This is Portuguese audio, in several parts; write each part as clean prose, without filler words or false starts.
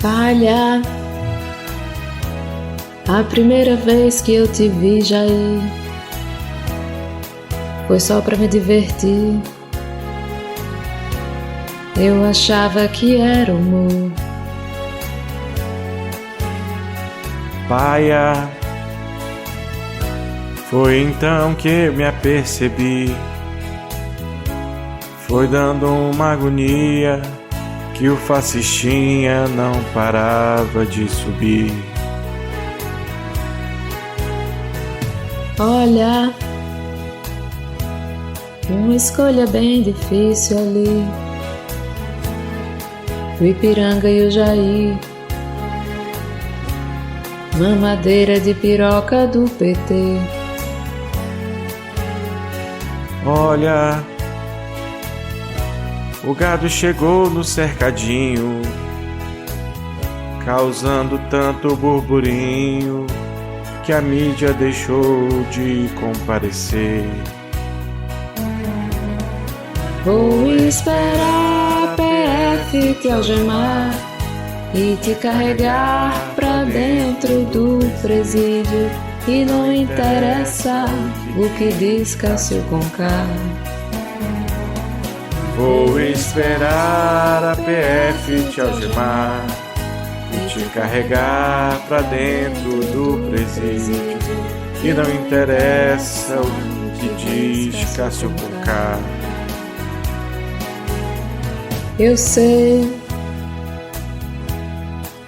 Falha. A primeira vez que eu te vi, Jair, foi só pra me divertir. Eu achava que era humor. Paia, foi então que eu me apercebi. Foi dando uma agonia que o fascistinha não parava de subir. Olha, uma escolha bem difícil ali, o Ipiranga e o Jair, mamadeira de piroca do PT. Olha, o gado chegou no cercadinho, causando tanto burburinho que a mídia deixou de comparecer. Vou esperar a PF te algemar e te carregar pra dentro do presídio. E não interessa o que diz Cássio Conká. Vou esperar a PF te algemar e te carregar pra dentro do presídio. E não interessa o que diz Cássio Conká. Eu sei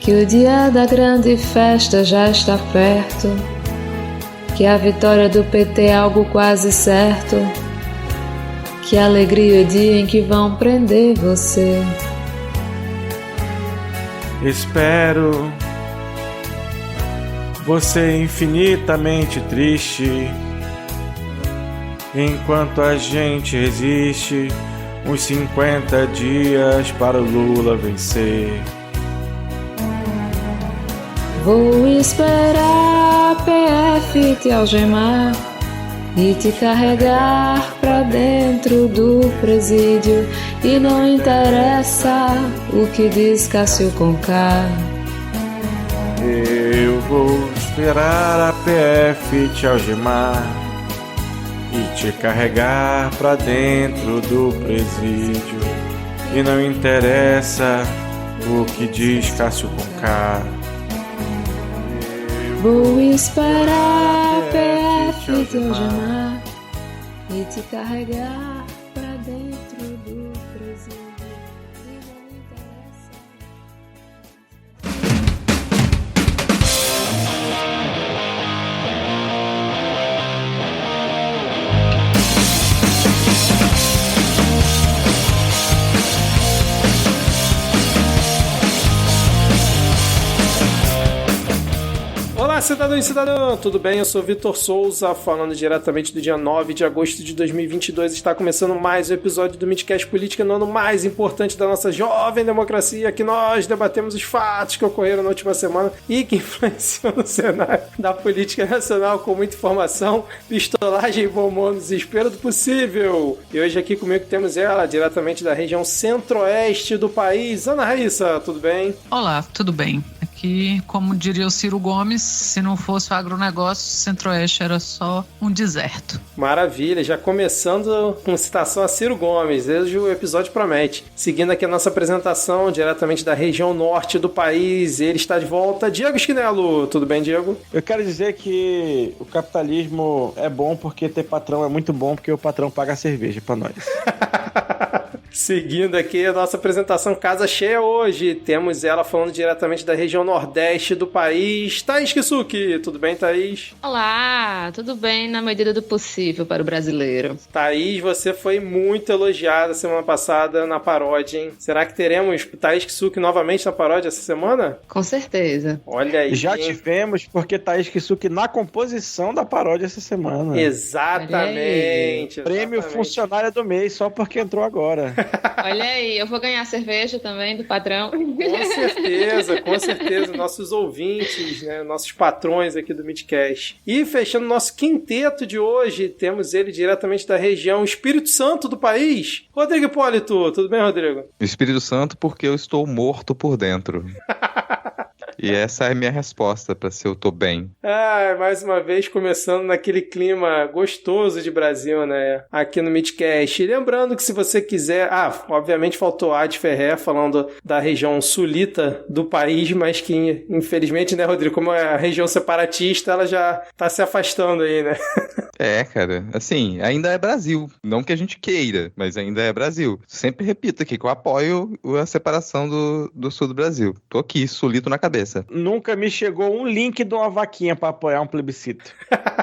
que o dia da grande festa já está perto, que a vitória do PT é algo quase certo, que alegria é o dia em que vão prender você. Espero você infinitamente triste, enquanto a gente resiste uns 50 dias para o Lula vencer. Vou esperar a PF te algemar e te carregar pra dentro do presídio. E não interessa o que diz Cássio Conká. Eu vou esperar a PF te algemar e te carregar pra dentro do presídio. E não interessa o que diz Cássio Conká. Vou esperar a PF te algemar e te carregar pra dentro do presídio. E não interessa. Olá, cidadão e cidadã, tudo bem? Eu sou Vitor Souza, falando diretamente do dia 9 de agosto de 2022. Está começando mais um episódio do Midcast Política, no ano mais importante da nossa jovem democracia, que nós debatemos os fatos que ocorreram na última semana e que influenciam no cenário da política nacional com muita informação, pistolagem e bom humor no desespero do possível. E hoje aqui comigo temos ela, diretamente da região centro-oeste do país, Ana Raíssa, tudo bem? Olá, tudo bem? Aqui, como diria o Ciro Gomes, se não fosse o agronegócio, Centro-Oeste era só um deserto. Maravilha, já começando com citação a Ciro Gomes, desde o episódio promete. Seguindo aqui a nossa apresentação, diretamente da região norte do país, ele está de volta, Diego Schinello. Tudo bem, Diego? Eu quero dizer que o capitalismo é bom porque ter patrão é muito bom, porque o patrão paga a cerveja pra nós. Seguindo aqui a nossa apresentação casa cheia hoje, temos ela falando diretamente da região nordeste do país, Thaís Kisuki. Tudo bem, Thaís? Olá, tudo bem na medida do possível para o brasileiro. Thaís, você foi muito elogiada semana passada na paródia, hein? Será que teremos Thaís Kisuki novamente na paródia essa semana? Com certeza. Olha aí. Já tivemos, porque Thaís Kisuki na composição da paródia essa semana. Exatamente. Prêmio funcionária do mês, só porque entrou agora. Olha aí, eu vou ganhar cerveja também do patrão. Com certeza, nossos ouvintes, né, nossos patrões aqui do Midcast. E fechando nosso quinteto de hoje, temos ele diretamente da região Espírito Santo do país, Rodrigo Hipólito. Tudo bem, Rodrigo? Espírito Santo porque eu estou morto por dentro. E essa é a minha resposta para se eu tô bem. Mais uma vez começando naquele clima gostoso de Brasil, né? Aqui no Midcast. E lembrando que se você quiser... obviamente faltou Ad Ferrer falando da região sulita do país, mas que infelizmente, né, Rodrigo, como é a região separatista, ela já tá se afastando aí, né? Cara, assim, ainda é Brasil. Não que a gente queira, mas ainda é Brasil. Sempre repito aqui que eu apoio a separação do sul do Brasil. Tô aqui, sulito na cabeça. Nunca me chegou um link de uma vaquinha pra apoiar um plebiscito.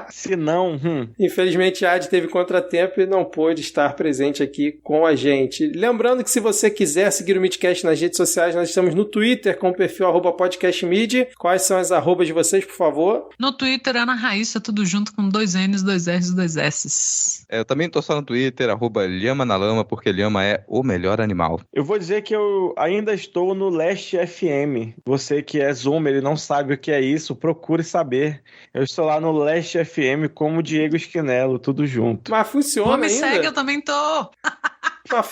Se não... Infelizmente, a Ad teve contratempo e não pôde estar presente aqui com a gente. Lembrando que se você quiser seguir o Midcast nas redes sociais, nós estamos no Twitter com o perfil @podcastmid. Quais são as arrobas de vocês, por favor? No Twitter, Ana Raíssa, tudo junto com 2 N's, 2 R's e 2 S's. Eu também tô só no Twitter, @Lhama na Lama, porque Lhama é o melhor animal. Eu vou dizer que eu ainda estou no Leste FM. Você que é Zoomer, ele não sabe o que é isso, procure saber. Eu estou lá no Leste FM como Diego Esquinelo, tudo junto. Mas funciona ainda. Me segue, eu também tô. Mas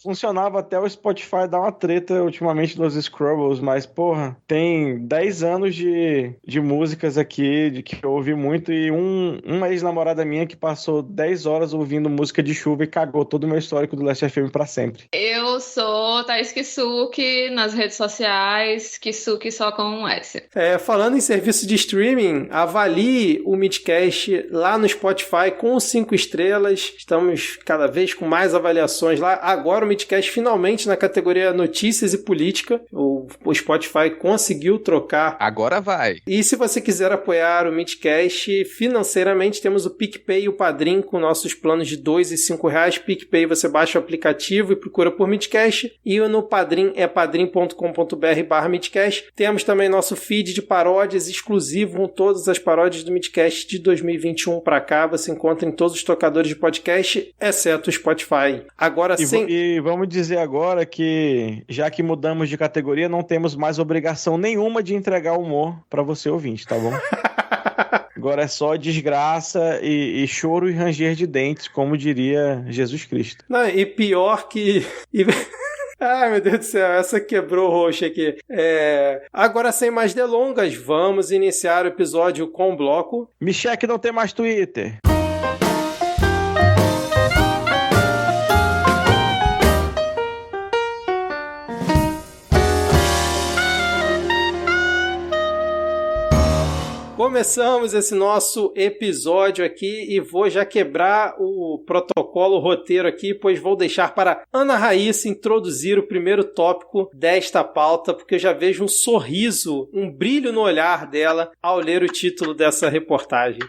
funcionava até o Spotify dar uma treta ultimamente dos Scrubbles, mas, porra, tem 10 anos de músicas aqui de que eu ouvi muito e uma ex-namorada minha que passou 10 horas ouvindo música de chuva e cagou todo o meu histórico do Leste FM pra sempre. Eu sou Thaís Kisuki nas redes sociais, Kisuki só com um S. Falando em serviço de streaming, avalie o Midcast lá no Spotify com 5 estrelas. Estamos cada vez com mais avaliações lá. Agora o Midcast finalmente na categoria Notícias e Política. O Spotify conseguiu trocar. Agora vai. E se você quiser apoiar o Midcast financeiramente, temos o PicPay e o Padrim com nossos planos de R$2 e R$5. PicPay você baixa o aplicativo e procura por Midcast. E no Padrim é padrim.com.br/Midcast. Temos também nosso feed de paródias exclusivo com todas as paródias do Midcast de 2021 para cá. Você encontra em todos os tocadores de podcast, exceto o Spotify. Agora sim. E vamos dizer agora que, já que mudamos de categoria, não temos mais obrigação nenhuma de entregar humor para você ouvinte, tá bom? Agora é só desgraça e choro e ranger de dentes, como diria Jesus Cristo. Não, e pior que... Ai, meu Deus do céu, essa quebrou o roxo aqui. Agora, sem mais delongas, vamos iniciar o episódio com o bloco. Michel que não tem mais Twitter. Começamos esse nosso episódio aqui e vou já quebrar o protocolo, o roteiro aqui, pois vou deixar para Ana Raíssa introduzir o primeiro tópico desta pauta, porque eu já vejo um sorriso, um brilho no olhar dela ao ler o título dessa reportagem.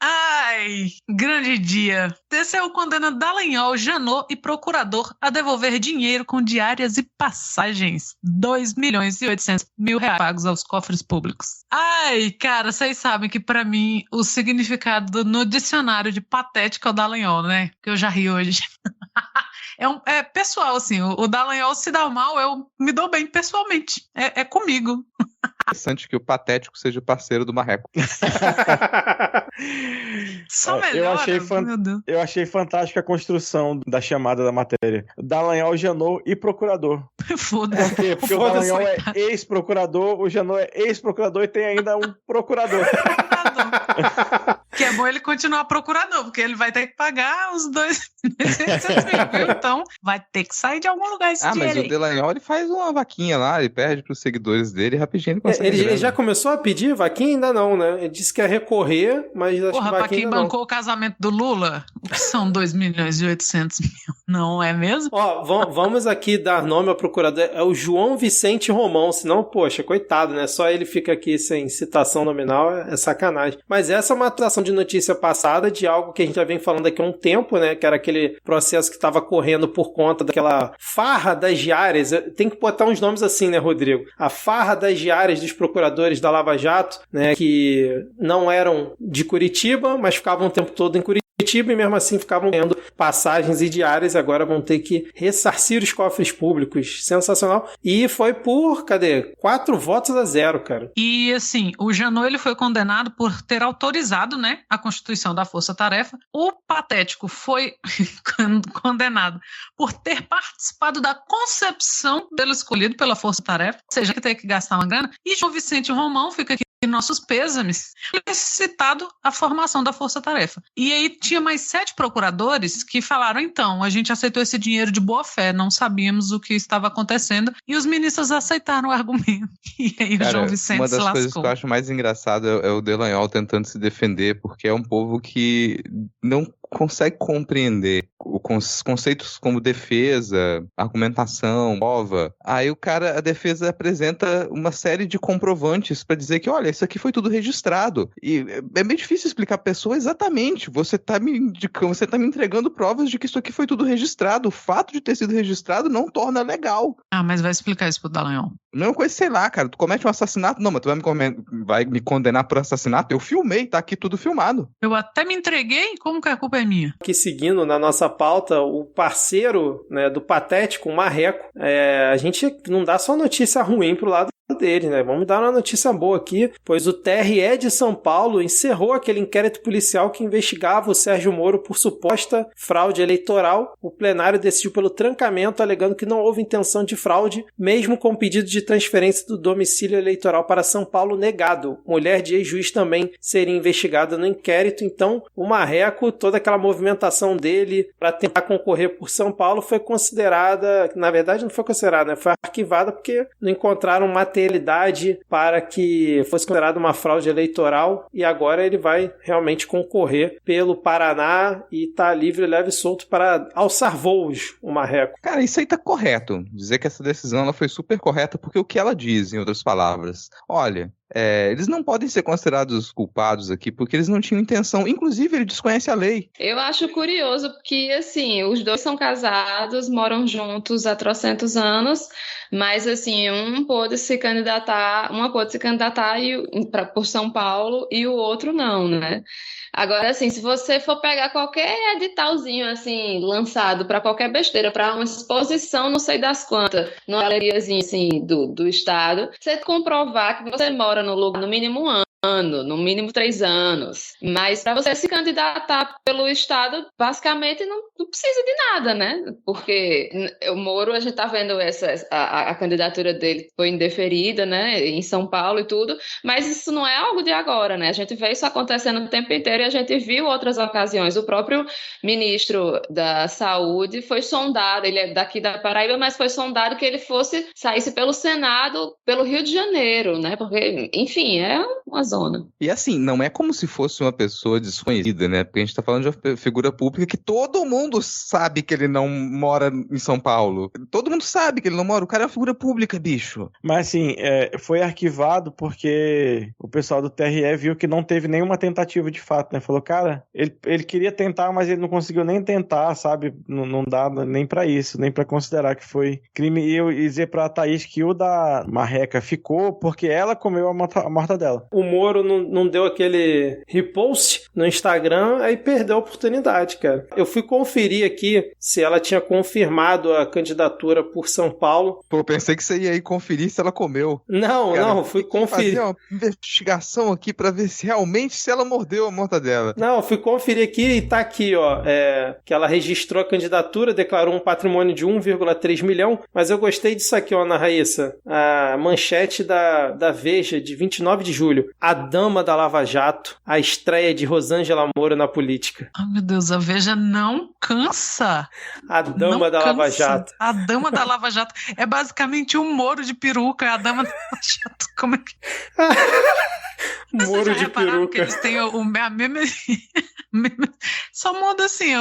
Ai, grande dia. TCU condena Dallagnol, Janot e procurador a devolver dinheiro com diárias e passagens. 2.800.000 pagos aos cofres públicos. Ai, cara, vocês sabem que pra mim o significado no dicionário de patético é o Dallagnol, né? Que eu já ri hoje. É pessoal, assim, o Dallagnol se dá mal, eu me dou bem pessoalmente. É comigo. Interessante que o patético seja o parceiro do Marreco. Só melhor. Eu achei fantástica a construção da chamada da matéria. Dallagnol, Janot e procurador. Foda-se. Por quê? Porque o Dallagnol é ex-procurador, o Janot é ex-procurador e tem ainda um procurador. Que é bom ele continuar procurador, porque ele vai ter que pagar os 2.800.000, então vai ter que sair de algum lugar esse dinheiro. Mas o Dallagnol ele faz uma vaquinha lá, ele perde pros seguidores dele e rapidinho ele consegue. Ele já começou a pedir vaquinha? Ainda não, né? Ele disse que ia recorrer, mas acho que vaquinha pra quem bancou não. O casamento do Lula, o que são 2.800.000, não é mesmo? Vamos aqui dar nome ao procurador, é o João Vicente Romão, senão, poxa, coitado, né? Só ele fica aqui sem citação nominal, é sacanagem. Mas essa é uma atuação de notícia passada de algo que a gente já vem falando aqui há um tempo, né? Que era aquele processo que estava correndo por conta daquela farra das diárias. Tem que botar uns nomes assim, né, Rodrigo? A farra das diárias dos procuradores da Lava Jato, né? Que não eram de Curitiba, mas ficavam o tempo todo em Curitiba. Curitiba e mesmo assim ficavam ganhando passagens e diárias, agora vão ter que ressarcir os cofres públicos. Sensacional. E foi por, 4 votos a 0, cara. E assim, o Janot ele foi condenado por ter autorizado, né, a constituição da Força Tarefa. O Patético foi condenado por ter participado da concepção dele escolhido pela Força Tarefa, ou seja, que tem que gastar uma grana. E João Vicente Romão fica aqui nossos pêsames, citado a formação da Força Tarefa. E aí tinha mais 7 procuradores que falaram, então, a gente aceitou esse dinheiro de boa fé, não sabíamos o que estava acontecendo, e os ministros aceitaram o argumento. E aí o João Vicente se lascou. Uma das coisas que eu acho mais engraçado é o Dallagnol tentando se defender, porque é um povo que não consegue compreender os conceitos como defesa, argumentação, prova. Aí a defesa apresenta uma série de comprovantes para dizer que, olha, isso aqui foi tudo registrado. E é meio difícil explicar a pessoa exatamente. Você tá me entregando provas de que isso aqui foi tudo registrado. O fato de ter sido registrado não torna legal. Ah, mas vai explicar isso pro Dallagnol. Mesma coisa, sei lá, cara, tu comete um assassinato, não, mas tu vai me condenar por assassinato? Eu filmei, tá aqui tudo filmado. Eu até me entreguei, como que a culpa é minha? Aqui seguindo na nossa pauta, o parceiro, né, do Patético, o Marreco, a gente não dá só notícia ruim pro lado dele, né? Vamos dar uma notícia boa aqui, pois o TRE de São Paulo encerrou aquele inquérito policial que investigava o Sérgio Moro por suposta fraude eleitoral. O plenário decidiu pelo trancamento, alegando que não houve intenção de fraude, mesmo com o pedido de transferência do domicílio eleitoral para São Paulo negado. Mulher de ex-juiz também seria investigada no inquérito, então o Marreco, toda aquela movimentação dele para tentar concorrer por São Paulo foi considerada, na verdade não foi considerada, né? Foi arquivada porque não encontraram materialidade para que fosse considerada uma fraude eleitoral, e agora ele vai realmente concorrer pelo Paraná e tá livre, leve e solto para alçar voos, o Marreco. Cara, isso aí tá correto. Dizer que essa decisão ela foi super correta, porque o que ela diz, em outras palavras, olha, eles não podem ser considerados culpados aqui, porque eles não tinham intenção. Inclusive, ele desconhece a lei. Eu acho curioso, porque, assim, os dois são casados, moram juntos há trocentos anos, mas, assim, uma pôde se candidatar por São Paulo e o outro não, né? Agora, assim, se você for pegar qualquer editalzinho, assim, lançado para qualquer besteira, para uma exposição, não sei das quantas, numa galeriazinha, assim, do estado, você comprovar que você mora no lugar no mínimo um ano, no mínimo 3 anos. Mas para você se candidatar pelo estado, basicamente não precisa de nada, né? Porque o Moro, a gente tá vendo a candidatura dele foi indeferida, né? Em São Paulo e tudo, mas isso não é algo de agora, né? A gente vê isso acontecendo o tempo inteiro e a gente viu outras ocasiões. O próprio ministro da Saúde foi sondado, ele é daqui da Paraíba, mas foi sondado que ele saísse pelo Senado, pelo Rio de Janeiro, né? Porque, enfim, é uma zona. E assim, não é como se fosse uma pessoa desconhecida, né? Porque a gente tá falando de uma figura pública que todo mundo sabe que ele não mora em São Paulo. Todo mundo sabe que ele não mora. O cara é uma figura pública, bicho. Mas assim, foi arquivado porque o pessoal do TRE viu que não teve nenhuma tentativa de fato, né? Falou, cara, ele queria tentar, mas ele não conseguiu nem tentar, sabe? Não dá nem pra isso, nem pra considerar que foi crime. E eu ia dizer pra Thaís que o da Marreca ficou porque ela comeu a morta dela. O Moro não deu aquele repost no Instagram, aí perdeu a oportunidade, cara. Eu fui conferir aqui se ela tinha confirmado a candidatura por São Paulo. Pô, pensei que você ia aí conferir se ela comeu. Não, fui conferir. Fazer uma investigação aqui pra ver se realmente se ela mordeu a mortadela. Não, eu fui conferir aqui e tá aqui, ó, que ela registrou a candidatura, declarou um patrimônio de 1,3 milhão, mas eu gostei disso aqui, ó, Ana Raíssa, a manchete da Veja, de 29 de julho. A dama da Lava Jato, a estreia de Rosângela Moura na política. Ai, meu Deus, a Veja não cansa. A dama da Lava Jato. A dama da Lava Jato é basicamente um Moro de peruca, a dama da Lava Jato. Como é que... Moro de peruca. Que eles têm a mesma... Só muda assim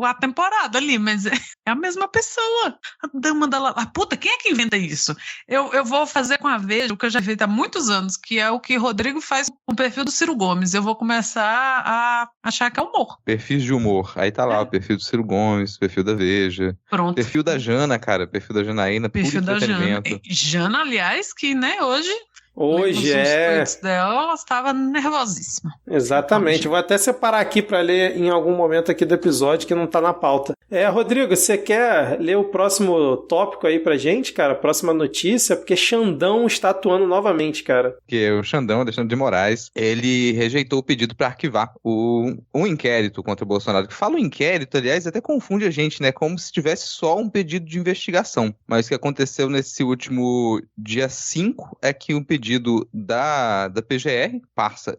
a temporada ali, mas é a mesma pessoa. A dama da Lava... Puta, quem é que inventa isso? Eu vou fazer com a Veja o que eu já fiz há muitos anos, que é o que Rodrigo faz com o perfil do Ciro Gomes. Eu vou começar a achar que é humor. Perfis de humor. Aí tá lá o perfil do Ciro Gomes, perfil da Veja. Pronto. Perfil da Jana, cara. Perfil da Janaína. Perfil da Jana. Jana, aliás, que, né, hoje... Hoje Lemos os é. tweets dela, ela estava nervosíssima. Exatamente. Vou até separar aqui para ler em algum momento aqui do episódio que não tá na pauta. Rodrigo, você quer ler o próximo tópico aí pra gente, cara? Próxima notícia? Porque Xandão está atuando novamente, cara. Porque o Xandão, Alexandre de Moraes, ele rejeitou o pedido para arquivar um inquérito contra o Bolsonaro. Que fala o inquérito, aliás, até confunde a gente, né? Como se tivesse só um pedido de investigação. Mas o que aconteceu nesse último dia 5 é que um pedido da PGR, Parça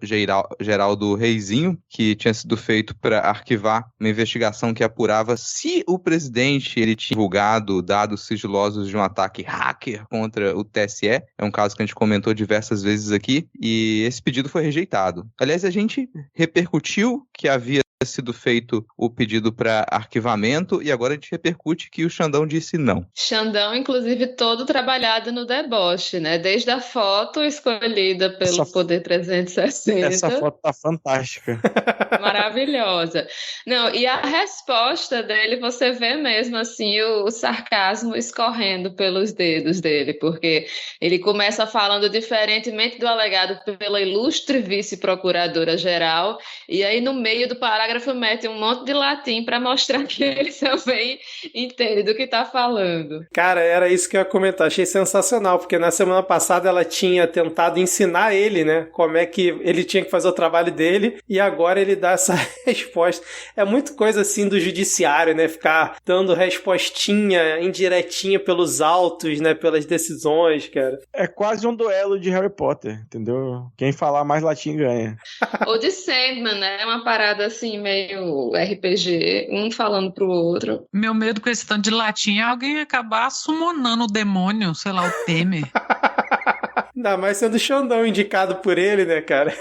Geraldo Reizinho, que tinha sido feito para arquivar uma investigação que apurava se o presidente ele tinha divulgado dados sigilosos de um ataque hacker contra o TSE. É um caso que a gente comentou diversas vezes aqui, e esse pedido foi rejeitado. Aliás, a gente repercutiu que havia sido feito o pedido para arquivamento e agora a gente repercute que o Xandão disse não. Xandão, inclusive, todo trabalhado no deboche, né? Desde a foto escolhida pelo Poder 360. Essa foto tá fantástica. Maravilhosa. Não, e a resposta dele, você vê mesmo assim o sarcasmo escorrendo pelos dedos dele, porque ele começa falando diferentemente do alegado pela ilustre vice-procuradora-geral, e aí no meio do parágrafo mete um monte de latim para mostrar que ele também entende do que tá falando. Cara, era isso que eu ia comentar. Achei sensacional, porque na semana passada ela tinha tentado ensinar ele, né, como é que ele tinha que fazer o trabalho dele, e agora ele dá essa resposta. É muito coisa assim do judiciário, né, ficar dando respostinha indiretinha pelos autos, né, pelas decisões, cara. É quase um duelo de Harry Potter, entendeu? Quem falar mais latim ganha. Ou de Sandman, né, uma parada assim meio RPG, um falando pro outro. Meu medo com esse tanto de latim é alguém acabar summonando o demônio, sei lá, o Temer. Ainda mais sendo o Xandão indicado por ele, né, cara?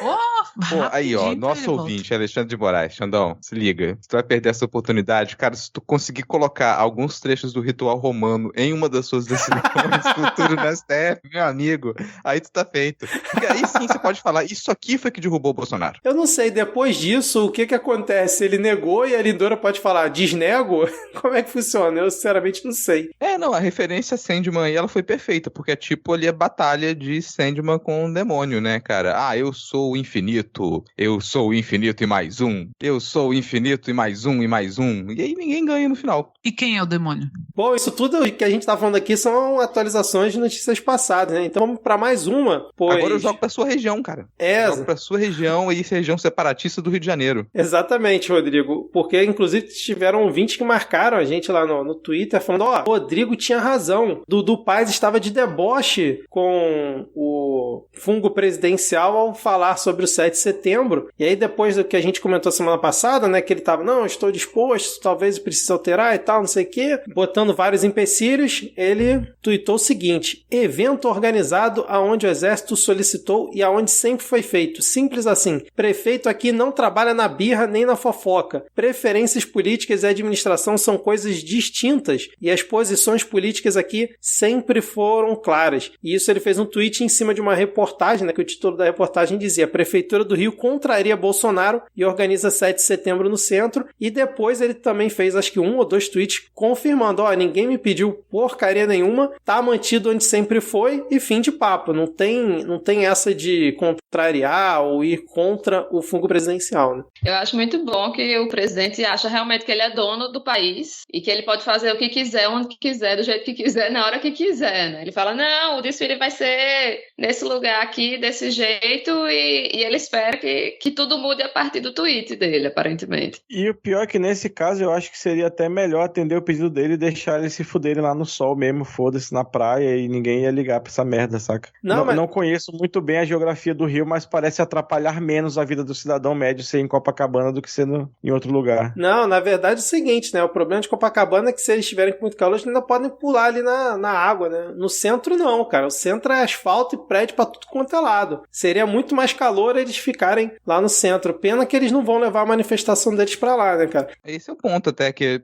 Pô, aí, ó, nosso ouvinte, Alexandre de Moraes. Xandão, se liga. Se tu vai perder essa oportunidade, cara, se tu conseguir colocar alguns trechos do ritual romano em uma das suas decisões futuras no STF, meu amigo, aí tu tá feito. Porque aí sim você pode falar, isso aqui foi que derrubou o Bolsonaro. Eu não sei, depois disso, o que acontece? Ele negou e a Lindora pode falar, desnego? Como é que funciona? Eu sinceramente não sei. Não, a referência a Sandman aí, ela foi perfeita, porque é tipo ali a batalha de Sandman com o demônio, né, cara? Eu sou o infinito e mais um, eu sou o infinito e mais um, e aí ninguém ganha no final. E quem é o demônio? Bom, isso tudo que a gente tá falando aqui são atualizações de notícias passadas, né? Então vamos pra mais uma, pois... Agora eu jogo pra sua região, cara. Eu jogo pra sua região e região separatista do Rio de Janeiro. Exatamente, Rodrigo, porque inclusive tiveram ouvintes que marcaram a gente lá no Twitter falando, Rodrigo tinha razão, Dudu Paz estava de deboche com o fungo presidencial ao falar sobre o 7 de setembro, e aí depois do que a gente comentou semana passada, né, que ele tava, não, estou disposto, talvez precise alterar e tal, não sei o quê, botando vários empecilhos, ele tuitou o seguinte, evento organizado aonde o exército solicitou e aonde sempre foi feito, simples assim, prefeito aqui não trabalha na birra nem na fofoca, preferências políticas e administração são coisas distintas e as posições políticas aqui sempre foram claras, e isso ele fez um tweet em cima de uma reportagem, né, que o título da reportagem dizia, a Prefeitura do Rio contraria Bolsonaro e organiza 7 de setembro no centro, e depois ele também fez acho que 1 ou 2 tweets confirmando, ninguém me pediu porcaria nenhuma, tá mantido onde sempre foi e fim de papo, não tem essa de contrariar ou ir contra o fungo presidencial, né? Eu acho muito bom que o presidente acha realmente que ele é dono do país e que ele pode fazer o que quiser, onde quiser, do jeito que quiser, na hora que quiser, né? Ele fala, não, o desfile vai ser nesse lugar aqui, desse jeito, e ele espera que tudo mude a partir do tweet dele, aparentemente. E o pior é que nesse caso eu acho que seria até melhor atender o pedido dele e deixar ele se fuderem lá no sol mesmo, foda-se, na praia, e ninguém ia ligar pra essa merda, saca? Não conheço muito bem a geografia do Rio, mas parece atrapalhar menos a vida do cidadão médio ser em Copacabana do que ser em outro lugar. Não, na verdade é o seguinte, né? O problema de Copacabana é que se eles estiverem com muito calor, eles ainda podem pular ali na água, né? No centro não, cara. O centro é asfalto e prédio pra tudo quanto é lado. Seria muito mais calor eles ficarem lá no centro. Pena que eles não vão levar a manifestação deles pra lá, né, cara? Esse é o ponto até, que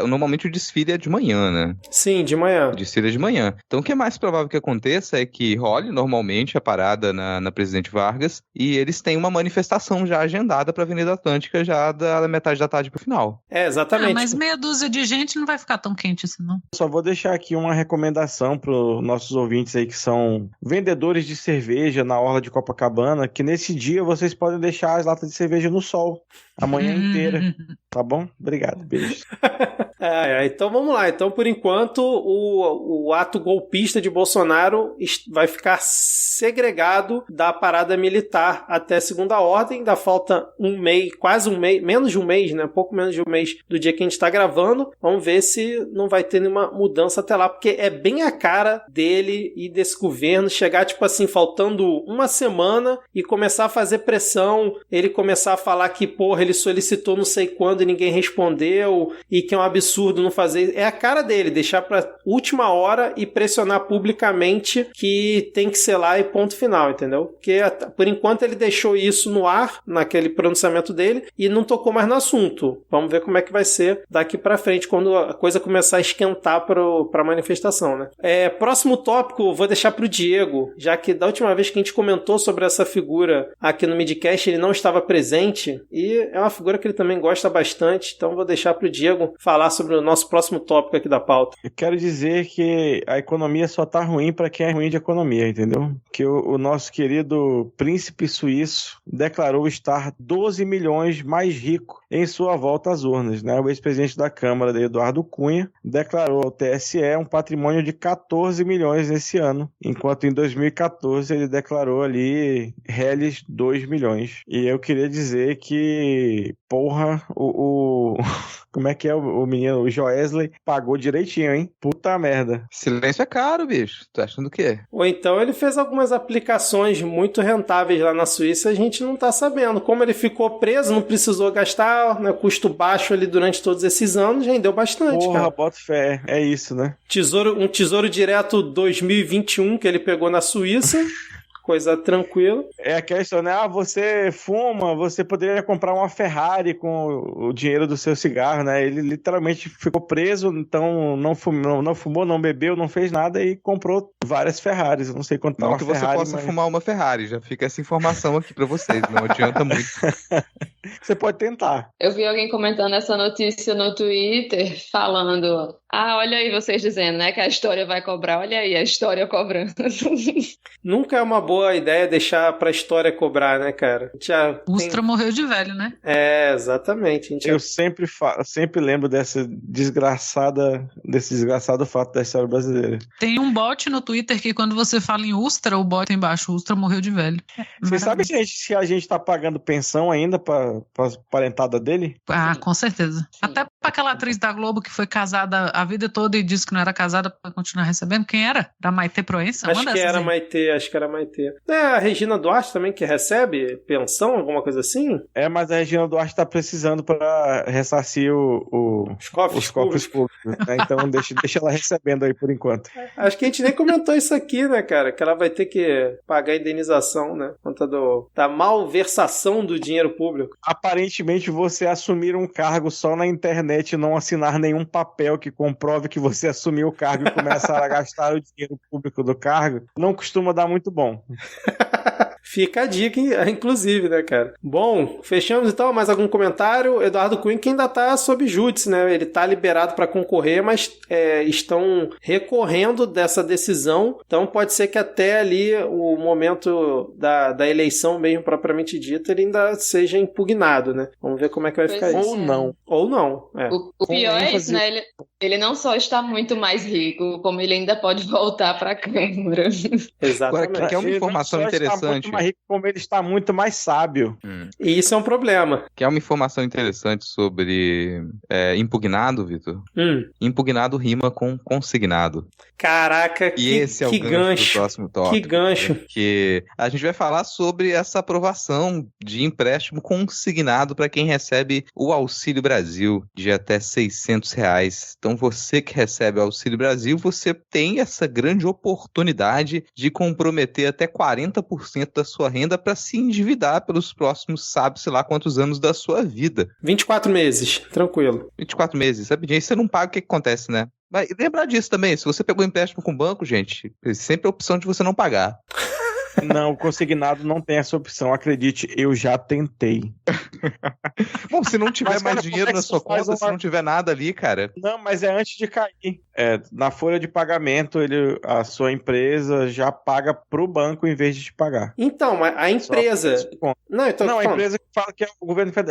normalmente o desfile é de manhã, né? Sim, de manhã. O desfile é de manhã. Então o que é mais provável que aconteça é que role normalmente a parada na Presidente Vargas e eles têm uma manifestação já agendada pra Avenida Atlântica já da metade da tarde pro final. Exatamente. Mas meia dúzia de gente não vai ficar tão quente assim, não. Só vou deixar aqui uma recomendação para os nossos ouvintes aí que são vendedores de cerveja na orla de Copacabana, que nesse dia vocês podem deixar as latas de cerveja no sol a manhã inteira, tá bom? Obrigado, beijo. Então vamos lá. Então, por enquanto, o ato golpista de Bolsonaro vai ficar segregado da parada militar até segunda ordem. Ainda falta um mês, quase um mês, menos de um mês, né? Pouco menos de um mês do dia que a gente está gravando. Vamos ver se não vai ter nenhuma mudança até lá, porque é bem a cara dele e desse governo chegar, tipo assim, faltando uma semana e começar a fazer pressão, ele começar a falar que, porra, ele solicitou não sei quando e ninguém respondeu e que é um absurdo não fazer. É a cara dele, deixar pra última hora e pressionar publicamente que tem que ser lá e ponto final, entendeu? Porque por enquanto ele deixou isso no ar, naquele pronunciamento dele, e não tocou mais no assunto. Vamos ver como é que vai ser daqui pra frente, quando a coisa começar a esquentar pra manifestação, né? Próximo tópico, vou deixar pro Diego, já que da última vez que a gente comentou sobre essa figura aqui no Midcast, ele não estava presente, e é uma figura que ele também gosta bastante, então vou deixar pro Diego falar sobre o nosso próximo tópico aqui da pauta. Eu quero dizer que a economia só tá ruim para quem é ruim de economia, entendeu? Que o nosso querido príncipe suíço declarou estar 12 milhões mais rico em sua volta às urnas, né? O ex-presidente da Câmara, Eduardo Cunha, declarou ao TSE um patrimônio de 14 milhões nesse ano, enquanto em 2014 ele declarou ali reles 2 milhões. E eu queria dizer que, porra, como é que é o menino? O Joesley pagou direitinho, hein? Puta merda. Silêncio é caro, bicho. Tá achando o quê? Ou então ele fez algumas aplicações muito rentáveis lá na Suíça, a gente não tá sabendo. Como ele ficou preso, não precisou gastar, né, custo baixo ali durante todos esses anos, rendeu bastante, porra, cara. Bota fé. É isso, né? Um tesouro direto 2021 que ele pegou na Suíça. Coisa tranquila. É a questão, né? Você fuma, você poderia comprar uma Ferrari com o dinheiro do seu cigarro, né? Ele literalmente ficou preso, então não fumou, não bebeu, não fez nada e comprou várias Ferraris. Eu não sei quanto tá uma Ferrari. Não que você possa fumar uma Ferrari, já fica essa informação aqui pra vocês, não adianta muito. Você pode tentar. Eu vi alguém comentando essa notícia no Twitter, falando: olha aí vocês dizendo, né, que a história vai cobrar. Olha aí, a história cobrando. Nunca é uma boa ideia deixar pra história cobrar, né, cara? Ustra morreu de velho, né? Exatamente. Eu sempre lembro desse desgraçado fato da história brasileira. Tem um bot no Twitter que quando você fala em Ustra, o bot embaixo, Ustra morreu de velho. Você sabe se a gente tá pagando pensão ainda pra parentada dele? Com certeza. Sim. Até pra aquela atriz da Globo que foi casada a vida toda e disse que não era casada pra continuar recebendo. Quem era? Era Maitê Proença? Acho que era Maitê. É a Regina Duarte também que recebe pensão, alguma coisa assim? Mas a Regina Duarte tá precisando pra ressarcir os cofres públicos, né? Então deixa ela recebendo aí por enquanto. Acho que a gente nem comentou isso aqui, né, cara? Que ela vai ter que pagar a indenização, né? Por conta da malversação do dinheiro público. Aparentemente, você assumir um cargo só na internet e não assinar nenhum papel que comprove que você assumiu o cargo e começar a gastar o dinheiro público do cargo, não costuma dar muito bom. Fica a dica, inclusive, né, cara? Bom, fechamos então. Mais algum comentário? Eduardo Cunha, que ainda tá sob júdice, né? Ele tá liberado para concorrer, mas estão recorrendo dessa decisão. Então pode ser que até ali o momento da eleição mesmo propriamente dita, ele ainda seja impugnado, né? Vamos ver como é que vai ficar isso. Ou não. O pior é isso, né? Ele não só está muito mais rico, como ele ainda pode voltar para a Câmara. Exatamente. Agora, que é uma informação interessante. Mais rico, como ele está muito mais sábio. E isso é um problema. Que é uma informação interessante sobre impugnado, Vitor. Impugnado rima com consignado. Caraca, que gancho. Do próximo tópico. Que gancho. Porque a gente vai falar sobre essa aprovação de empréstimo consignado para quem recebe o Auxílio Brasil de até R$600. Então você que recebe o Auxílio Brasil, você tem essa grande oportunidade de comprometer até 40% da sua renda para se endividar pelos próximos, sabe-se lá quantos anos da sua vida. 24 meses, tranquilo. 24 meses, sabe? Aí você não paga, o que acontece, né? Mas lembrar disso também, se você pegou empréstimo com o banco, gente, sempre a opção de você não pagar. Não, o consignado não tem essa opção. Acredite, eu já tentei. Bom, se não tiver Mas, cara, mais dinheiro como é na que sua você faz conta, se não tiver nada ali, cara... Não, mas é antes de cair. Na folha de pagamento, a sua empresa já paga pro banco em vez de te pagar. Então, mas a empresa... Não, então, Não, a empresa que fala que é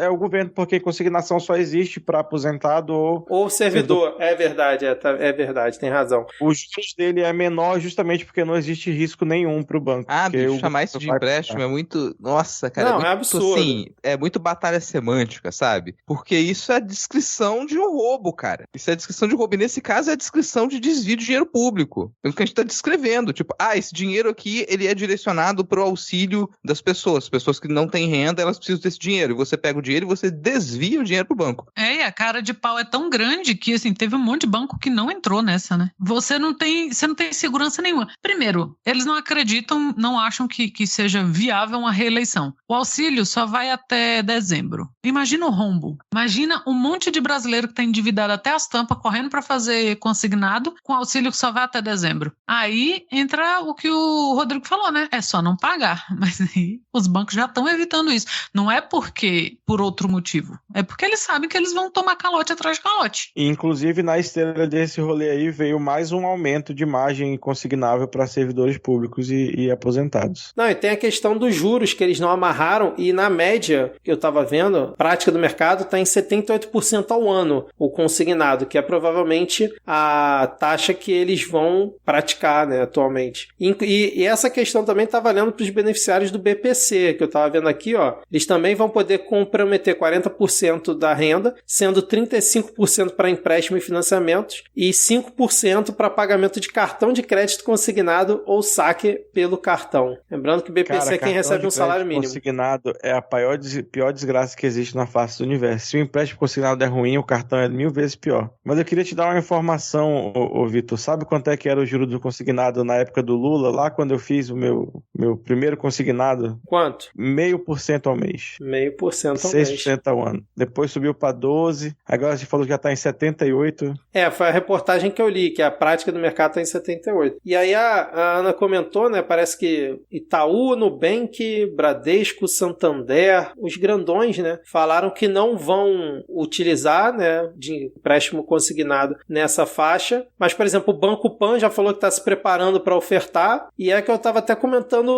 o governo, porque consignação só existe para aposentado ou servidor. É verdade, é verdade, tem razão. Os juros dele é menor justamente porque não existe risco nenhum pro banco. Bicho, chamar isso de empréstimo é muito... Nossa, cara, não, é muito, absurdo. Assim, é muito batalha semântica, sabe? Porque isso é a descrição de um roubo, cara. Isso é a descrição de roubo. E nesse caso é a descrição de desvio de dinheiro público. É o que a gente tá descrevendo. Tipo, esse dinheiro aqui, ele é direcionado pro auxílio das pessoas. Pessoas que não têm renda, elas precisam desse dinheiro. E você pega o dinheiro e você desvia o dinheiro pro banco. E a cara de pau é tão grande que, assim, teve um monte de banco que não entrou nessa, né? Você não tem segurança nenhuma. Primeiro, eles não acreditam, não acham que seja viável uma reeleição. O auxílio só vai até dezembro. Imagina o rombo. Imagina um monte de brasileiro que está endividado até as tampas, correndo para fazer consignado, com auxílio que só vai até dezembro. Aí entra o que o Rodrigo falou, né? É só não pagar. Mas aí os bancos já estão evitando isso. Não é por outro motivo. É porque eles sabem que eles vão tomar calote atrás de calote. E, inclusive, na esteira desse rolê aí, veio mais um aumento de margem consignável para servidores públicos e aposentados. Não, e tem a questão dos juros que eles não amarraram e na média que eu estava vendo, a prática do mercado está em 78% ao ano, o consignado, que é provavelmente a taxa que eles vão praticar, né, atualmente. E essa questão também está valendo para os beneficiários do BPC, que eu estava vendo aqui, ó, eles também vão poder comprometer 40% da renda, sendo 35% para empréstimo e financiamentos e 5% para pagamento de cartão de crédito consignado ou saque pelo cartão. Lembrando que o BPC é quem recebe um salário mínimo. Consignado é a pior desgraça que existe na face do universo. Se o empréstimo consignado é ruim, o cartão é 1000 vezes pior. Mas eu queria te dar uma informação, Vitor. Sabe quanto é que era o juro do consignado na época do Lula, lá quando eu fiz o meu primeiro consignado? Quanto? 0,5% ao mês. 0,5% ao mês. 6% ao ano. Depois subiu para 12%. Agora você falou que já está em 78%. Foi a reportagem que eu li, que a prática do mercado está em 78%. E aí a Ana comentou, né? Parece que Itaú, Nubank, Bradesco, Santander, os grandões, né? Falaram que não vão utilizar, né? De empréstimo consignado nessa faixa. Mas, por exemplo, o Banco Pan já falou que está se preparando para ofertar. E é que eu estava até comentando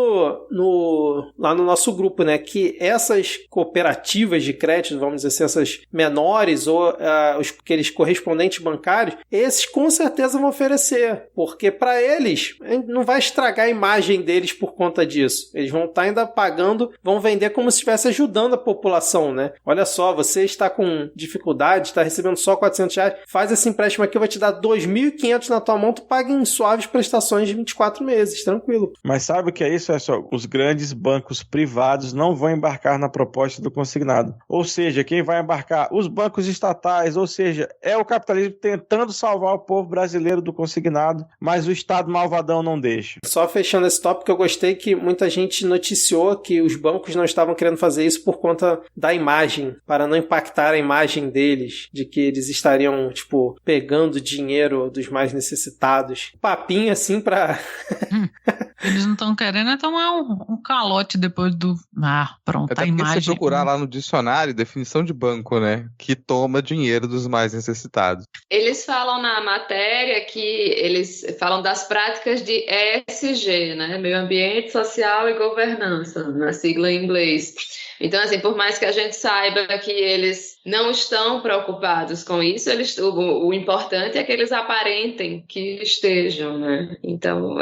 lá no nosso grupo, né? Que essas cooperativas de crédito, vamos dizer assim, essas menores ou aqueles correspondentes bancários, esses com certeza vão oferecer. Porque para eles, não vai estragar a imagem deles por conta disso. Eles vão estar ainda pagando, vão vender como se estivesse ajudando a população, né? Olha só, você está com dificuldade, está recebendo só R$400, faz esse empréstimo aqui, eu vou te dar R$2.500 na tua mão, tu paga em suaves prestações de 24 meses, tranquilo. Mas sabe o que é isso? É só, os grandes bancos privados não vão embarcar na proposta do consignado. Ou seja, quem vai embarcar? Os bancos estatais, ou seja, é o capitalismo tentando salvar o povo brasileiro do consignado, mas o Estado malvadão não deixa. Só fechando esse tópico, eu gostei que muita gente noticiou que os bancos não estavam querendo fazer isso por conta da imagem, para não impactar a imagem deles, de que eles estariam, tipo, pegando dinheiro dos mais necessitados. Papinho assim pra... Eles não estão querendo é tomar um calote depois do... pronto, até a imagem... você procurar lá no dicionário, definição de banco, né? Que toma dinheiro dos mais necessitados. Eles falam na matéria que eles falam das práticas de ESG, né? Meio ambiente, social e governança, na sigla em inglês. Então, assim, por mais que a gente saiba que eles não estão preocupados com isso, o importante é que eles aparentem que estejam, né? Então,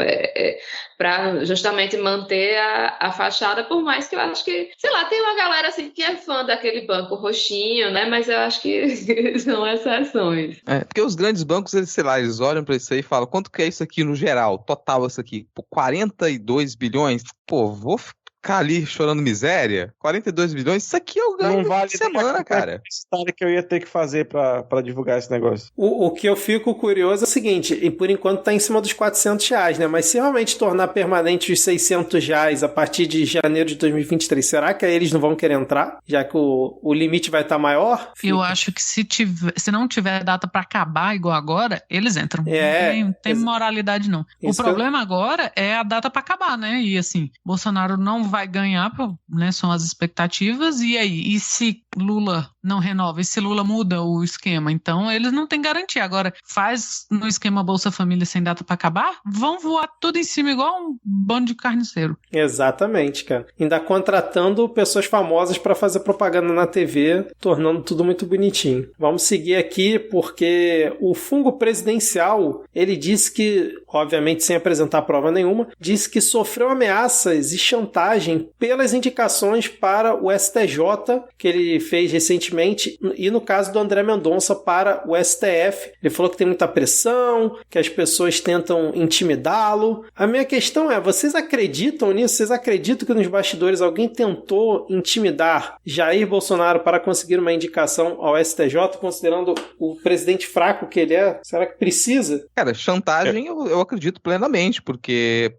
para justamente manter a fachada, por mais que eu acho que, sei lá, tem uma galera assim que é fã daquele banco roxinho, né? Mas eu acho que são exceções. Porque os grandes bancos, eles, sei lá, eles olham para isso aí e falam, quanto que é isso aqui no geral? Total isso aqui? 42 bilhões? Pô, vou ficar ali chorando miséria, 42 bilhões, isso aqui eu ganho Não vale de semana, cara. História que eu ia ter que fazer pra divulgar esse negócio. O que eu fico curioso é o seguinte, e por enquanto tá em cima dos R$400, né? Mas se realmente tornar permanente os R$600 a partir de janeiro de 2023, será que aí eles não vão querer entrar? Já que o limite vai estar maior? Eu acho que se não tiver data pra acabar igual agora, eles entram. Não tem moralidade, não. O problema agora é a data pra acabar, né? E assim, Bolsonaro não vai ganhar, né? São as expectativas. E aí? E se Lula não renova? E se Lula muda o esquema? Então, eles não têm garantia. Agora, faz no esquema Bolsa Família sem data pra acabar, vão voar tudo em cima igual um bando de carniceiro. Exatamente, cara. Ainda contratando pessoas famosas pra fazer propaganda na TV, tornando tudo muito bonitinho. Vamos seguir aqui porque o fungo presidencial, ele disse que, obviamente sem apresentar prova nenhuma, disse que sofreu ameaças e chantagem pelas indicações para o STJ que ele fez recentemente e no caso do André Mendonça para o STF. Ele falou que tem muita pressão, que as pessoas tentam intimidá-lo. A minha questão é, vocês acreditam nisso? Vocês acreditam que nos bastidores alguém tentou intimidar Jair Bolsonaro para conseguir uma indicação ao STJ, considerando o presidente fraco que ele é? Será que precisa? Cara, chantagem eu acredito plenamente, porque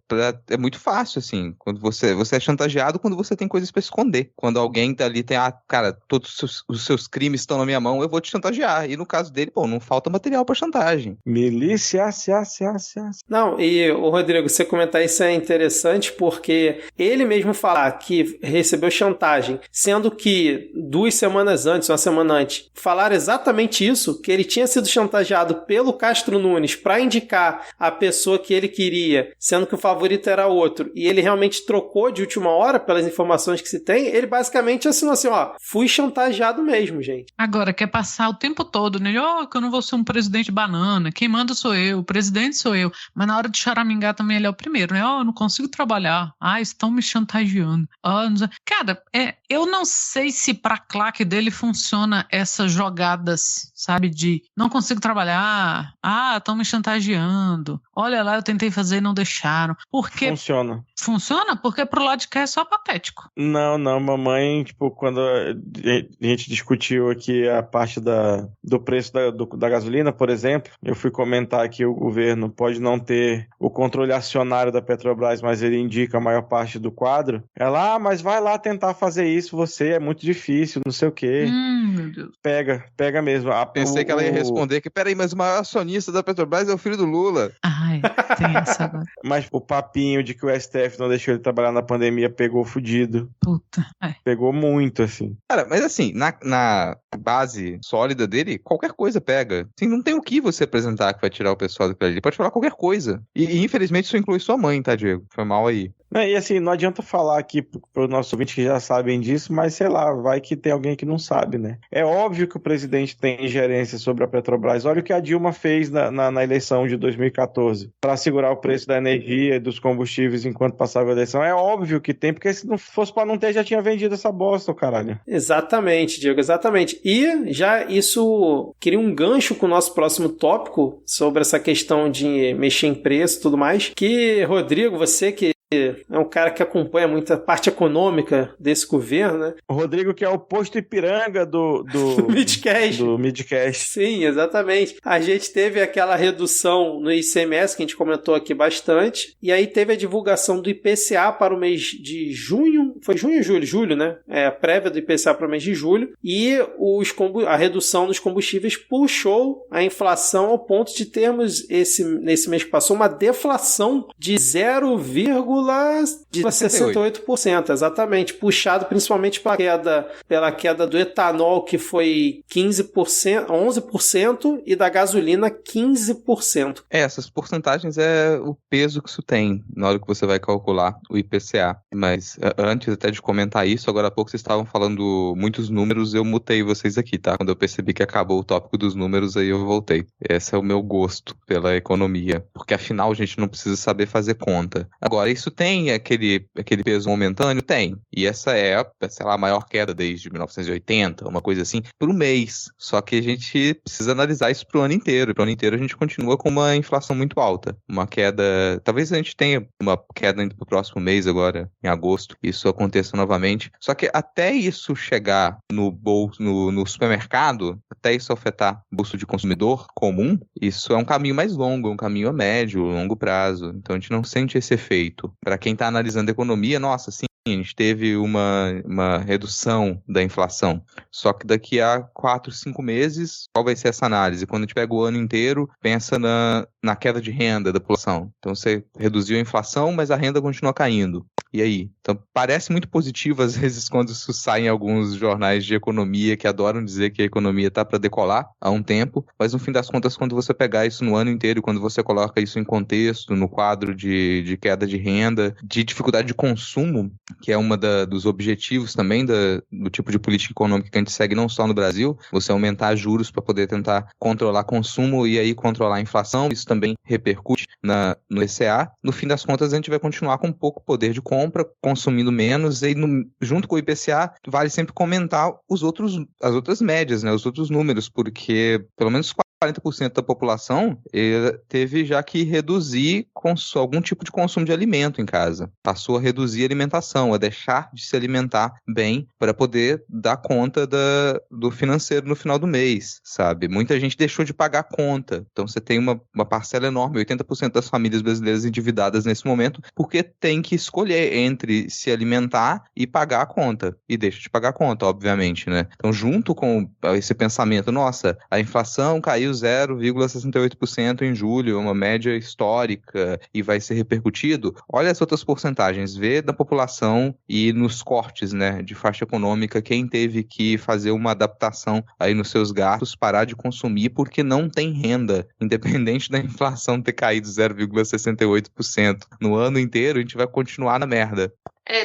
é muito fácil, assim, quando você é chantageado quando você tem coisas pra esconder. Quando alguém tá ali tem, cara, todos os seus crimes estão na minha mão, eu vou te chantagear. E no caso dele, não falta material pra chantagem. Milícia, Não, e o Rodrigo, você comentar isso é interessante porque ele mesmo falar que recebeu chantagem, sendo que 2 semanas antes, uma semana antes, falaram exatamente isso, que ele tinha sido chantageado pelo Castro Nunes para indicar a pessoa que ele queria, sendo que o favorito era outro, e ele realmente trocou de última hora pelas informações que se tem, ele basicamente assinou assim, fui chantageado mesmo, gente. Agora, quer passar o tempo todo, né? Que eu não vou ser um presidente banana, quem manda sou eu, o presidente sou eu, mas na hora de choramingar também ele é o primeiro, né? Eu não consigo trabalhar, estão me chantageando. Não sei. Cara, eu não sei se pra claque dele funciona essas jogadas, sabe, de não consigo trabalhar, estão me chantageando, olha lá, eu tentei fazer e não deixaram. Porque Funciona? Porque pro lado de cá é só patético. Não, mamãe, quando a gente discutiu aqui a parte do preço da gasolina, por exemplo, eu fui comentar que o governo pode não ter o controle acionário da Petrobras, mas ele indica a maior parte do quadro. Ela, mas vai lá tentar fazer isso, é muito difícil, não sei o quê. Meu Deus. Pega mesmo. Pensei que ela ia responder que, peraí, mas o maior acionista da Petrobras é o filho do Lula. Tem essa agora. Mas o papinho de que o STF não deixou ele trabalhar na pandemia pegou fudido. Puta. Pegou muito, assim. Cara, mas assim, na base sólida dele, qualquer coisa pega. Assim, não tem o que você apresentar que vai tirar o pessoal daquilo ali. Ele pode falar qualquer coisa. E infelizmente isso inclui sua mãe, tá, Diego? Foi mal aí. E assim, não adianta falar aqui para os nossos ouvintes que já sabem disso, mas sei lá, vai que tem alguém que não sabe, né? É óbvio que o presidente tem ingerência sobre a Petrobras. Olha o que a Dilma fez na eleição de 2014 para segurar o preço da energia e dos combustíveis enquanto passava a eleição. É óbvio que tem, porque se não fosse para não ter, já tinha vendido essa bosta, caralho. Exatamente, Diego, exatamente. E já isso cria um gancho com o nosso próximo tópico sobre essa questão de mexer em preço e tudo mais, que, Rodrigo, você que é um cara que acompanha muita parte econômica desse governo, né? O Rodrigo, que é o posto Ipiranga do Midcast. Do Midcast. Sim, exatamente. A gente teve aquela redução no ICMS, que a gente comentou aqui bastante, e aí teve a divulgação do IPCA para o mês de junho, foi junho ou julho? Julho, né? A prévia do IPCA para o mês de julho, e a redução dos combustíveis puxou a inflação ao ponto de termos, nesse mês que passou, uma deflação de 0,68%, exatamente, puxado principalmente pela queda do etanol, que foi 15%, 11%, e da gasolina 15%. Essas porcentagens é o peso que isso tem na hora que você vai calcular o IPCA, mas antes até de comentar isso. Agora há pouco vocês estavam falando muitos números, eu mutei vocês aqui, tá? Quando eu percebi que acabou o tópico dos números, aí eu voltei. Esse é o meu gosto pela economia, porque afinal a gente não precisa saber fazer conta. Agora, isso tem aquele peso momentâneo? Tem. E essa é, sei lá, a maior queda desde 1980, uma coisa assim, por um mês. Só que a gente precisa analisar isso pro ano inteiro. E pro ano inteiro a gente continua com uma inflação muito alta. Uma queda... Talvez a gente tenha uma queda indo pro próximo mês agora, em agosto, isso aconteça novamente. Só que até isso chegar no bolso, no supermercado, até isso afetar o bolso de consumidor comum, isso é um caminho mais longo, um caminho a médio, longo prazo. Então a gente não sente esse efeito. Para quem está analisando a economia, nossa, sim, a gente teve uma redução da inflação. Só que daqui a 4, 5 meses, qual vai ser essa análise? Quando a gente pega o ano inteiro, pensa na queda de renda da população. Então você reduziu a inflação, mas a renda continua caindo. E aí? Então parece muito positivo, às vezes, quando isso sai em alguns jornais de economia que adoram dizer que a economia está para decolar há um tempo, mas no fim das contas, quando você pegar isso no ano inteiro, quando você coloca isso em contexto, no quadro de queda de renda, de dificuldade de consumo, que é uma dos objetivos também do tipo de política econômica que a gente segue não só no Brasil, você aumentar juros para poder tentar controlar consumo e aí controlar a inflação, isso também repercute no IPCA. No fim das contas, a gente vai continuar com pouco poder de compra, consumindo menos, e junto com o IPCA, vale sempre comentar as outras médias, né, os outros números, porque pelo menos 40% da população teve já que reduzir algum tipo de consumo de alimento em casa. Passou a reduzir a alimentação, a deixar de se alimentar bem para poder dar conta do financeiro no final do mês, sabe? Muita gente deixou de pagar a conta. Então você tem uma parcela enorme, 80% das famílias brasileiras endividadas nesse momento, porque tem que escolher entre se alimentar e pagar a conta. E deixa de pagar a conta, obviamente, né? Então, junto com esse pensamento, nossa, a inflação caiu 0,68% em julho, uma média histórica, e vai ser repercutido. Olha as outras porcentagens, vê da população e nos cortes, né, de faixa econômica, quem teve que fazer uma adaptação aí nos seus gastos, parar de consumir porque não tem renda, independente da inflação ter caído 0,68% no ano inteiro, a gente vai continuar na merda.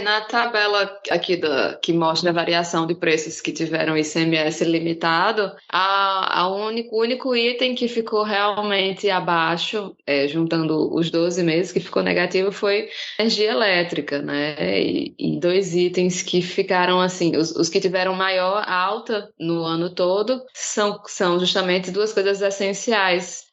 Na tabela aqui que mostra a variação de preços que tiveram ICMS limitado, o único item que ficou realmente abaixo, juntando os 12 meses, que ficou negativo, foi energia elétrica, né? E 2 itens que ficaram assim, os que tiveram maior alta no ano todo, são justamente 2 coisas essenciais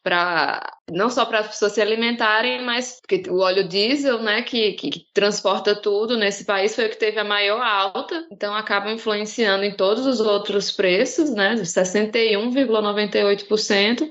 não só para as pessoas se alimentarem, mas porque o óleo diesel, né, que transporta tudo nesse país, foi o que teve a maior alta, então acaba influenciando em todos os outros preços, né, 61,98%,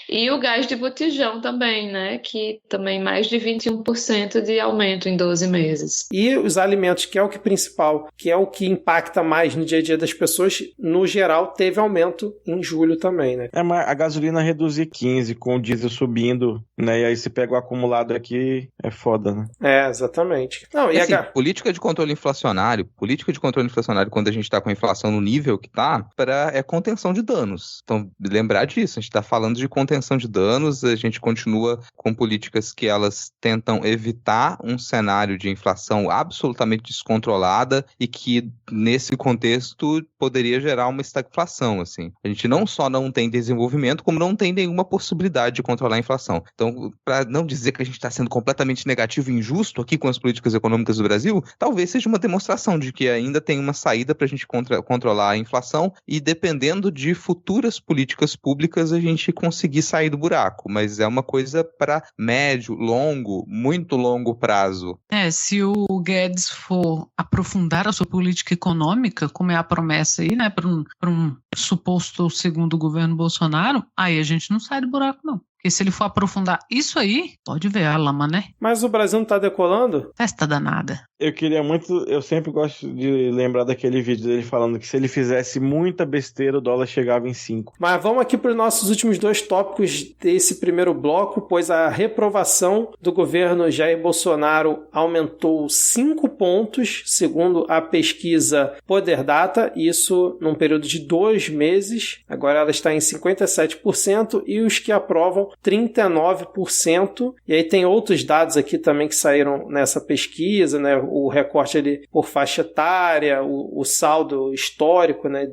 e o gás de botijão também, né, que também mais de 21% de aumento em 12 meses. E os alimentos, que é o que principal, que é o que impacta mais no dia a dia das pessoas, no geral teve aumento em julho também, né? Mas a gasolina reduzir 15%, com o diesel subindo, né, e aí se pega o acumulado aqui, é foda, né? Exatamente. Não, e assim, política de controle inflacionário, quando a gente está com a inflação no nível que está, é contenção de danos. Então, lembrar disso, a gente está falando de contenção de danos, a gente continua com políticas que elas tentam evitar um cenário de inflação absolutamente descontrolada e que, nesse contexto, poderia gerar uma estagflação, assim. A gente não só não tem desenvolvimento, como não tem nenhuma possibilidade de controlar a inflação. Então, para não dizer que a gente está sendo completamente negativo e injusto aqui com as políticas econômicas do Brasil, talvez seja uma demonstração de que ainda tem uma saída para a gente controlar a inflação e, dependendo de futuras políticas públicas, a gente conseguir sair do buraco, mas é uma coisa para médio, longo, muito longo prazo. Se o Guedes for aprofundar a sua política econômica, como é a promessa aí, né, para um suposto segundo governo Bolsonaro, aí a gente não sai do buraco, não. Porque se ele for aprofundar isso aí, pode ver a lama, né? Mas o Brasil não tá decolando? Festa danada. Eu sempre gosto de lembrar daquele vídeo dele falando que se ele fizesse muita besteira, o dólar chegava em 5. Mas vamos aqui para os nossos últimos 2 tópicos desse primeiro bloco, pois a reprovação do governo Jair Bolsonaro aumentou 5 pontos, segundo a pesquisa Poder Data, isso num período de 2 meses. Agora ela está em 57%, e os que aprovam 39%. E aí tem outros dados aqui também que saíram nessa pesquisa, né? O recorte ali por faixa etária, o saldo histórico, né?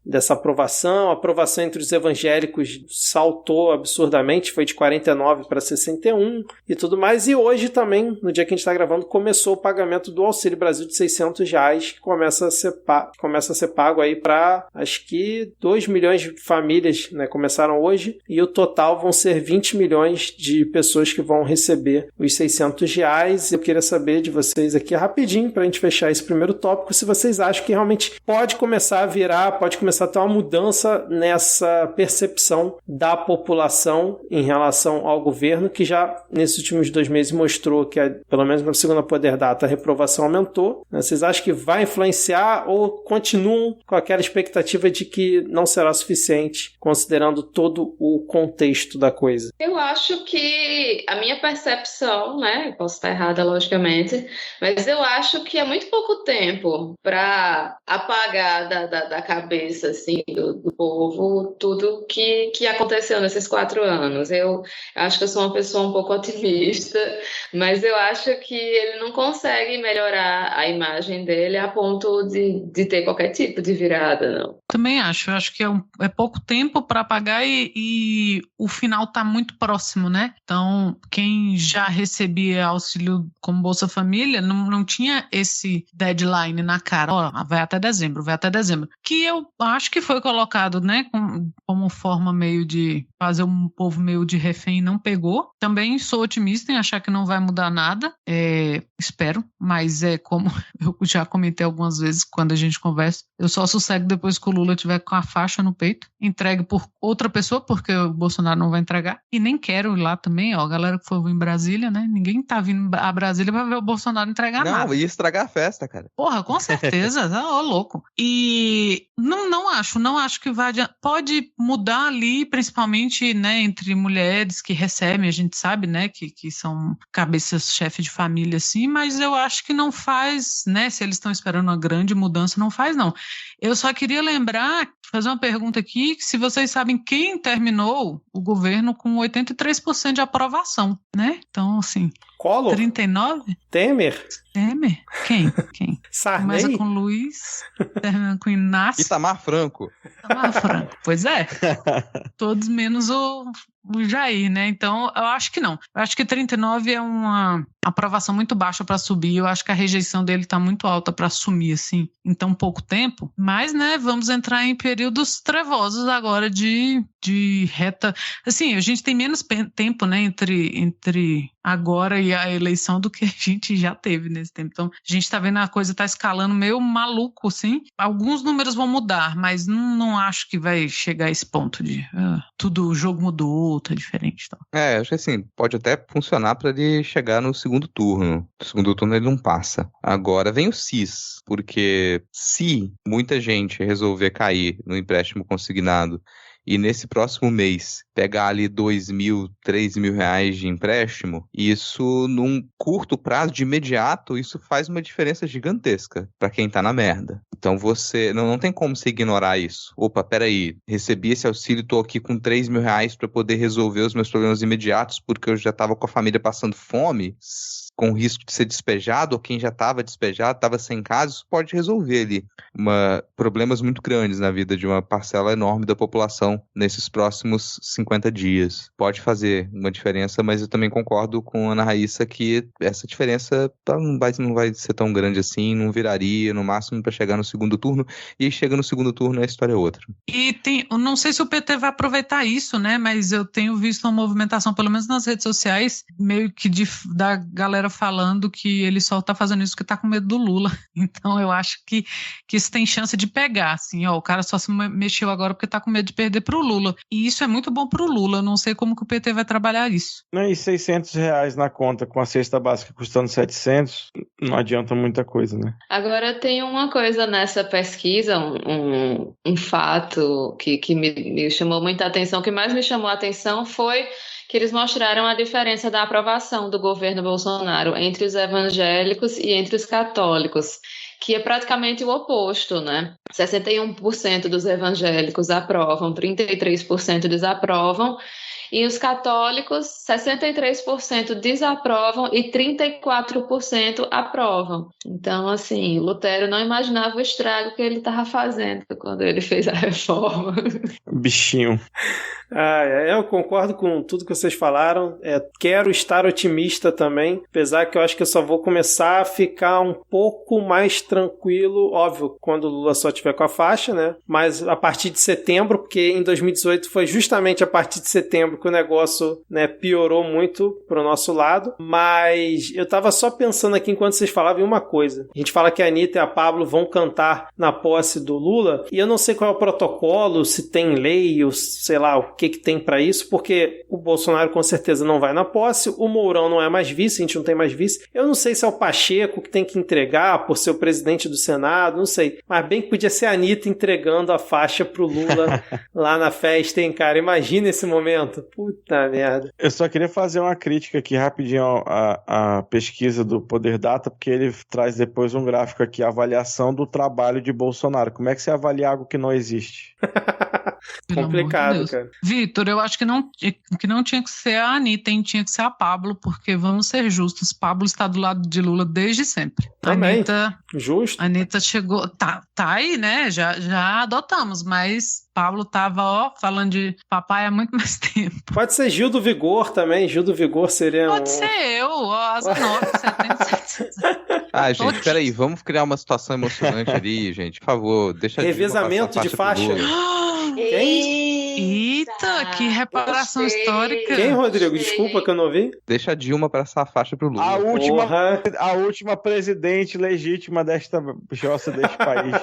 Dessa aprovação. A aprovação entre os evangélicos saltou absurdamente, foi de 49 para 61 e tudo mais. E hoje também, no dia que a gente está gravando, começou o pagamento do Auxílio Brasil de R$600, que começa a ser pago aí para, acho que 2 milhões de famílias, né, começaram hoje, e o total vão ser 20 milhões de pessoas que vão receber os R$600. Eu queria saber de vocês aqui rapidinho, para a gente fechar esse primeiro tópico, se vocês acham que realmente pode começar a virar, pode começar a ter uma mudança nessa percepção da população em relação ao governo, que já nesses últimos 2 meses mostrou que, pelo menos na segunda Poder Data, a reprovação aumentou. Vocês acham que vai influenciar ou continuam com aquela expectativa de que não será suficiente, considerando todo o contexto da coisa? Eu acho que a minha percepção, né, posso estar errada logicamente, mas eu acho que é muito pouco tempo para apagar da cabeça assim, do povo tudo que aconteceu nesses 4 anos. Eu acho que eu sou uma pessoa um pouco otimista, mas eu acho que ele não consegue melhorar a imagem dele a ponto de ter qualquer tipo de virada, não. Também acho. Eu acho que é pouco tempo para apagar e o final está muito próximo, né? Então, quem já recebia auxílio como Bolsa Família não tinha esse deadline na cara. Ó, vai até dezembro. Que eu acho que foi colocado, né, como forma meio de fazer um povo meio de refém, não pegou. Também sou otimista em achar que não vai mudar nada. Espero, mas como eu já comentei algumas vezes quando a gente conversa, eu só sossego depois que o Lula tiver com a faixa no peito, entregue por outra pessoa, porque o Bolsonaro não vai entregar, e nem quero ir lá também, ó, a galera que for em Brasília, né, ninguém tá vindo a Brasília pra ver o Bolsonaro entregar nada. Não, ia estragar a festa, cara. Porra, com certeza, ó, louco. E não acho que vai adiantar. Pode mudar ali, principalmente, né, entre mulheres que recebem, a gente sabe, né, que são cabeças-chefe de família, assim, mas eu acho que não faz, né, se eles estão esperando uma grande mudança, não faz, não. Eu só queria lembrar, fazer uma pergunta aqui, se vocês sabem quem terminou o governo com 83% de aprovação, né? Então, assim... Collor? 39? Temer? Quem? Sarney? Começa com Luiz, termina com Inácio. Itamar Franco. Pois é. Todos menos o Jair, né? Então, eu acho que não. Eu acho que 39 é uma aprovação muito baixa para subir. Eu acho que a rejeição dele está muito alta para sumir, assim, em tão pouco tempo. Mas, né, vamos entrar em períodos trevosos agora de reta. Assim, a gente tem menos tempo, né, entre agora e a eleição do que a gente já teve nesse tempo. Então, a gente tá vendo a coisa tá escalando meio maluco, assim. Alguns números vão mudar, mas não acho que vai chegar a esse ponto de tudo, o jogo mudou, tá diferente. Então. Acho que assim, pode até funcionar para ele chegar no segundo turno. No segundo turno ele não passa. Agora vem o CIS, porque se muita gente resolver cair no empréstimo consignado e nesse próximo mês pegar ali 2 mil, 3 mil reais de empréstimo, isso num curto prazo, de imediato, isso faz uma diferença gigantesca para quem tá na merda. Então você não tem como você ignorar isso. Opa, peraí, recebi esse auxílio, tô aqui com 3 mil reais para poder resolver os meus problemas imediatos porque eu já tava com a família passando fome, com risco de ser despejado, ou quem já estava despejado, estava sem casa, isso pode resolver ali problemas muito grandes na vida de uma parcela enorme da população nesses próximos 50 dias. Pode fazer uma diferença, mas eu também concordo com a Ana Raíssa que essa diferença não vai ser tão grande assim, não viraria, no máximo para chegar no segundo turno, e chega no segundo turno a história é outra. E eu não sei se o PT vai aproveitar isso, né, mas eu tenho visto uma movimentação, pelo menos nas redes sociais, meio que da galera falando que ele só tá fazendo isso porque tá com medo do Lula. Então eu acho que isso tem chance de pegar, assim, ó, o cara só se mexeu agora porque tá com medo de perder pro Lula. E isso é muito bom pro Lula, eu não sei como que o PT vai trabalhar isso. E R$600 na conta com a cesta básica custando 700, não adianta muita coisa, né? Agora tem uma coisa nessa pesquisa, um fato que me chamou muita atenção, o que mais me chamou a atenção foi que eles mostraram a diferença da aprovação do governo Bolsonaro entre os evangélicos e entre os católicos, que é praticamente o oposto, né? 61% dos evangélicos aprovam, 33% desaprovam, E os católicos, 63% desaprovam e 34% aprovam. Então, assim, Lutero não imaginava o estrago que ele estava fazendo quando ele fez a reforma. Bichinho. Eu concordo com tudo que vocês falaram. Quero estar otimista também, apesar que eu acho que eu só vou começar a ficar um pouco mais tranquilo, óbvio, quando o Lula só tiver com a faixa, né? Mas a partir de setembro, porque em 2018 foi justamente a partir de setembro que o negócio, né, piorou muito pro nosso lado. Mas eu tava só pensando aqui enquanto vocês falavam em uma coisa. A gente fala que a Anitta e a Pablo vão cantar na posse do Lula, e eu não sei qual é o protocolo, se tem lei, ou sei lá, o que tem para isso, porque o Bolsonaro com certeza não vai na posse, o Mourão não é mais vice, a gente não tem mais vice. Eu não sei se é o Pacheco que tem que entregar por ser o presidente do Senado, não sei. Mas bem que podia ser a Anitta entregando a faixa pro Lula lá na festa, hein, cara? Imagina esse momento. Puta merda. Eu só queria fazer uma crítica aqui rapidinho à pesquisa do Poder Data, porque ele traz depois um gráfico aqui, a avaliação do trabalho de Bolsonaro. Como é que você avalia algo que não existe? Complicado, cara. Vitor, eu acho que não tinha que ser a Anitta, hein? Tinha que ser a Pablo, porque vamos ser justos, Pablo está do lado de Lula desde sempre. Também. Anitta, justo. A Anitta chegou, tá aí, né? Já adotamos, mas Pablo tava, falando de papai há muito mais tempo. Pode ser Gil do Vigor também, Gil do Vigor seria Pode ser eu, Asa 977. Gente, peraí, vamos criar uma situação emocionante ali, gente, por favor, deixa a revezamento de faixa. Eita, que reparação histórica. Quem, Rodrigo? Desculpa que eu não vi. Deixa a Dilma passar a faixa pro Lula. A última presidente legítima desta jossa deste país.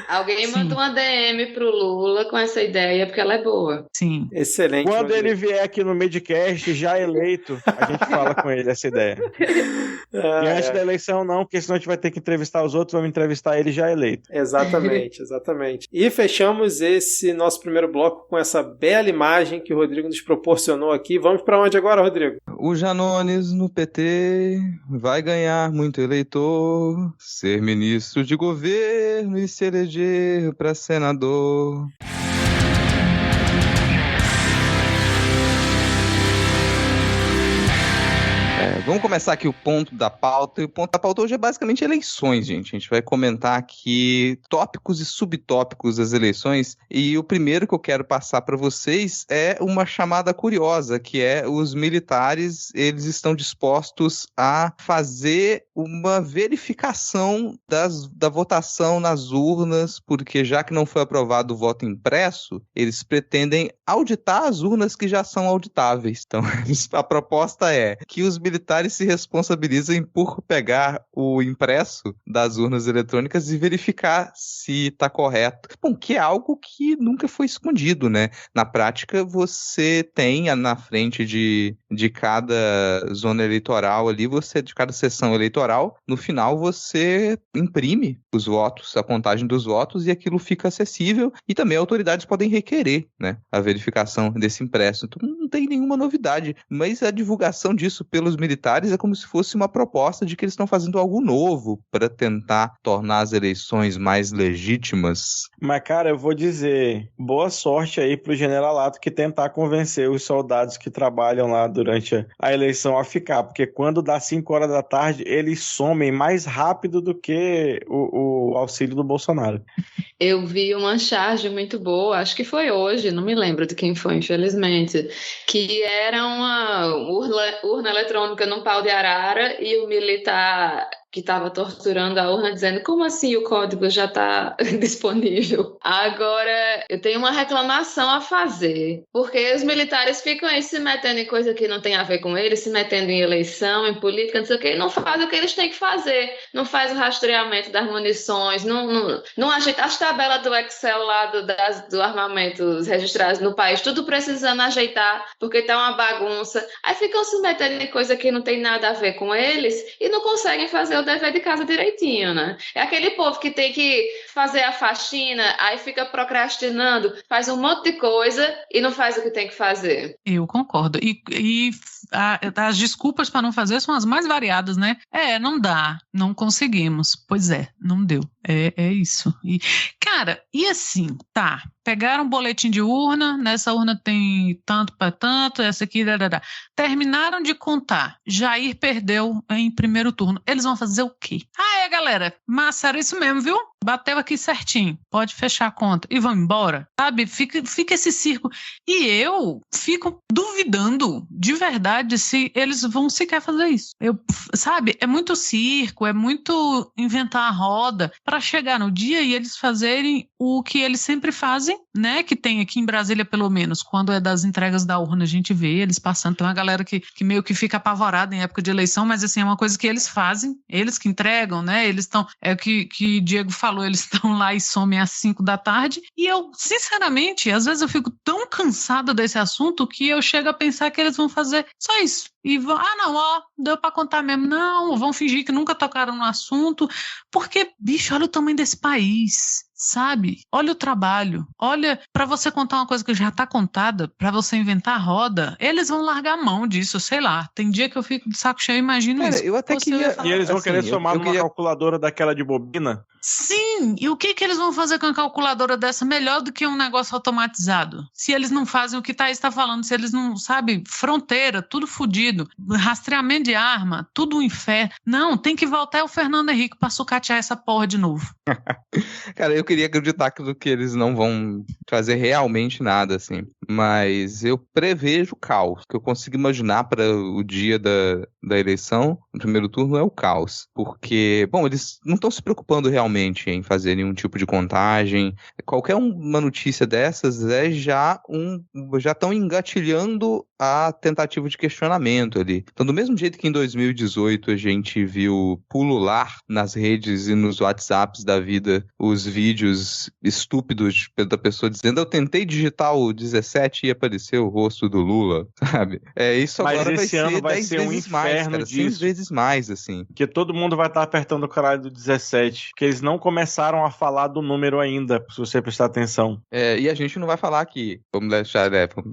Alguém manda uma DM pro Lula com essa ideia, porque ela é boa. Sim. Excelente. Quando ele vier aqui no Midcast, já eleito, a gente fala com ele essa ideia. E antes da eleição não, porque senão a gente vai ter que entrevistar os outros, vamos entrevistar ele já eleito. Exatamente. E fechamos esse nosso primeiro bloco com essa bela imagem que o Rodrigo nos proporcionou aqui. Vamos para onde agora, Rodrigo? O Janones no PT vai ganhar muito eleitor, ser ministro de governo e se eleger para senador. Vamos começar aqui o ponto da pauta. E o ponto da pauta hoje é basicamente eleições, gente. A gente vai comentar aqui tópicos e subtópicos das eleições. E o primeiro que eu quero passar para vocês é uma chamada curiosa, que é os militares, eles estão dispostos a fazer uma verificação da votação nas urnas, porque já que não foi aprovado o voto impresso, eles pretendem auditar as urnas que já são auditáveis. Então, a proposta é que os militares se responsabilizem por pegar o impresso das urnas eletrônicas e verificar se está correto. Bom, que é algo que nunca foi escondido, né? Na prática, você tem na frente de cada zona eleitoral ali, de cada sessão eleitoral, no final você imprime os votos, a contagem dos votos, e aquilo fica acessível, e também autoridades podem requerer, né, a verificação desse impresso. Então não tem nenhuma novidade, mas a divulgação disso pelos militares é como se fosse uma proposta de que eles estão fazendo algo novo para tentar tornar as eleições mais legítimas. Mas, cara, eu vou dizer, boa sorte aí pro generalato que tentar convencer os soldados que trabalham lá durante a eleição a ficar, porque quando dá 5 horas da tarde, eles somem mais rápido do que o auxílio do Bolsonaro. Eu vi uma charge muito boa, acho que foi hoje, não me lembro de quem foi, infelizmente, que era uma urna eletrônica num pau de arara e o militar que estava torturando a urna dizendo, como assim o código já está disponível? Agora, eu tenho uma reclamação a fazer, porque os militares ficam aí se metendo em coisa que não tem a ver com eles, se metendo em eleição, em política, não sei o que, não faz o que eles têm que fazer, não faz o rastreamento das munições, não ajeita as tabelas do Excel lá do armamento registrados no país, tudo precisando ajeitar, porque tá uma bagunça. Aí ficam se metendo em coisa que não tem nada a ver com eles e não conseguem fazer o dever de casa direitinho, né? É aquele povo que tem que fazer a faxina, aí fica procrastinando, faz um monte de coisa e não faz o que tem que fazer. Eu concordo. E as desculpas para não fazer são as mais variadas, né? Não dá, não conseguimos. Pois é, não deu. É isso. E, cara, e assim, tá, pegaram um boletim de urna, nessa urna tem tanto para tanto, essa aqui, terminaram de contar, Jair perdeu em primeiro turno. Eles vão fazer o quê? Galera, massa, era isso mesmo, viu? Bateu aqui certinho, pode fechar a conta e vão embora, sabe? Fica esse circo. E eu fico duvidando de verdade se eles vão sequer fazer isso. Sabe? É muito circo, é muito inventar a roda para chegar no dia e eles fazerem o que eles sempre fazem, né? Que tem aqui em Brasília, pelo menos, quando é das entregas da urna, a gente vê eles passando. Tem uma galera que meio que fica apavorada em época de eleição, mas assim, é uma coisa que eles fazem, eles que entregam, né? Eles estão, o que Diego falou, eles estão lá e somem às 5 da tarde, e eu, sinceramente, às vezes eu fico tão cansada desse assunto que eu chego a pensar que eles vão fazer só isso. E vão, deu pra contar mesmo. Não, vão fingir que nunca tocaram no assunto, porque, bicho, olha o tamanho desse país, sabe? Olha o trabalho, olha, pra você contar uma coisa que já tá contada, pra você inventar a roda, eles vão largar a mão disso, sei lá. Tem dia que eu fico de saco cheio e imagino isso. Eu até queria... E eles vão querer somar numa calculadora daquela de bobina? Sim, e o que eles vão fazer com a calculadora dessa melhor do que um negócio automatizado? Se eles não fazem o que Thaís está falando, se eles não, sabe, fronteira, tudo fodido, rastreamento de arma, tudo um inferno. Não, tem que voltar o Fernando Henrique pra sucatear essa porra de novo. Cara, eu queria acreditar que eles não vão fazer realmente nada, assim. Mas eu prevejo caos. O que eu consigo imaginar para o dia da eleição, no primeiro turno, é o caos. Porque, bom, eles não estão se preocupando realmente em fazer nenhum tipo de contagem. Qualquer uma notícia dessas já estão engatilhando a tentativa de questionamento ali. Então, do mesmo jeito que em 2018 a gente viu pulular nas redes e nos WhatsApps da vida os vídeos estúpidos da pessoa dizendo: eu tentei digitar o 17 e apareceu o rosto do Lula, sabe? Isso mas agora esse ano vai ser um inferno disso. 6 vezes mais, assim. Porque todo mundo vai estar apertando o caralho do 17, porque eles não começaram a falar do número ainda, se você prestar atenção. E a gente não vai falar aqui, vamos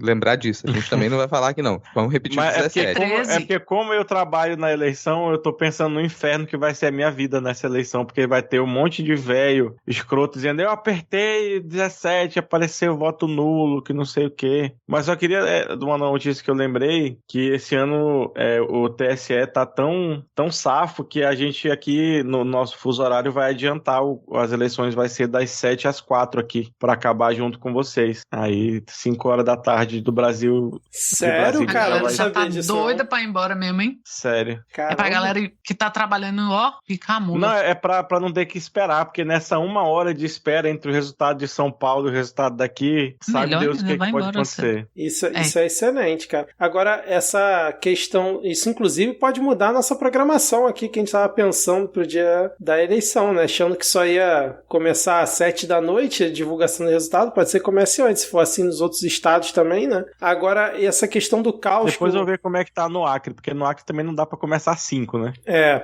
lembrar disso, a gente também não vai falar aqui não, vamos repetir o 17. É porque como eu trabalho na eleição, eu tô pensando no inferno que vai ser a minha vida nessa eleição, porque vai ter um monte de velho escroto dizendo: eu apertei 17, apareceu voto nulo, que não sei o quê. Mas eu queria, de uma notícia que eu lembrei, que esse ano o TSE tá tão safo que a gente aqui, no nosso fuso horário, vai adiantar, as eleições vai ser das 7 às 4 aqui, pra acabar junto com vocês. Aí, 5 horas da tarde do Brasil... Sério, cara? Ela já tá doida pra ir embora mesmo, hein? Sério. Caramba. É pra galera que tá trabalhando, ficar muda. Não, é pra não ter que esperar, porque nessa 1 hora de espera entre o resultado de São Paulo e o resultado daqui, sabe melhor, Deus o que pode acontecer. Isso é excelente, cara. Agora, essa questão, isso inclusive pode mudar a nossa programação aqui, que a gente tava pensando pro dia da eleição, né? Achando que só ia começar às 7 da noite a divulgação do resultado, pode ser que comece antes, se for assim nos outros estados também, né? Agora, essa questão do caos... Depois eu vou ver como é que tá no Acre, porque no Acre também não dá pra começar às 5, né?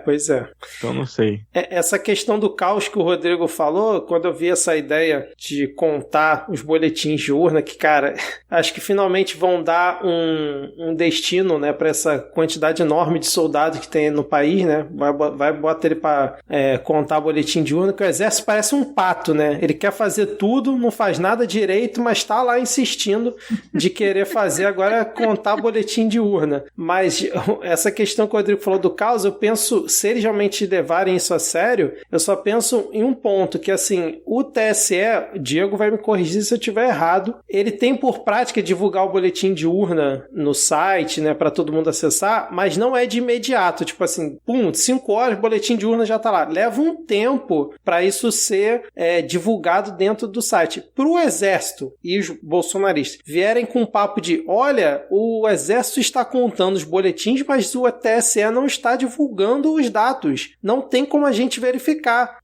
Pois é. Então não sei. Essa questão do caos que o Rodrigo falou, quando eu vi essa ideia de contar os boletins de urna, que, cara, acho que finalmente vão dar um destino, né, pra essa quantidade enorme de soldados que tem no país, né? Vai botar ele pra contar boletim de urna, que o exército parece um pato, né? Ele quer fazer tudo, não faz nada direito, mas tá lá insistindo de querer fazer agora contar boletim de urna. Mas essa questão que o Rodrigo falou do caos, eu penso, se eles realmente levarem isso a sério, eu só penso em um ponto, que assim, o TSE, Diego vai me corrigir se eu estiver errado, ele tem por prática divulgar o boletim de urna no site, né, para todo mundo acessar, mas não é de imediato, tipo assim, 5 horas, o boletim de urna já tá lá. Leva um tempo para isso ser divulgado dentro do site. Pro exército e os bolsonaristas vierem com um papo de: olha, o exército está contando os boletins, mas o TSE não está divulgando os dados. Não tem como a gente verificar.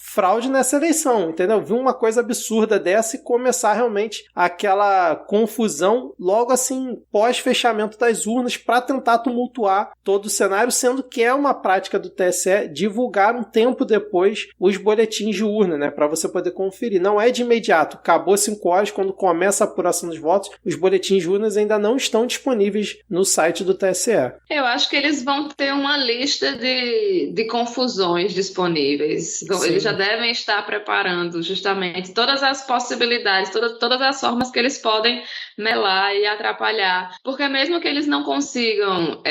Fraude nessa eleição, entendeu? Viu uma coisa absurda dessa e começar realmente aquela essa confusão logo assim, pós-fechamento das urnas, para tentar tumultuar todo o cenário, sendo que é uma prática do TSE divulgar um tempo depois os boletins de urna, né, para você poder conferir. Não é de imediato, acabou 5 horas, quando começa a apuração dos votos, os boletins de urnas ainda não estão disponíveis no site do TSE. Eu acho que eles vão ter uma lista de confusões disponíveis. Sim. Eles já devem estar preparando justamente todas as possibilidades, todas as formas que eles podem melar e atrapalhar. Porque mesmo que eles não consigam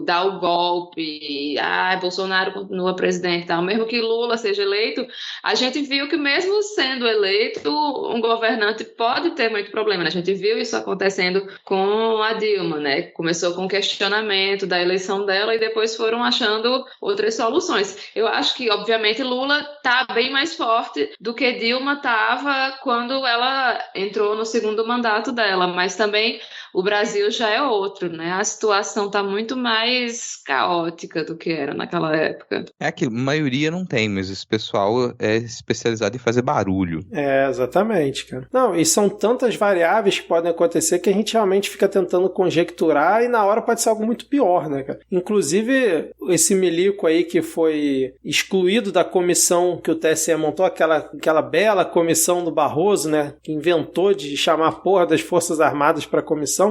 dar o golpe, Bolsonaro continua presidente e tal, mesmo que Lula seja eleito, a gente viu que mesmo sendo eleito, um governante pode ter muito problema, né? A gente viu isso acontecendo com a Dilma, né? Começou com questionamento da eleição dela e depois foram achando outras soluções. Eu acho que, obviamente, Lula está bem mais forte do que Dilma estava quando ela entrou no segundo mandato dela, mas também o Brasil já é outro, né? A situação está muito mais caótica do que era naquela época. É que a maioria não tem, mas esse pessoal é especializado em fazer barulho. É, exatamente, cara. Não, e são tantas variáveis que podem acontecer que a gente realmente fica tentando conjecturar e na hora pode ser algo muito pior, né, cara? Inclusive, esse milico aí que foi excluído da comissão que o TSE montou, aquela bela comissão do Barroso, né, que inventou de chamar a porra das Forças Armadas para a comissão,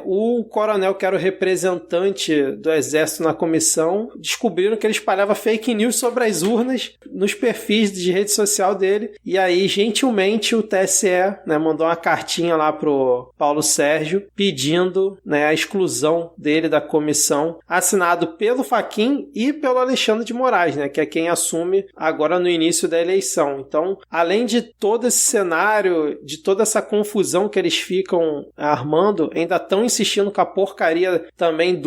o coronel que era o representante do Exército na comissão, descobriram que ele espalhava fake news sobre as urnas nos perfis de rede social dele, e aí, gentilmente, o TSE, né, mandou uma cartinha lá pro Paulo Sérgio, pedindo, né, a exclusão dele da comissão, assinado pelo Fachin e pelo Alexandre de Moraes, né, que é quem assume agora no início da eleição. Então, além de todo esse cenário, de toda essa confusão que eles ficam armando, ainda estão insistindo com a porcaria também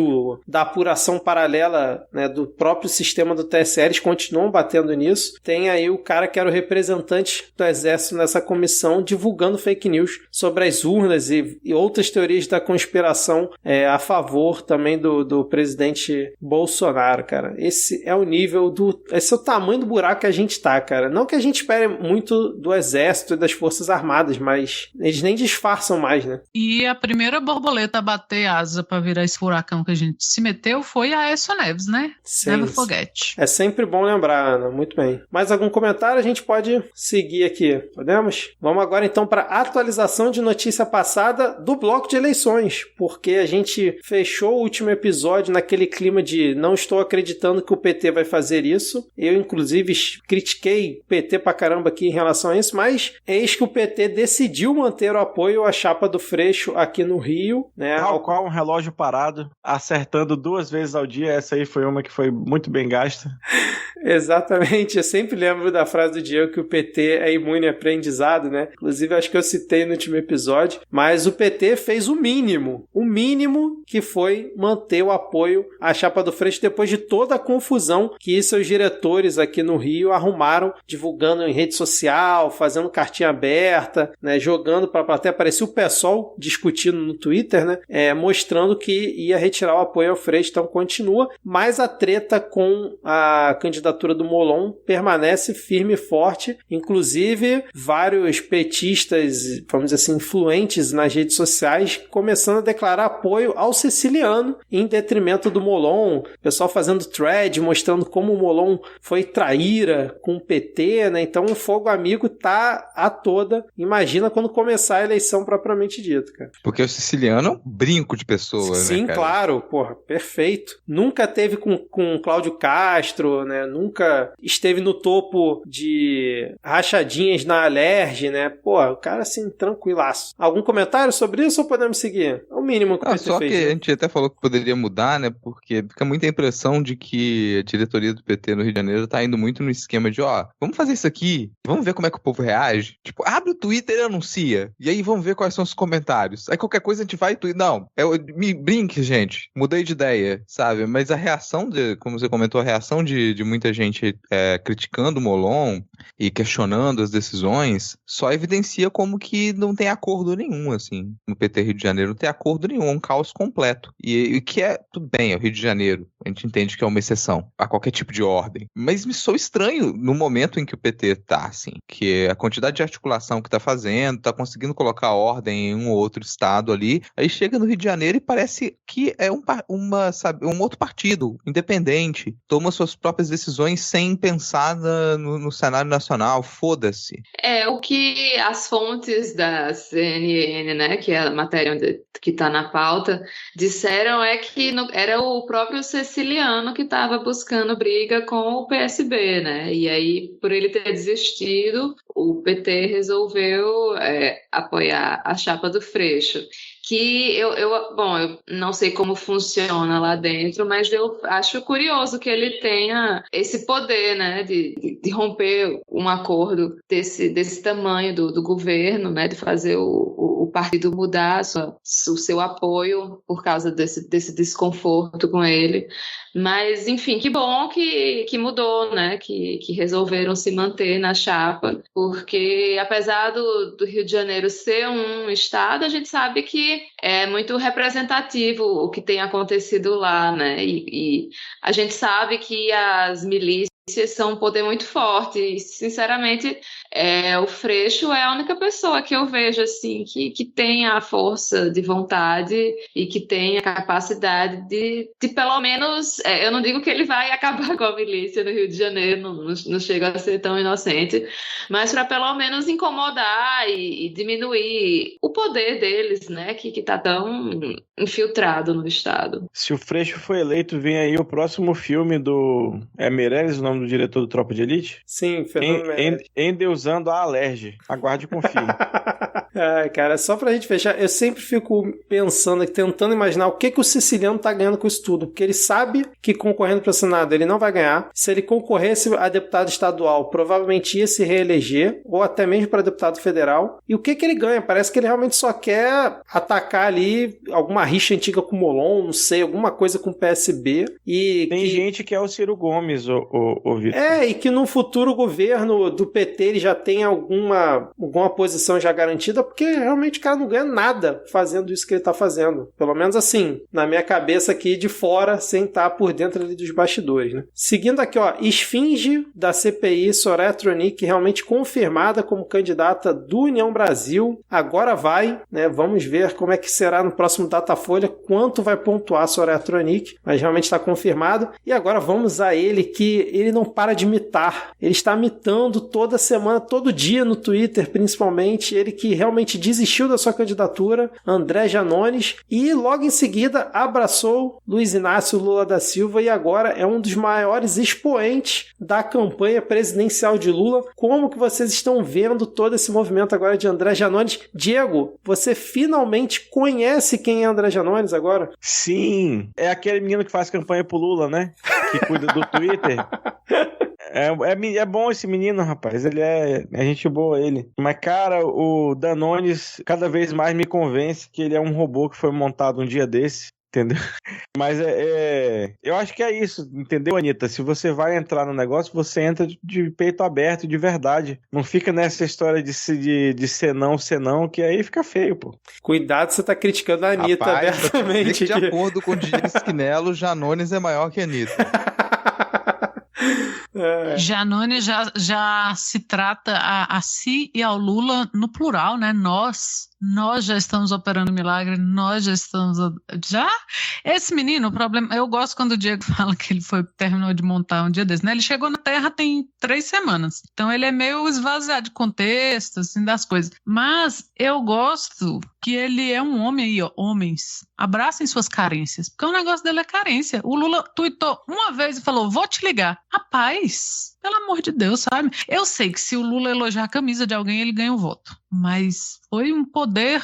da apuração paralela, né, do próprio sistema do TSE, eles continuam batendo nisso. Tem aí o cara que era o representante do Exército nessa comissão divulgando fake news sobre as urnas e outras teorias da conspiração a favor também do presidente Bolsonaro, cara. Esse é o nível esse é o tamanho do buraco que a gente tá, cara. Não que a gente espere muito do Exército e das Forças Armadas, mas eles nem disfarçam mais, né? E a primeira borboleta a bater asa pra virar esse furacão que a gente se meteu foi a Aécio Neves, né? Sim. Never forget. É sempre bom lembrar, Ana. Muito bem. Mais algum comentário? A gente pode seguir aqui. Podemos? Vamos agora então para a atualização de notícia passada do bloco de eleições, porque a gente fechou o último episódio naquele clima de não estou acreditando que o PT vai fazer isso. Eu, inclusive, critiquei o PT pra caramba aqui em relação a isso, mas eis que o PT decidiu manter o apoio à chapa do Freixo aqui no Rio, né? Tal qual um relógio parado, acertando 2 vezes ao dia. Essa aí foi uma que foi muito bem gasta. Exatamente, eu sempre lembro da frase do Diego que o PT é imune a aprendizado, né? Inclusive, acho que eu citei no último episódio, mas o PT fez o mínimo que foi manter o apoio à chapa do Freixo depois de toda a confusão que seus diretores aqui no Rio arrumaram, divulgando em rede social, fazendo cartinha aberta, né? Jogando para a plateia, parecia o PSOL discutindo no Twitter, né? Mostrando que ia retirar o apoio ao Freixo, então continua, mas a treta com a candidatura do Molon permanece firme e forte, inclusive vários petistas, vamos dizer assim, influentes nas redes sociais, começando a declarar apoio ao Ceciliano em detrimento do Molon, o pessoal fazendo thread, mostrando como o Molon foi traíra com o PT, né? Então o fogo amigo tá a toda, imagina quando começar a eleição propriamente dita, cara. Porque o Ceciliano é um brinco de pessoa, sim, né, cara? Claro, porra, perfeito. Nunca teve com Cláudio Castro, né? Nunca esteve no topo de rachadinhas na Alerj, né? Pô, o cara assim, tranquilaço. Algum comentário sobre isso ou podemos seguir? É o mínimo que o PT só fez. Que né? a gente até falou que poderia mudar, né? Porque fica muita impressão de que a diretoria do PT no Rio de Janeiro tá indo muito no esquema de, vamos fazer isso aqui, vamos ver como é que o povo reage. Tipo, abre o Twitter e anuncia. E aí vamos ver quais são os comentários. Aí qualquer coisa a gente vai... Não, me brinque, gente. Mudei de ideia, sabe? Mas a reação, como você comentou, a reação de muita gente criticando o Molon e questionando as decisões só evidencia como que não tem acordo nenhum, assim, no PT Rio de Janeiro. Não tem acordo nenhum, é um caos completo. E que tudo bem, é o Rio de Janeiro. A gente entende que é uma exceção a qualquer tipo de ordem. Mas me soa estranho no momento em que o PT tá, assim, que a quantidade de articulação que tá fazendo, tá conseguindo colocar ordem em um ou outro estado ali, aí chega no Rio de Janeiro e parece que é um outro partido, independente, toma suas próprias decisões sem pensar no cenário nacional, foda-se. O que as fontes da CNN, né, que é a matéria que está na pauta, disseram é que era o próprio Ceciliano que estava buscando briga com o PSB, né, e aí, por ele ter desistido, o PT resolveu apoiar a chapa do Freixo. Que eu não sei como funciona lá dentro, mas eu acho curioso que ele tenha esse poder, né, de romper um acordo desse tamanho do governo, né, de fazer o partido mudar o seu apoio por causa desse desconforto com ele. Mas, enfim, que bom que mudou, né, que resolveram se manter na chapa, porque apesar do Rio de Janeiro ser um estado, a gente sabe que é muito representativo o que tem acontecido lá, né, e a gente sabe que as milícias são um poder muito forte e, sinceramente, o Freixo é a única pessoa que eu vejo assim, que tem a força de vontade e que tem a capacidade de pelo menos, eu não digo que ele vai acabar com a milícia no Rio de Janeiro, não chega a ser tão inocente, mas para pelo menos incomodar e diminuir o poder deles, né, que está tão infiltrado no Estado. Se o Freixo for eleito, vem aí o próximo filme do... Meirelles, o nome do diretor do Tropa de Elite? Sim, Fernando Meirelles. Endeusando a Alerge. Aguarde e confie. Cara, só pra gente fechar, eu sempre fico pensando aqui, tentando imaginar o que o Ceciliano tá ganhando com isso tudo, porque ele sabe que concorrendo pro Senado ele não vai ganhar. Se ele concorresse a deputado estadual, provavelmente ia se reeleger, ou até mesmo para deputado federal. E o que ele ganha? Parece que ele realmente só quer atacar ali alguma rixa antiga com o Molon, não sei, alguma coisa com o PSB. Tem gente que é o Ciro Gomes, o Vitor. E que no futuro governo do PT ele já tem alguma posição já garantida, porque realmente o cara não ganha nada fazendo isso que ele tá fazendo. Pelo menos assim, na minha cabeça aqui de fora, sem estar por dentro ali dos bastidores, né? Seguindo aqui, esfinge da CPI Soraya Tronic realmente confirmada como candidata do União Brasil. Agora vai, né? Vamos ver como é que será no próximo Datafolha, quanto vai pontuar Soraya Tronic, mas realmente está confirmado. E agora vamos a ele, que ele não para de mitar. Ele está mitando toda semana, todo dia no Twitter, principalmente. Ele que realmente desistiu da sua candidatura, André Janones, e logo em seguida abraçou Luiz Inácio Lula da Silva e agora é um dos maiores expoentes da campanha presidencial de Lula. Como que vocês estão vendo todo esse movimento agora de André Janones? Diego, você finalmente conhece quem é André Janones agora? Sim, é aquele menino que faz campanha pro Lula, né? Que cuida do Twitter. É bom esse menino, rapaz. Ele é gente boa, ele. Mas, cara, o Danones cada vez mais me convence que ele é um robô que foi montado um dia desse. Entendeu? Mas eu acho que é isso, entendeu, Anitta? Se você vai entrar no negócio, você entra de peito aberto, de verdade. Não fica nessa história de ser não, que aí fica feio, pô. Cuidado, você tá criticando a Anitta abertamente. De acordo com o Diego Esquinelo, Janones é maior que a Anitta. Janones já se trata a si e ao Lula no plural, né? Nós já estamos operando milagre, nós já estamos... Esse menino, o problema... Eu gosto quando o Diego fala que ele terminou de montar um dia desse, né? Ele chegou na Terra tem 3 semanas. Então ele é meio esvaziado de contexto, assim, das coisas. Mas eu gosto que ele é um homem aí, ó. Homens, abracem suas carências. Porque o negócio dele é carência. O Lula tuitou uma vez e falou, vou te ligar. Rapaz... Pelo amor de Deus, sabe? Eu sei que se o Lula elogiar a camisa de alguém, ele ganha o voto. Mas foi um poder,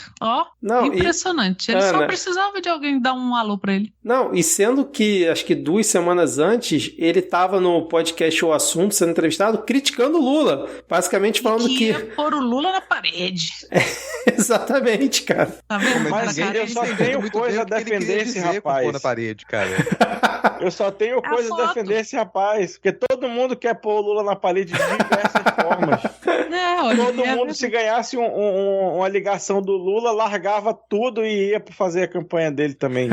impressionante. Ele só precisava de alguém dar um alô pra ele. Não, e sendo que, acho que 2 semanas antes, ele tava no podcast O Assunto, sendo entrevistado, criticando o Lula. Basicamente falando que... ia pôr o Lula na parede. Exatamente, cara. Tá vendo? Mas eu só tenho coisa a defender esse rapaz. Na parede, cara. Eu só tenho coisa a defender esse rapaz. Porque todo mundo quer pôr o Lula na parede de diversas formas. Todo mundo, se ganhasse uma ligação do Lula, largava tudo e ia fazer a campanha dele também.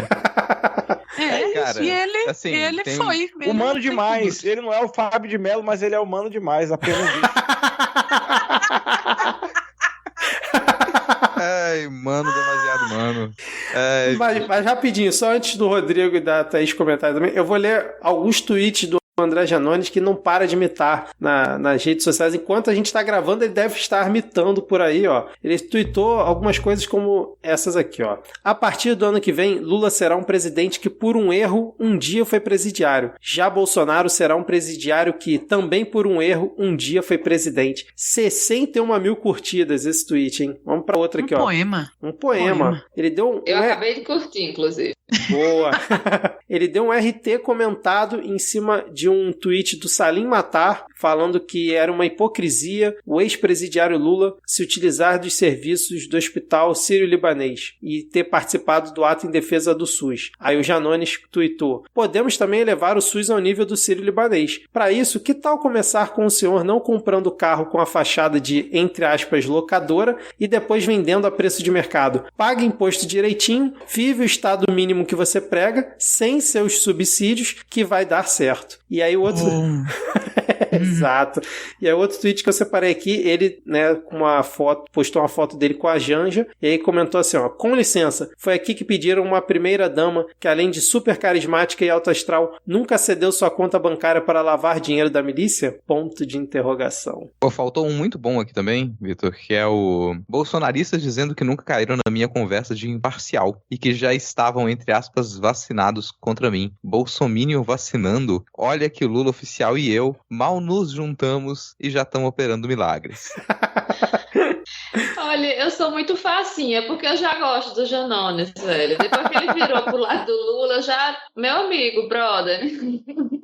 Cara, e ele, assim, ele foi. Ele humano demais. Ele não é o Fábio de Mello, mas ele é humano demais, apenas isso. Ai, mano, demasiado mano. Mas rapidinho, só antes do Rodrigo e da Thaís comentarem também, eu vou ler alguns tweets do André Janones, que não para de mitar nas redes sociais. Enquanto a gente está gravando, ele deve estar mitando por aí, ó. Ele tweetou algumas coisas como essas aqui, ó. A partir do ano que vem, Lula será um presidente que, por um erro, um dia foi presidiário. Já Bolsonaro será um presidiário que, também por um erro, um dia foi presidente. 61 mil curtidas esse tweet, hein? Vamos para outra aqui, ó. Um poema. Ele deu Eu acabei de curtir, inclusive. Boa! Ele deu um RT comentado em cima de um tweet do Salim Matar, falando que era uma hipocrisia o ex-presidiário Lula se utilizar dos serviços do Hospital Sírio-Libanês e ter participado do ato em defesa do SUS. Aí o Janones tweetou: podemos também elevar o SUS ao nível do Sírio-Libanês. Para isso, que tal começar com o senhor não comprando carro com a fachada de, entre aspas, locadora e depois vendendo a preço de mercado? Paga imposto direitinho, vive o estado mínimo que você prega, sem seus subsídios, que vai dar certo. E aí o outro... Exato. E aí outro tweet que eu separei aqui, ele, né, com uma foto, postou uma foto dele com a Janja, e aí comentou assim, ó: com licença, foi aqui que pediram uma primeira dama que, além de super carismática e alto astral, nunca cedeu sua conta bancária para lavar dinheiro da milícia? Ponto de interrogação. Pô, faltou um muito bom aqui também, Vitor, que é o bolsonaristas dizendo que nunca caíram na minha conversa de imparcial e que já estavam, entre aspas, vacinados contra mim. Bolsominion vacinando? Olha que Lula oficial e eu mal nos juntamos e já estão operando milagres. Olha, eu sou muito facinha, porque eu já gosto do Janones, velho. Depois que ele virou pro lado do Lula, já... Meu amigo, brother.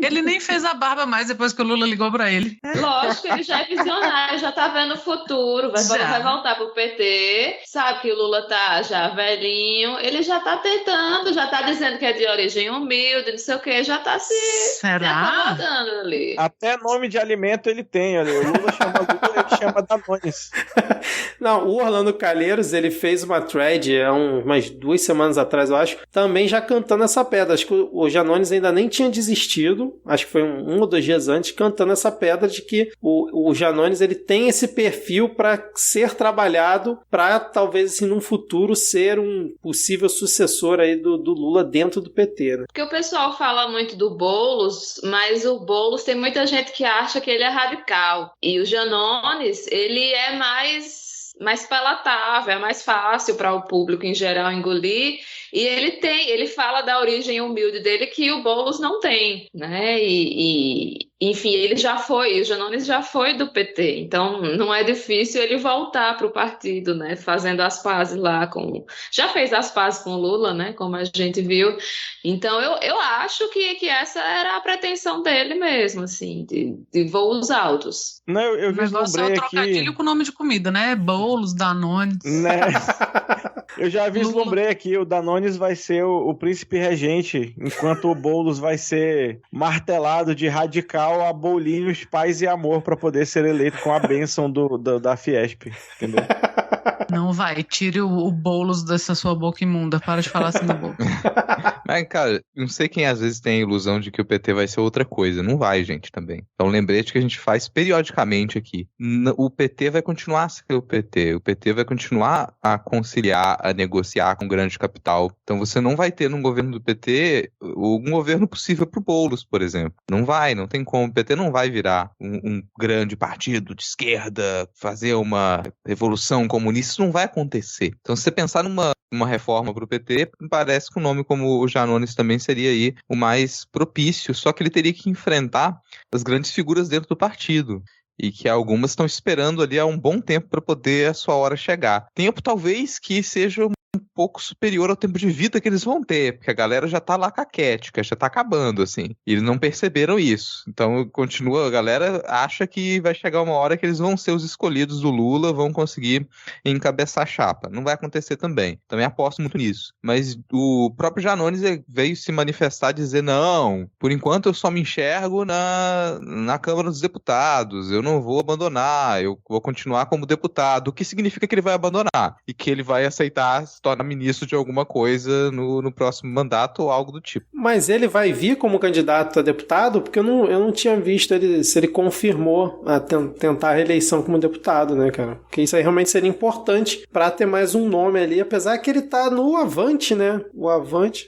Ele nem fez a barba mais depois que o Lula ligou pra ele. Lógico, ele já é visionário, já tá vendo o futuro, vai voltar pro PT, sabe que o Lula tá já velhinho, ele já tá tentando, já tá dizendo que é de origem humilde, não sei o que, já tá se acomodando ali. Até nome de alimento ele tem, olha. O Lula chama Lula, ele chama Danones. Não, o Orlando Calheiros, ele fez uma thread há umas 2 semanas atrás, eu acho, também já cantando essa pedra. Acho que o Janones ainda nem tinha desistido, acho que foi um ou 2 dias antes, cantando essa pedra de que o Janones, ele tem esse perfil para ser trabalhado para, talvez, assim, num futuro, ser um possível sucessor aí do Lula dentro do PT, né? Porque o pessoal fala muito do Boulos, mas o Boulos tem muita gente que acha que ele é radical. E o Janones, ele é mais palatável, é mais fácil para o público em geral engolir, e ele fala da origem humilde dele que o Boulos não tem, né? Enfim, o Janones já foi do PT, então não é difícil ele voltar para o partido, né? Fazendo as pazes lá já fez as pazes com o Lula, né? Como a gente viu. Então eu acho que essa era a pretensão dele mesmo, assim, de voos altos. Não, eu vislumbrei aqui... é o trocadilho com o nome de comida, né? Boulos, Danones. Né? Eu já vislumbrei aqui, o Danones vai ser o príncipe regente, enquanto o Boulos vai ser martelado de radical a bolinhos, paz e amor para poder ser eleito com a bênção da Fiesp, entendeu? Não vai, tire o Boulos dessa sua boca imunda, para de falar assim na boca. Mas, cara, não sei quem às vezes tem a ilusão de que o PT vai ser outra coisa. Não vai, gente, também. Então, lembrete que a gente faz periodicamente aqui. O PT vai continuar a ser o PT. O PT vai continuar a conciliar, a negociar com o grande capital. Então, você não vai ter no governo do PT um governo possível pro Boulos, por exemplo. Não vai, não tem como. O PT não vai virar um grande partido de esquerda, fazer uma revolução comunista. Isso não vai acontecer. Então, se você pensar numa reforma pro PT, parece que um nome como o Janones também seria aí o mais propício, só que ele teria que enfrentar as grandes figuras dentro do partido. E que algumas estão esperando ali há um bom tempo para poder a sua hora chegar. Tempo talvez que seja um pouco superior ao tempo de vida que eles vão ter, porque a galera já tá lá caquética, já tá acabando, assim. E eles não perceberam isso. Então, continua, a galera acha que vai chegar uma hora que eles vão ser os escolhidos do Lula, vão conseguir encabeçar a chapa. Não vai acontecer também. Também aposto muito nisso. Mas o próprio Janones veio se manifestar, dizer, não, por enquanto eu só me enxergo na Câmara dos Deputados, eu não vou abandonar, eu vou continuar como deputado, o que significa que ele vai abandonar e que ele vai aceitar se tornar ministro de alguma coisa no próximo mandato ou algo do tipo. Mas ele vai vir como candidato a deputado? Porque eu não tinha visto se ele confirmou tentar a reeleição como deputado, né, cara? Porque isso aí realmente seria importante pra ter mais um nome ali, apesar que ele tá no Avante, né? O Avante...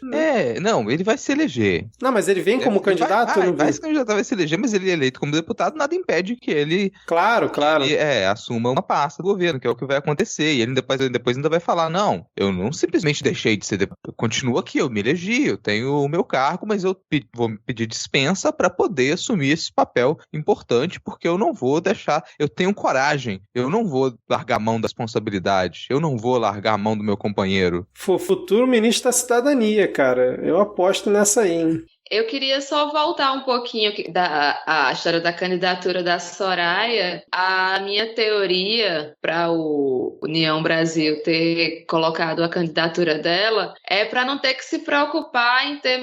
Não, ele vai se eleger. Não, mas ele vem como candidato? Vai se candidatar, vai se eleger, mas ele é eleito como deputado, nada impede que ele... Claro. Ele, assuma uma pasta do governo, que é o que vai acontecer. E ele depois ainda vai falar, não, eu não simplesmente deixei de ser deputado, eu continuo aqui, eu me elegi, eu tenho o meu cargo, mas eu vou pedir dispensa para poder assumir esse papel importante, porque eu não vou deixar, eu tenho coragem, eu não vou largar a mão da responsabilidade, eu não vou largar a mão do meu companheiro. Futuro ministro da Cidadania, cara, eu aposto nessa aí, hein? Eu queria só voltar um pouquinho a história da candidatura da Soraya. A minha teoria para o União Brasil ter colocado a candidatura dela é para não ter que se preocupar em ter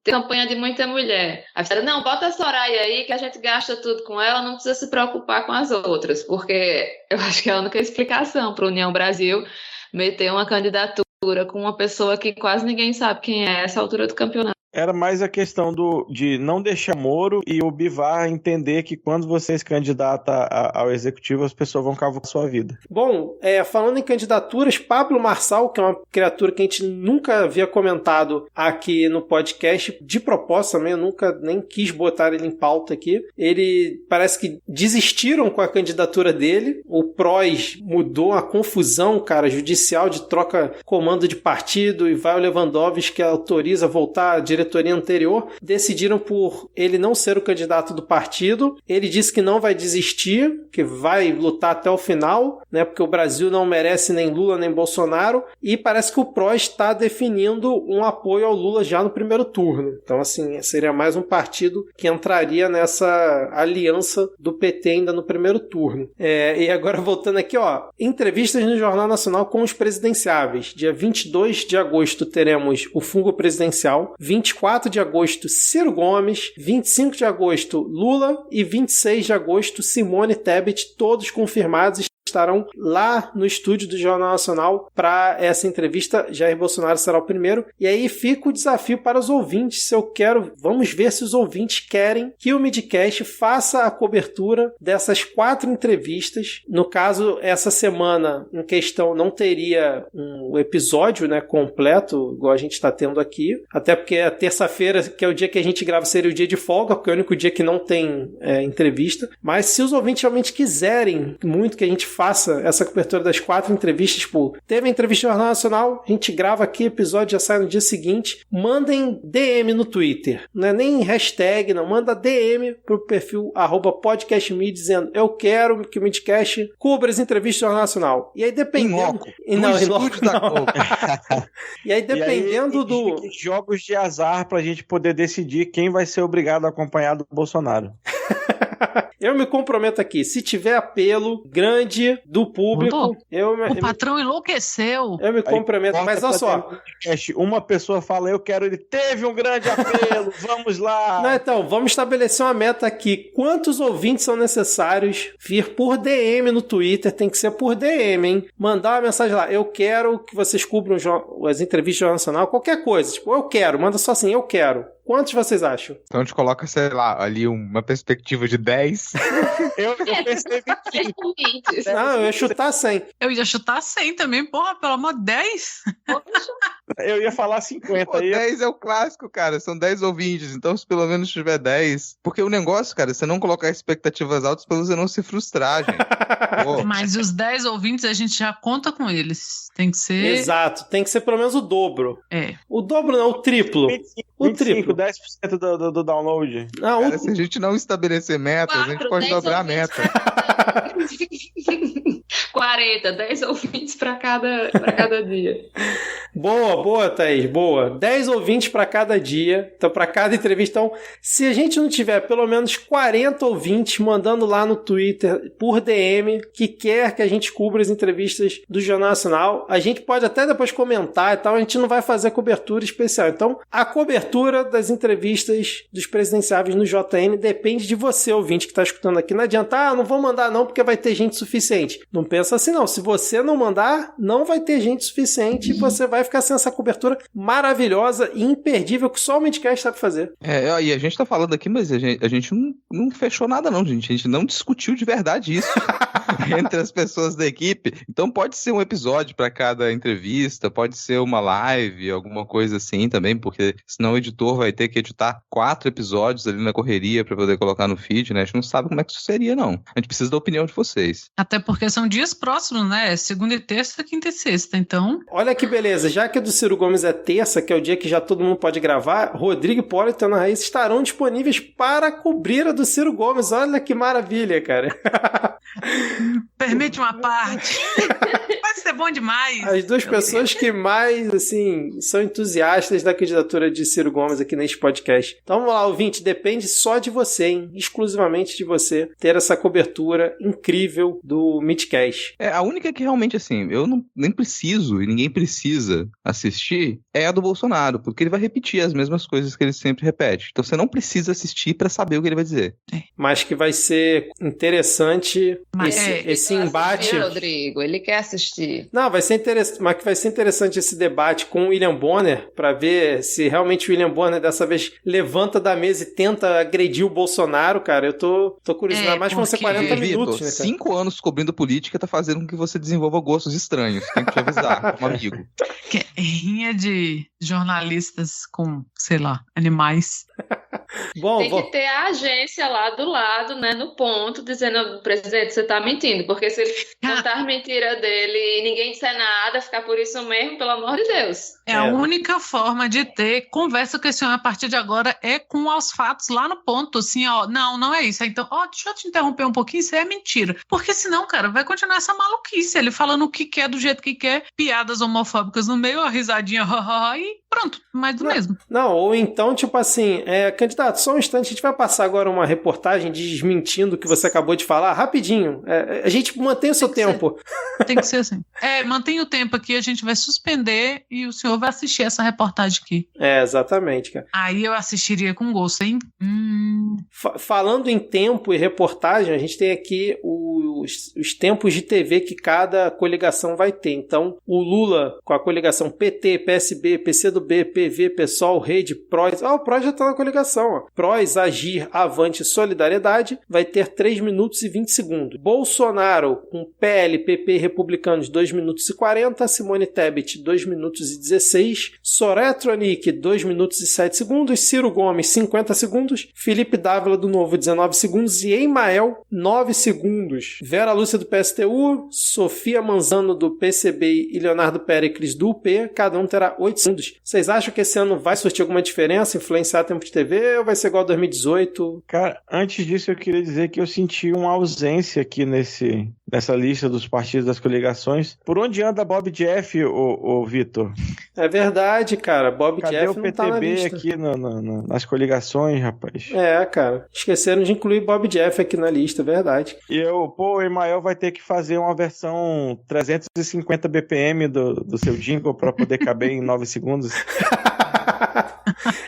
campanha de muita mulher. A história, não, bota a Soraya aí que a gente gasta tudo com ela, não precisa se preocupar com as outras, porque eu acho que é a única explicação para o União Brasil meter uma candidatura com uma pessoa que quase ninguém sabe quem é essa altura do campeonato. Era mais a questão de não deixar Moro e o Bivar entender que quando você se candidata ao executivo, as pessoas vão cavucar a sua vida. Bom, falando em candidaturas, Pablo Marçal, que é uma criatura que a gente nunca havia comentado aqui no podcast, de propósito também, eu nunca nem quis botar ele em pauta aqui. Ele parece que desistiram com a candidatura dele. O PROS mudou a confusão, cara, judicial de troca comando de partido, e vai o Lewandowski que autoriza voltar a diretoria anterior, decidiram por ele não ser o candidato do partido. Ele disse que não vai desistir, que vai lutar até o final, né, porque o Brasil não merece nem Lula nem Bolsonaro, e parece que o PROS está definindo um apoio ao Lula já no primeiro turno. Então, assim, seria mais um partido que entraria nessa aliança do PT ainda no primeiro turno. E agora voltando aqui, entrevistas no Jornal Nacional com os presidenciáveis. Dia 22 de agosto teremos o fungo presidencial, 24 de agosto, Ciro Gomes, 25 de agosto, Lula e 26 de agosto, Simone Tebet, todos confirmados, estarão lá no estúdio do Jornal Nacional para essa entrevista. Jair Bolsonaro será o primeiro. E aí fica o desafio para os ouvintes. Vamos ver se os ouvintes querem que o Midcast faça a cobertura dessas 4 entrevistas. No caso, essa semana em questão não teria um episódio, né, completo, igual a gente está tendo aqui. Até porque a terça-feira, que é o dia que a gente grava, seria o dia de folga, porque é o único dia que não tem entrevista. Mas se os ouvintes realmente quiserem muito que a gente faça essa cobertura das 4 entrevistas, teve a entrevista no Jornal Nacional, a gente grava aqui, episódio já sai no dia seguinte, mandem DM no Twitter, não é nem hashtag, não, manda DM pro perfil @podcastme dizendo, eu quero que o Midcast cubra as entrevistas do Jornal Nacional. E aí dependendo... E aí dependendo do... Jogos de azar pra gente poder decidir quem vai ser obrigado a acompanhar do Bolsonaro. Eu me comprometo aqui, se tiver apelo grande do público... O patrão enlouqueceu. Eu me comprometo, mas olha só... Uma pessoa fala, eu quero, ele teve um grande apelo, vamos lá! Não, então, vamos estabelecer uma meta aqui. Quantos ouvintes são necessários vir por DM no Twitter? Tem que ser por DM, hein? Mandar uma mensagem lá, eu quero que vocês cubram as entrevistas do Jornal Nacional, qualquer coisa. Tipo, eu quero, manda só assim, eu quero. Quantos vocês acham? Então a gente coloca, sei lá, ali uma perspectiva de 10. eu pensei 20. Não, eu ia chutar 100. Eu ia chutar 100 também, porra, pelo amor de 10. Eu ia falar 50 Pô, aí. 10 é o clássico, cara. São 10 ouvintes. Então, se pelo menos tiver 10. Porque o negócio, cara, é você não colocar expectativas altas pra você não se frustrar, gente. Pô. Mas os 10 ouvintes a gente já conta com eles. Tem que ser. Exato, tem que ser pelo menos o dobro. É. O dobro não, o triplo. 25, O triplo. 10% do download. Não, Cara, se a gente não estabelecer metas, a gente pode 10 dobrar a ouvintes meta. pra cada- 40, 10 ouvintes pra cada dia. Boa, Thaís, boa. 10 ouvintes para cada dia, então para cada entrevista. Então, se a gente não tiver pelo menos 40 ouvintes mandando lá no Twitter, por DM, que quer que a gente cubra as entrevistas do Jornal Nacional, a gente pode até depois comentar e tal, a gente não vai fazer cobertura especial. Então, a cobertura das entrevistas dos presidenciáveis no JN depende de você, ouvinte, que está escutando aqui. Não adianta, não vou mandar não, porque vai ter gente suficiente. Não pensa assim não. Se você não mandar, não vai ter gente suficiente e você vai ficar sem essa cobertura maravilhosa e imperdível que só o Midcast sabe fazer. E a gente tá falando aqui, mas a gente não fechou nada não, gente. A gente não discutiu de verdade isso entre as pessoas da equipe. Então pode ser um episódio para cada entrevista, pode ser uma live, alguma coisa assim também, porque senão o editor vai ter que editar 4 episódios ali na correria para poder colocar no feed, né? A gente não sabe como é que isso seria, não. A gente precisa da opinião de vocês. Até porque são dias próximos, né? Segunda e terça, quinta e sexta, então... Olha que beleza, já que a do Ciro Gomes é terça, que é o dia que já todo mundo pode gravar, Rodrigo e Hipólito e Ana Raíssa estarão disponíveis para cobrir a do Ciro Gomes. Olha que maravilha, cara. Permite uma parte. Vai ser bom demais. As duas pessoas que mais, assim, são entusiastas da candidatura de Ciro Gomes aqui neste podcast. Então vamos lá, ouvinte, depende só de você, hein? Exclusivamente de você ter essa cobertura incrível do Midcast. A única que realmente, assim, eu nem preciso e ninguém precisa assistir é a do Bolsonaro, porque ele vai repetir as mesmas coisas que ele sempre repete. Então você não precisa assistir pra saber o que ele vai dizer. Mas que vai ser interessante Mas esse embate. Rodrigo, ele quer assistir. Não, vai ser interessante, mas que vai ser interessante esse debate com o William Bonner para ver se realmente o William Bonner dessa vez levanta da mesa e tenta agredir o Bolsonaro, cara. Eu tô curioso, ainda mais que vão ser 40 minutos, né, cara? 5 anos cobrindo política tá fazendo com que você desenvolva gostos estranhos. Tem que te avisar, como amigo. Guerrinha de jornalistas com, sei lá, animais. Bom, Tem que ter a agência lá do lado, né, no ponto, dizendo, presidente, você tá mentindo, porque se ele contar mentira dele e ninguém disser nada, ficar por isso mesmo, pelo amor de Deus. A única forma de ter conversa com esse homem a partir de agora é com os fatos lá no ponto, assim, ó, não é isso. Então, deixa eu te interromper um pouquinho, isso é mentira. Porque senão, cara, vai continuar essa maluquice, ele falando o que quer, do jeito que quer, piadas homofóbicas no meio, a risadinha, e pronto, mais do mesmo. Não, ou então, tipo assim, candidato, só um instante, a gente vai passar agora uma reportagem desmentindo o que você acabou de falar, rapidinho. A gente mantém o seu tempo. Tem que ser assim. Mantém o tempo aqui, a gente vai suspender e o senhor vai assistir essa reportagem aqui. Exatamente, cara. Aí eu assistiria com gosto, hein? Falando em tempo e reportagem, a gente tem aqui os tempos de TV que cada coligação vai ter. Então, o Lula com a coligação PT, PSB, PCdoB, PV, PSOL, Rede, PROS. O PROS já está na coligação. Ó. PROS, Agir, Avante, Solidariedade vai ter 3 minutos e 20 segundos. Bolsonaro com PL, PP e Republicanos 2 minutos e 40. Simone Tebet 2 minutos e 16. Soraya Tronic 2 minutos e 7 segundos. Ciro Gomes 50 segundos. Felipe Dávila do Novo 19 segundos. E Emael 9 segundos. Vera Lúcia do PSTU, Sofia Manzano do PCB e Leonardo Péricles do UP, cada um terá 8 segundos. Vocês acham que esse ano vai surtir alguma diferença, influenciar tempo de TV ou vai ser igual a 2018? Cara, antes disso eu queria dizer que eu senti uma ausência aqui nessa lista dos partidos das coligações. Por onde anda Bob Jeff, ô Vitor? É verdade, cara. Bob Cadê Jeff o não PTB tá na lista. aqui nas coligações, rapaz? Cara. Esqueceram de incluir Bob Jeff aqui na lista, é verdade. E o Emael vai ter que fazer uma versão 350 BPM do seu jingle para poder caber em 9 segundos.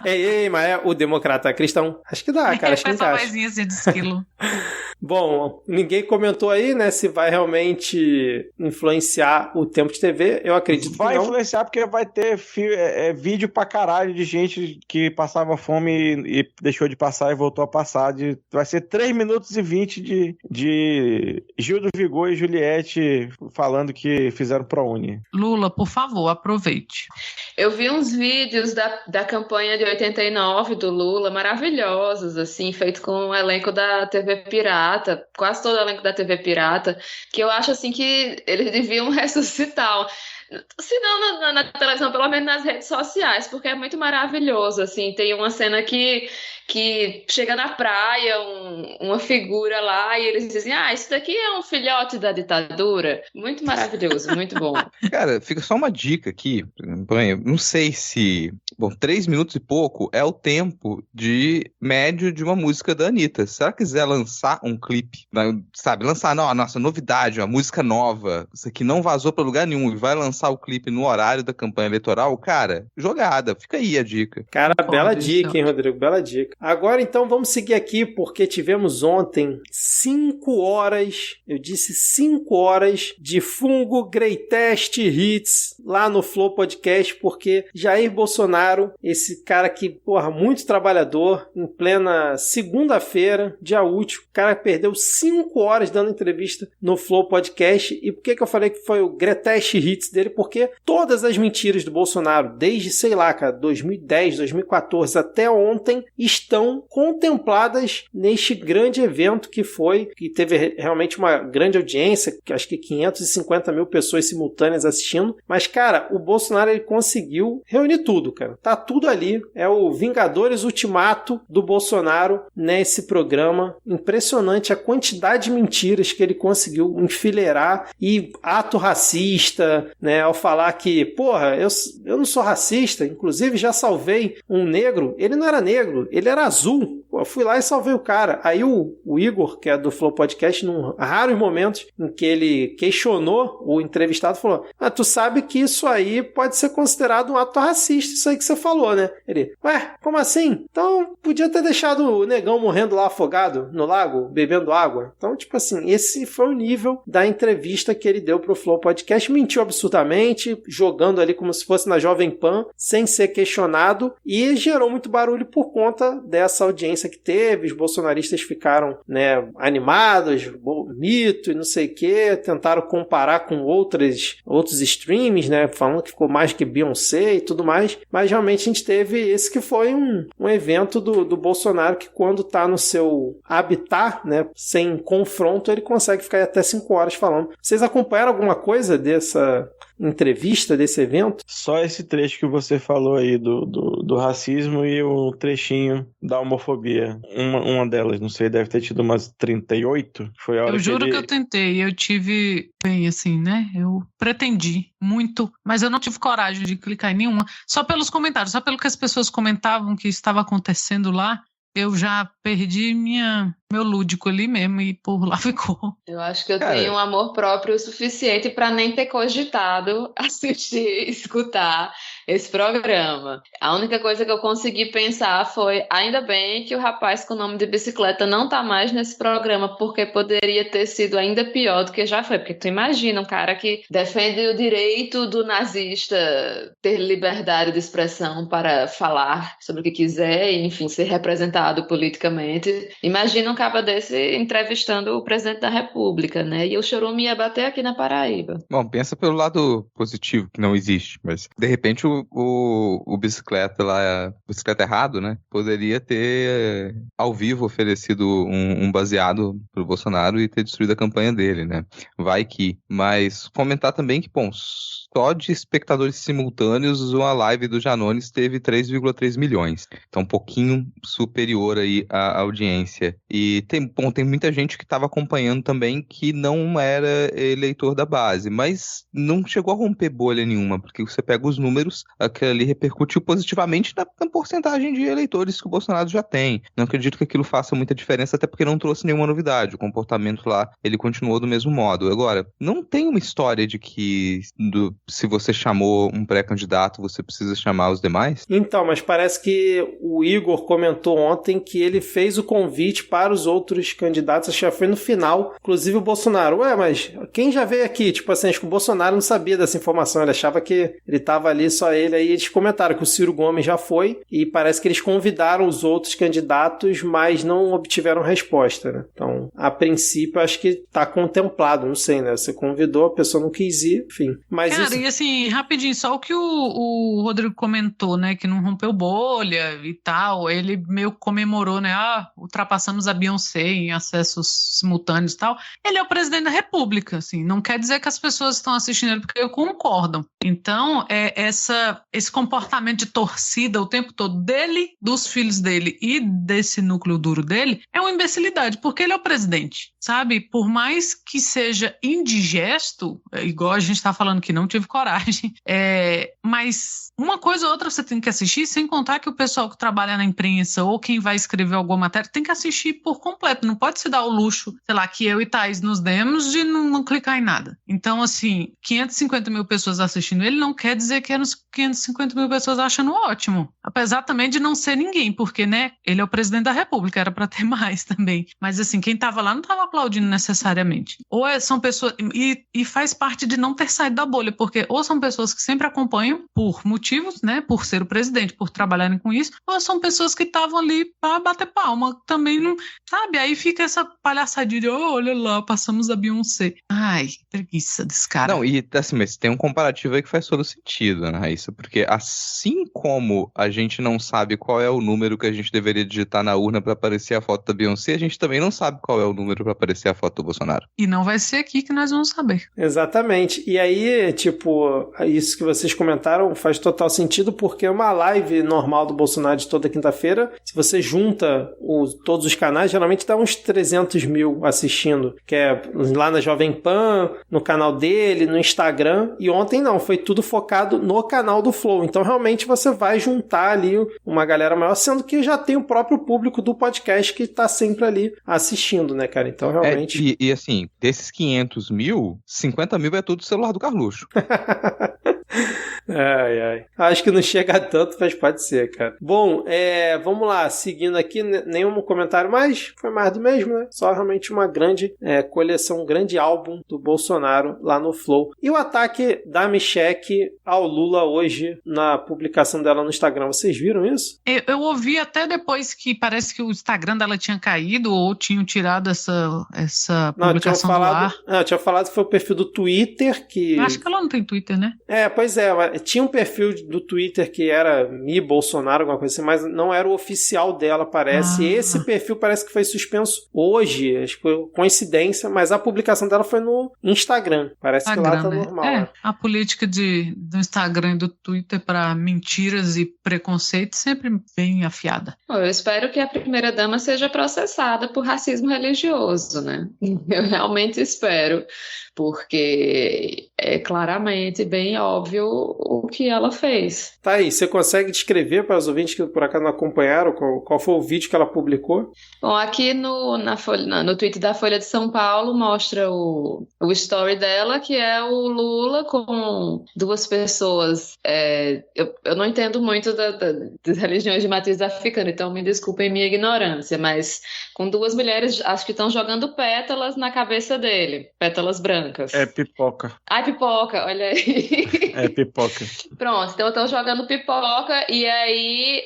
Ei, mas o democrata cristão. Acho que dá, cara. Acho que essa vozinha assim de esquilo. Bom, ninguém comentou aí, né, se vai realmente influenciar o tempo de TV. Eu acredito que não. Vai influenciar porque vai ter vídeo pra caralho de gente que passava fome e deixou de passar e voltou a passar. Vai ser 3 minutos e 20 de Gil do Vigor e Juliette falando que fizeram ProUni. Lula, por favor, aproveite. Eu vi uns vídeos da campanha de 89 do Lula, maravilhosos, assim, feito com o elenco da TV Pirata, quase todo o elenco da TV Pirata, que eu acho, assim, que eles deviam ressuscitar. Se não na televisão, pelo menos nas redes sociais, porque é muito maravilhoso, assim. Tem uma cena que chega na praia uma figura lá e eles dizem, isso daqui é um filhote da ditadura. Muito maravilhoso, muito bom. Cara, fica só uma dica aqui, não sei se... Bom, 3 minutos e pouco é o tempo médio de uma música da Anitta. Se ela quiser lançar um clipe, sabe, lançar, nossa, novidade, uma música nova, isso aqui não vazou pra lugar nenhum, e vai lançar o clipe no horário da campanha eleitoral, cara, jogada. Fica aí a dica. Cara, bela dica, hein, Rodrigo? Bela dica. Agora, então, vamos seguir aqui, porque tivemos ontem 5 horas, eu disse 5 horas de Fungo Greatest Hits lá no Flow Podcast, porque Jair Bolsonaro, esse cara que, porra, muito trabalhador, em plena segunda-feira, dia útil, o cara perdeu 5 horas dando entrevista no Flow Podcast. E por que eu falei que foi o Greatest Hits dele? Porque todas as mentiras do Bolsonaro, desde, sei lá, cara, 2010, 2014 até ontem, estão contempladas neste grande evento que teve realmente uma grande audiência, acho que 550 mil pessoas simultâneas assistindo. Mas, cara, o Bolsonaro, ele conseguiu reunir tudo, cara. Tá tudo ali. É o Vingadores Ultimato do Bolsonaro nesse programa. Impressionante a quantidade de mentiras que ele conseguiu enfileirar, e ato racista, né? Ao falar que, porra, eu não sou racista, inclusive já salvei um negro. Ele não era negro, ele era azul. Eu fui lá e salvei o cara. Aí o Igor, que é do Flow Podcast, num raros momentos em que ele questionou o entrevistado, falou: tu sabe que isso aí pode ser considerado um ato racista, isso aí que você falou, né? Ele: ué, como assim? Então podia ter deixado o negão morrendo lá afogado no lago, bebendo água. Então, tipo assim, esse foi o nível da entrevista que ele deu pro Flow Podcast. Mentiu absurdamente, jogando ali como se fosse na Jovem Pan, sem ser questionado, e gerou muito barulho por conta dessa audiência que teve. Os bolsonaristas ficaram, né, animados, mito e não sei o que, tentaram comparar com outros streams, né, falando que ficou mais que Beyoncé e tudo mais, mas realmente a gente teve esse que foi um evento do Bolsonaro, que quando tá no seu habitat, né, sem confronto, ele consegue ficar até 5 horas falando. Vocês acompanharam alguma coisa dessa entrevista, desse evento? Só esse trecho que você falou aí do racismo e o trechinho da homofobia. Uma delas, não sei, deve ter tido umas 38. Foi a hora eu juro que eu tentei, eu tive bem assim, né? Eu pretendi muito, mas eu não tive coragem de clicar em nenhuma. Só pelos comentários, só pelo que as pessoas comentavam que estava acontecendo lá, eu já perdi meu lúdico ali mesmo e por lá ficou. Eu acho que eu tenho um amor próprio o suficiente para nem ter cogitado assistir, escutar esse programa. A única coisa que eu consegui pensar foi: ainda bem que o rapaz com o nome de bicicleta não tá mais nesse programa, porque poderia ter sido ainda pior do que já foi. Porque tu imagina um cara que defende o direito do nazista ter liberdade de expressão para falar sobre o que quiser e, enfim, ser representado politicamente. Imagina um caba desse entrevistando o presidente da República, né? E o chorume ia bater aqui na Paraíba. Bom, pensa pelo lado positivo, que não existe, mas de repente o bicicleta lá, bicicleta errado, né? Poderia ter ao vivo oferecido um baseado pro Bolsonaro e ter destruído a campanha dele, né? Vai que. Mas comentar também que, bom, só de espectadores simultâneos, uma live do Janones teve 3,3 milhões. Então, um pouquinho superior aí à audiência. E tem muita gente que estava acompanhando também que não era eleitor da base, mas não chegou a romper bolha nenhuma, porque você pega os números, aquilo ali repercutiu positivamente na porcentagem de eleitores que o Bolsonaro já tem. Não acredito que aquilo faça muita diferença, até porque não trouxe nenhuma novidade. O comportamento lá, ele continuou do mesmo modo. Agora, não tem uma história de que se você chamou um pré-candidato, você precisa chamar os demais? Então, mas parece que o Igor comentou ontem que ele fez o convite para os outros candidatos, acho que já foi no final, inclusive o Bolsonaro. Mas quem já veio aqui? Tipo assim, acho que o Bolsonaro não sabia dessa informação, ele achava que ele estava ali só ele aí, eles comentaram que o Ciro Gomes já foi e parece que eles convidaram os outros candidatos, mas não obtiveram resposta, né? Então, a princípio, acho que tá contemplado, não sei, né? Você convidou, a pessoa não quis ir, enfim. Mas cara, isso... e assim, rapidinho, só o que o Rodrigo comentou, né, que não rompeu bolha e tal, ele meio comemorou, né, ultrapassamos a Beyoncé em acessos simultâneos e tal. Ele é o presidente da República, assim, não quer dizer que as pessoas estão assistindo ele porque concordam. Então, esse comportamento de torcida o tempo todo dele, dos filhos dele e desse núcleo duro dele, é uma imbecilidade, porque ele é o presidente, sabe? Por mais que seja indigesto, igual a gente tá falando que não tive coragem, mas uma coisa ou outra você tem que assistir, sem contar que o pessoal que trabalha na imprensa ou quem vai escrever alguma matéria tem que assistir por completo, não pode se dar o luxo, sei lá, que eu e Thaís nos demos de não clicar em nada. Então, assim, 550 mil pessoas assistindo ele não quer dizer que eram 550 mil pessoas achando ótimo, apesar também de não ser ninguém, porque, né, ele é o presidente da República, era pra ter mais também, mas assim, quem tava lá não tava aplaudindo necessariamente, ou são pessoas, e faz parte de não ter saído da bolha, porque ou são pessoas que sempre acompanham por motivos, né, por ser o presidente, por trabalharem com isso, ou são pessoas que estavam ali pra bater palma, também não, sabe, aí fica essa palhaçadinha de, olha lá, passamos a Beyoncé. Ai, preguiça desse cara. Não, e assim, mas tem um comparativo aí que faz todo sentido, né, Raíssa? Porque assim como a gente não sabe qual é o número que a gente deveria digitar na urna pra aparecer a foto da Beyoncé, a gente também não sabe qual é o número pra aparecer a foto do Bolsonaro. E não vai ser aqui que nós vamos saber. Exatamente. E aí, tipo, isso que vocês comentaram faz total sentido, porque uma live normal do Bolsonaro de toda quinta-feira, se você junta todos os canais, geralmente dá uns 300 mil assistindo, que é lá na Jovem Pan, no canal dele, no Instagram, e ontem não, foi tudo focado no canal do Flow. Então, realmente, você vai juntar ali uma galera maior, sendo que já tem o próprio público do podcast que tá sempre ali assistindo, né, cara? Então, realmente... E assim, desses 500 mil, 50 mil é tudo celular do Carluxo. Ai. Acho que não chega a tanto, mas pode ser, cara. Bom, vamos lá, seguindo aqui, nenhum comentário mais, foi mais do mesmo, né? Só realmente uma grande coleção, um grande álbum do Bolsonaro lá no Flow. E o ataque da Michelle ao Lula hoje, na publicação dela no Instagram, vocês viram isso? Eu ouvi até depois que parece que o Instagram dela tinha caído ou tinham tirado essa publicação do ar. Não, eu tinha falado que foi o perfil do Twitter que... Acho que ela não tem Twitter, né? Pois é, tinha um perfil do Twitter que era Mi Bolsonaro, alguma coisa assim, mas não era o oficial dela, parece. E esse perfil parece que foi suspenso hoje, acho que foi coincidência, mas a publicação dela foi no Instagram. Parece que lá tá normal. A política do Instagram e do Twitter para mentiras e preconceito sempre bem afiada. Eu espero que a primeira-dama seja processada por racismo religioso, né? Eu realmente espero, porque é claramente bem óbvio o que ela fez. Tá aí, você consegue descrever para os ouvintes que por acaso não acompanharam qual foi o vídeo que ela publicou? Bom, aqui no tweet da Folha de São Paulo mostra o story dela, que é o Lula com duas pessoas. Eu não entendo muito das religiões de matriz africana, então me desculpem minha ignorância, mas com duas mulheres, acho que estão jogando pétalas na cabeça dele, pétalas brancas. É pipoca. Ai, pipoca, olha aí. É pipoca. Pronto, então estão jogando pipoca e aí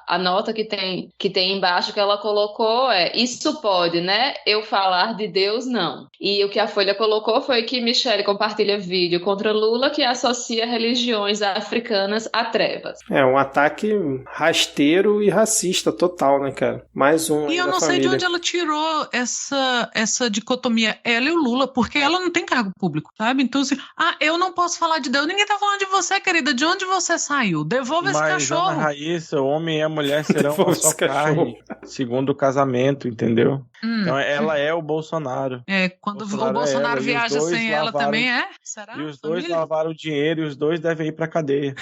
a nota que tem embaixo que ela colocou isso pode, né? Eu falar de Deus, não. E o que a Folha colocou foi que Michelle compartilha vídeo contra Lula que associa religiões africanas a trevas. É um ataque rasteiro e racista total, né, cara? Mais um. E eu não sei de onde ela tirou essa dicotomia, ela e o Lula, porque ela não tem cargo público, sabe? Então, assim, eu não posso falar de Deus, ninguém tá falando de você, querida, de onde você saiu? Devolva esse cachorro. Mas, Ana Raíssa, o homem e a mulher serão uma só carne, segundo o casamento, entendeu? Então, ela é o Bolsonaro. Quando o Bolsonaro viaja sem ela também Será? E os dois lavaram o dinheiro e os dois devem ir pra cadeia.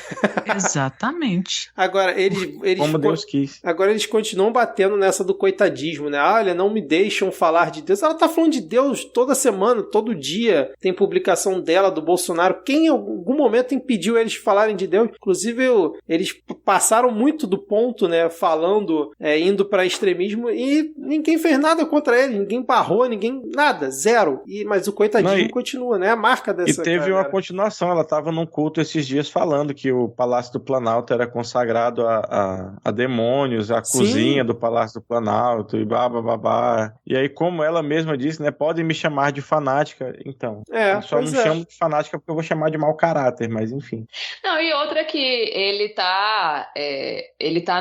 Exatamente. Agora, eles como Deus quis. Agora eles continuam batendo nessa do coitadismo, né? Olha, não me deixam falar de Deus. Ela tá falando de Deus toda semana, todo dia. Tem publicação dela, do Bolsonaro. Quem em algum momento impediu eles de falarem de Deus? Inclusive, eles passaram muito do ponto, né? Falando, indo pra extremismo e ninguém fez nada contra contra ele, ninguém barrou, ninguém, nada, zero. Mas o coitadinho continua, né? A marca dessa. E teve uma continuação, ela tava num culto esses dias falando que o Palácio do Planalto era consagrado a demônios, a cozinha do Palácio do Planalto e babá. E aí, como ela mesma disse, né, podem me chamar de fanática, então. Eu só não chamo de fanática porque eu vou chamar de mau caráter, mas enfim. Não, e outra que ele tá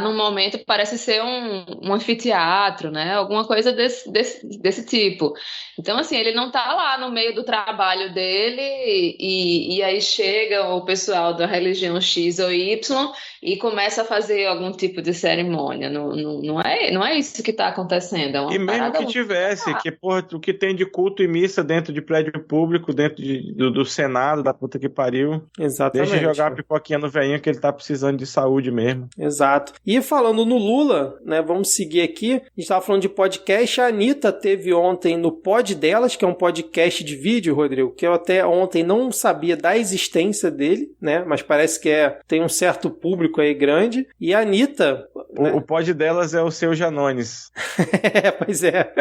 num momento que parece ser um anfiteatro, né? Alguma coisa desse tipo. Então, assim, ele não tá lá no meio do trabalho dele e aí chega o pessoal da religião X ou Y e começa a fazer algum tipo de cerimônia. Não é isso que tá acontecendo. É uma e mesmo que tivesse, que porra, o que tem de culto e missa dentro de prédio público, dentro do Senado, da puta que pariu. Exatamente. Deixa jogar a pipoquinha no velhinho que ele tá precisando de saúde mesmo. Exato. E falando no Lula, né, vamos seguir aqui, a gente tava falando de podcast, a Anitta teve ontem no Pod Delas, que é um podcast de vídeo, Rodrigo, que eu até ontem não sabia da existência dele, né, mas parece que tem um certo público aí grande, e a Anitta... O Pod Delas é o seu Janones. Pois é,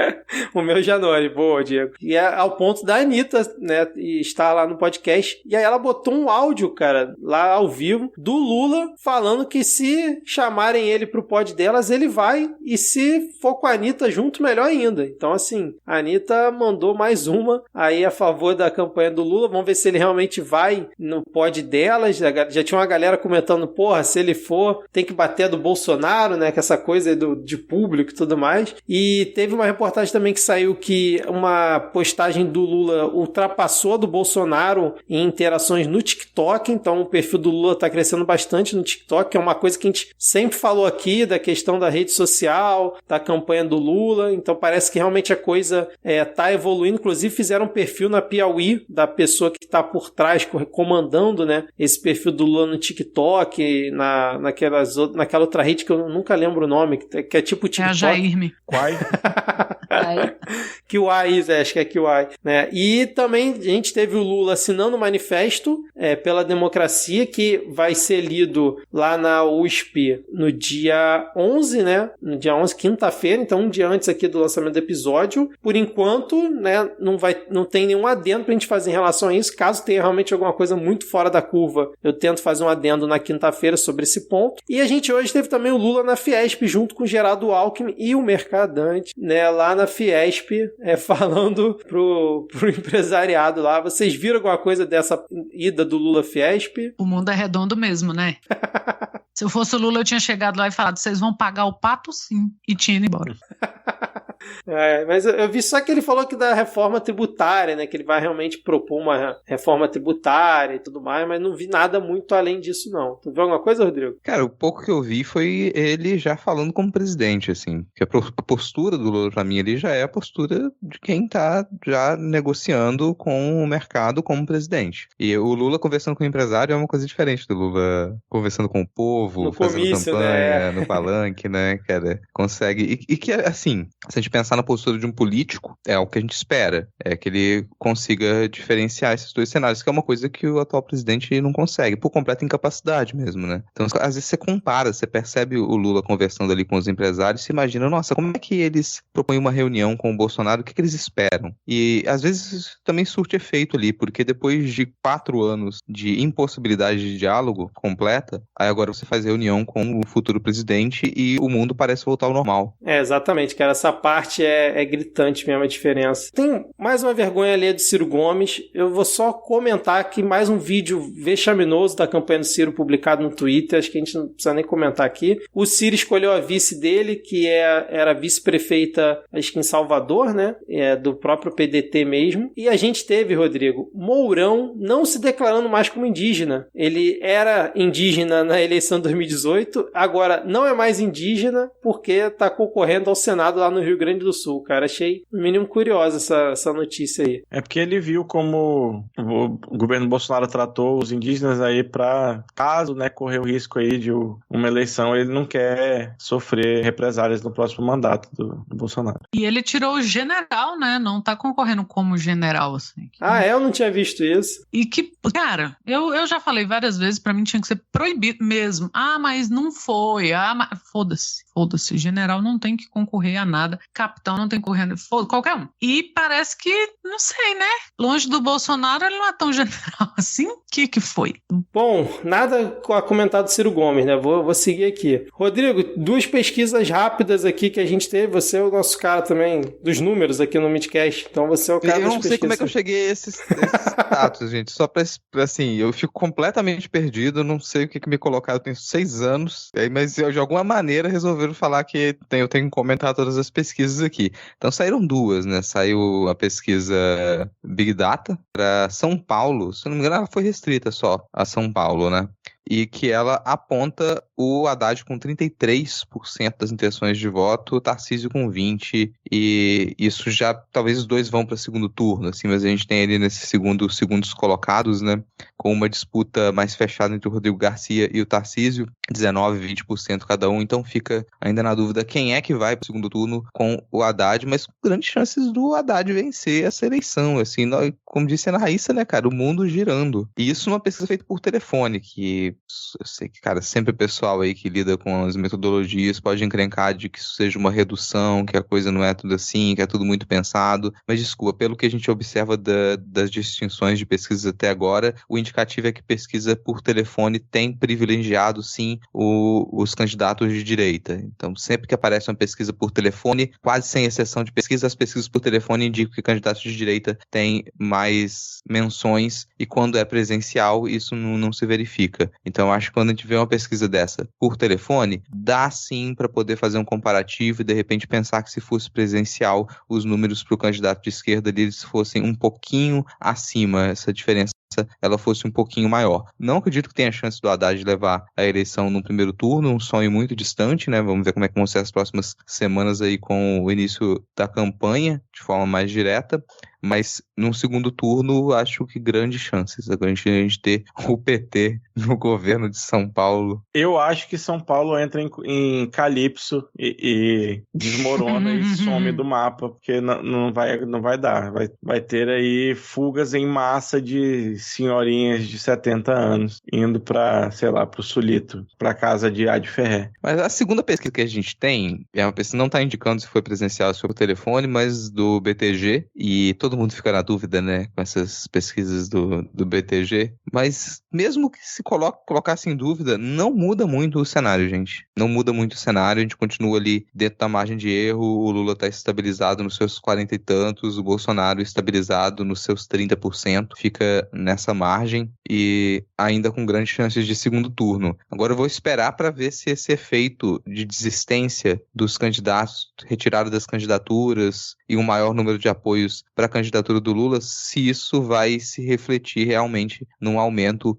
o meu Janone, boa, Diego. E é ao ponto da Anitta, né, estar lá no podcast, e aí ela botou um áudio, cara, lá ao vivo, do Lula, falando que se chamarem ele pro Pod Delas, ele vai, e se for com a Anitta junto, melhor ainda. Então, assim, a Anitta mandou mais uma aí a favor da campanha do Lula, vamos ver se ele realmente vai no Pod Delas. Já tinha uma galera comentando, porra, se ele for, tem que bater do Bolsonaro, né, que essa coisa de público e tudo mais. E teve uma reportagem também que saiu que uma postagem do Lula ultrapassou a do Bolsonaro em interações no TikTok, então o perfil do Lula tá crescendo bastante no TikTok, que é uma coisa que a gente sempre falou aqui, da questão da rede social, da campanha do Lula, então parece que realmente a coisa tá evoluindo. Inclusive fizeram um perfil na Piauí da pessoa que tá por trás, comandando, né, esse perfil do Lula no TikTok, naquela outra rede que eu nunca lembro o nome, que é tipo TikTok. É a Jairme. Quai? Kiwai, acho que é Kiwai, né? E também a gente teve o Lula assinando o manifesto pela democracia, que vai ser lido lá na USP no dia 11, né? No dia 11, quinta-feira, então um dia antes aqui do lançamento do episódio. Por enquanto, né, não tem nenhum adendo pra gente fazer em relação a isso. Caso tenha realmente alguma coisa muito fora da curva, eu tento fazer um adendo na quinta-feira sobre esse ponto. E a gente hoje teve também o Lula na Fiesp, junto com o Geraldo Alckmin e o Mercadante, né, lá na Fiesp, falando pro empresariado lá. Vocês viram alguma coisa dessa ida do Lula Fiesp? O mundo é redondo mesmo, né? Se eu fosse o Lula, eu tinha chegado lá e falado, vocês vão pagar o pato sim, e tinha ido embora. Mas eu vi só que ele falou que da reforma tributária, né, que ele vai realmente propor uma reforma tributária e tudo mais, mas não vi nada muito além disso, não. Tu viu alguma coisa, Rodrigo? Cara, o pouco que eu vi foi ele já falando como presidente, assim, que a postura do Lula, pra mim, ele já é a postura de quem tá já negociando com o mercado como presidente. E o Lula conversando com o empresário é uma coisa diferente do Lula conversando com o povo, no fazendo comício, campanha, né? no palanque, né, cara, consegue, e que, assim, se a gente pensar na postura de um político, é o que a gente espera, é que ele consiga diferenciar esses dois cenários, que é uma coisa que o atual presidente não consegue, por completa incapacidade mesmo, né? Então, às vezes você compara, você percebe o Lula conversando ali com os empresários, se imagina, nossa, como é que eles propõem uma reunião com o Bolsonaro, o que eles esperam? E, às vezes, também surte efeito ali, porque depois de 4 anos de impossibilidade de diálogo completa, aí agora você faz reunião com o futuro presidente e o mundo parece voltar ao normal. Exatamente, cara, essa parte é gritante mesmo a diferença. Tem mais uma vergonha ali do Ciro Gomes. Eu vou só comentar aqui mais um vídeo vexaminoso da campanha do Ciro publicado no Twitter. Acho que a gente não precisa nem comentar aqui. O Ciro escolheu a vice dele, que era vice-prefeita, acho que em Salvador, né? Do próprio PDT mesmo. E a gente teve, Rodrigo, Mourão não se declarando mais como indígena. Ele era indígena na eleição de 2018, agora não é mais indígena porque está concorrendo ao Senado lá no Rio Grande do Sul, cara. Achei, no mínimo, curiosa essa notícia aí. É porque ele viu como o governo Bolsonaro tratou os indígenas aí pra, caso, né, correr o risco aí de uma eleição, ele não quer sofrer represálias no próximo mandato do Bolsonaro. E ele tirou o general, né? Não tá concorrendo como general, assim. Eu não tinha visto isso. E que, cara, eu já falei várias vezes, pra mim tinha que ser proibido mesmo. Mas não foi. Mas foda-se. General não tem que concorrer a nada. capitão, não tem correndo, qualquer um. E parece que, não sei, né? Longe do Bolsonaro, ele não é tão general assim. O que foi? Bom, nada a comentar do Ciro Gomes, né? Vou seguir aqui. Rodrigo, 2 pesquisas rápidas aqui que a gente teve. Você é o nosso cara também dos números aqui no Midcast. Então você é o cara das pesquisas. Eu não sei como é que eu cheguei a esses status, gente. Só pra, assim, eu fico completamente perdido. Não sei o que me colocaram. Eu tenho 6 anos. Mas de alguma maneira resolveram falar que eu tenho que comentar todas as pesquisas aqui. Então saíram 2, né? Saiu a pesquisa Big Data para São Paulo. Se eu não me engano, ela foi restrita só a São Paulo, né? E que ela aponta o Haddad com 33% das intenções de voto, o Tarcísio com 20%, e isso já, talvez os dois vão para segundo turno, assim, mas a gente tem ali nesses segundos colocados, né, com uma disputa mais fechada entre o Rodrigo Garcia e o Tarcísio, 19% e 20% cada um, então fica ainda na dúvida quem é que vai para o segundo turno com o Haddad, mas com grandes chances do Haddad vencer essa eleição, assim, como disse a Ana Raíssa, né, cara, o mundo girando. E isso numa pesquisa feita por telefone, que eu sei que, cara, sempre o pessoal aí que lida com as metodologias pode encrencar de que isso seja uma redução, que a coisa não é tudo assim, que é tudo muito pensado, mas desculpa, pelo que a gente observa das distinções de pesquisas até agora, o indicativo é que pesquisa por telefone tem privilegiado, sim, os candidatos de direita. Então, sempre que aparece uma pesquisa por telefone, quase sem exceção de pesquisa, as pesquisas por telefone indicam que candidatos de direita têm mais menções, e quando é presencial, isso não se verifica. Então, acho que quando a gente vê uma pesquisa dessa por telefone, dá sim para poder fazer um comparativo e, de repente, pensar que se fosse presencial, os números para o candidato de esquerda eles fossem um pouquinho acima, essa diferença ela fosse um pouquinho maior. Não acredito que tenha chance do Haddad levar a eleição no primeiro turno, um sonho muito distante, né? Vamos ver como é que vão ser as próximas semanas aí com o início da campanha, de forma mais direta. Mas no segundo turno, acho que grandes chances a gente ter o PT no governo de São Paulo. Eu acho que São Paulo entra em Calypso e desmorona e some do mapa, porque não vai dar. Vai ter aí fugas em massa de senhorinhas de 70 anos indo para, sei lá, pro Sulito, para casa de Adi Ferré. Mas a segunda pesquisa que a gente tem, é uma pesquisa que não está indicando se foi presencial ou se foi por telefone, mas do BTG, e todo mundo fica na dúvida, né, com essas pesquisas do BTG, mas mesmo que se colocasse em dúvida, não muda muito o cenário, gente. Não muda muito o cenário, a gente continua ali dentro da margem de erro, o Lula está estabilizado nos seus 40 e tantos, o Bolsonaro estabilizado nos seus 30%, fica nessa margem e ainda com grandes chances de segundo turno. Agora eu vou esperar para ver se esse efeito de desistência dos candidatos, retirada das candidaturas e um maior número de apoios para a candidatura do Lula, se isso vai se refletir realmente num aumento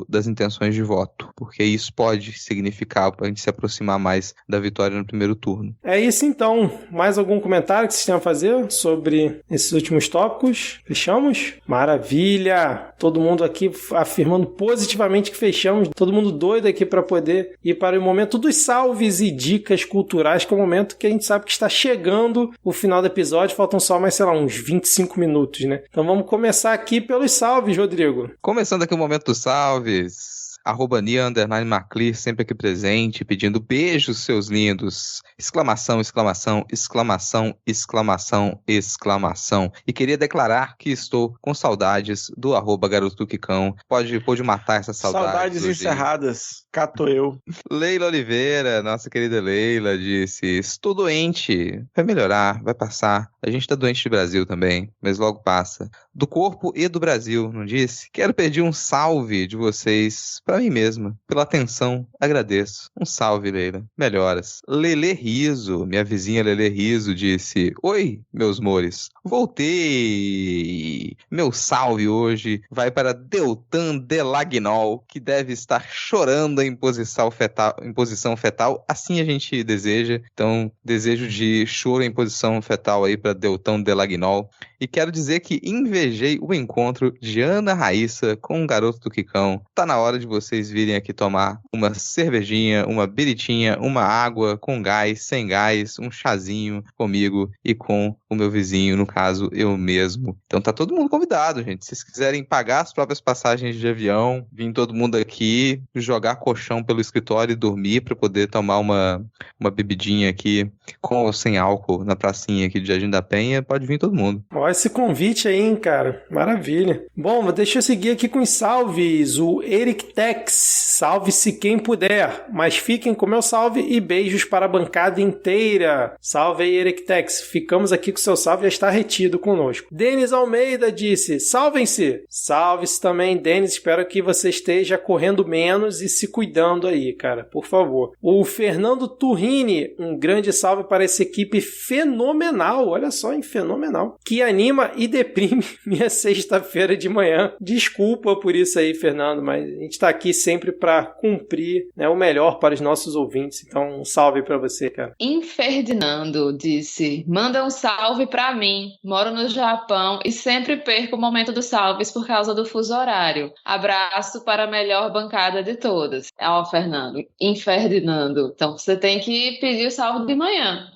das intenções de voto, porque isso pode significar para a gente se aproximar mais da vitória no primeiro turno. É isso então. Mais algum comentário que vocês tenham a fazer sobre esses últimos tópicos? Fechamos? Maravilha! Todo mundo aqui afirmando positivamente que fechamos, todo mundo doido aqui para poder ir para o momento dos salves e dicas culturais, que é o momento que a gente sabe que está chegando o final do episódio, faltam só mais, sei lá, uns 25 minutos, né? Então vamos começar aqui pelos salves, Rodrigo. Começando aqui o momento dos salves. @Nia_Maclir, sempre aqui presente, pedindo beijos, seus lindos. Exclamação, exclamação, exclamação, exclamação, exclamação. E queria declarar que estou com saudades do @GarotoQuicão. Pode matar essa saudade. Saudades encerradas. Cato eu. Leila Oliveira, nossa querida Leila, disse: estou doente. Vai melhorar, vai passar. A gente tá doente de Brasil também, mas logo passa. Do corpo e do Brasil, não disse? Quero pedir um salve de vocês pra mim mesma. Pela atenção, agradeço. Um salve, Leila. Melhoras. Lelê Riso, minha vizinha Lelê Riso, disse: oi, meus mores. Voltei. Meu salve hoje vai para Deltan Delagnol, que deve estar chorando em posição fetal. Assim a gente deseja. Então, desejo de choro em posição fetal aí para Deltan Delagnol. E quero dizer que invejei o encontro de Ana Raíssa com o garoto do Quicão. Tá na hora de você vocês virem aqui tomar uma cervejinha, uma biritinha, uma água com gás, sem gás, um chazinho comigo e com o meu vizinho, no caso, eu mesmo. Então tá todo mundo convidado, gente. Se vocês quiserem pagar as próprias passagens de avião, vir todo mundo aqui, jogar colchão pelo escritório e dormir para poder tomar uma bebidinha aqui com ou sem álcool na pracinha aqui de Jardim da Penha, pode vir todo mundo. Olha esse convite aí, hein, cara. Maravilha. Bom, deixa eu seguir aqui com os salves. O Eric Tex, salve-se quem puder, mas fiquem com meu salve e beijos para a bancada inteira. Salve aí, Eric Tex. Ficamos aqui com seu salve, já está retido conosco. Denis Almeida disse, salvem-se. Salve-se também, Denis. Espero que você esteja correndo menos e se cuidando aí, cara, por favor. O Fernando Turrini, um grande salve para essa equipe fenomenal, olha só, hein, fenomenal, que anima e deprime minha sexta-feira de manhã. Desculpa por isso aí, Fernando, mas a gente está aqui sempre para cumprir, né, o melhor para os nossos ouvintes, então um salve para você, cara. Ferdinando disse, manda um salve para mim, moro no Japão e sempre perco o momento dos salves por causa do fuso horário. Abraço para a melhor bancada de todas. Ó, Fernando, Ferdinando, então você tem que pedir o salve de manhã.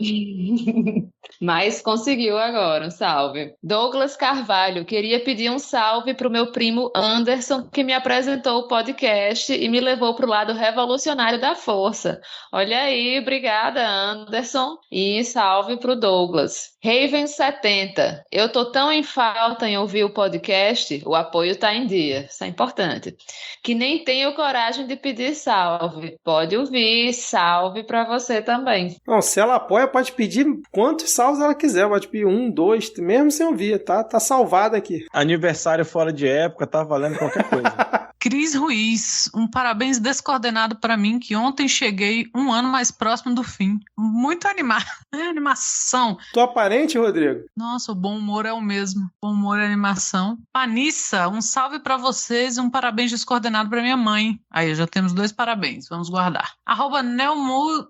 Mas conseguiu agora um salve. Douglas Carvalho, queria pedir um salve para o meu primo Anderson, que me apresentou o podcast e me levou para o lado revolucionário da força. Olha aí, obrigada, Anderson. E salve para o Douglas. Raven70, eu tô tão em falta em ouvir o podcast, o apoio tá em dia, isso é importante, que nem tenho coragem de pedir salve. Pode ouvir, salve para você também. Não, se ela apoia, pode pedir quantos salvos ela quiser, pode pedir 1, 2, mesmo sem ouvir, tá salvada aqui. Aniversário fora de época, tá valendo qualquer coisa. Cris Ruiz, um parabéns descoordenado para mim, que ontem cheguei um ano mais próximo do fim. Muito animado, animação. Tô aparente, Rodrigo? Nossa, o bom humor é o mesmo. Bom humor é animação. Panissa, um salve para vocês e um parabéns descoordenado para minha mãe. Aí, já temos 2 parabéns, vamos guardar.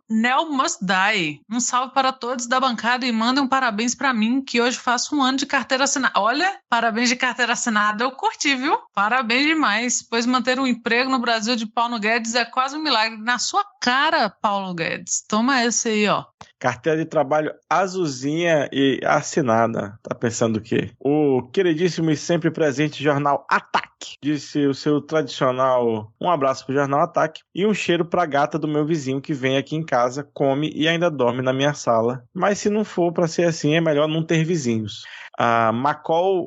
@NelMustDie, um salve para todos da bancada e mandem um parabéns para mim, que hoje faço 1 ano de carteira assinada. Olha, parabéns de carteira assinada, eu curti, viu? Parabéns demais, pois manter um emprego no Brasil de Paulo Guedes é quase um milagre. Na sua cara, Paulo Guedes. Toma esse aí, ó. Carteira de trabalho azulzinha e assinada. Tá pensando o quê? O queridíssimo e sempre presente jornal Ataque. Disse o seu tradicional um abraço pro jornal Ataque e um cheiro pra gata do meu vizinho que vem aqui em casa, come e ainda dorme na minha sala. Mas se não for pra ser assim, é melhor não ter vizinhos. A Macol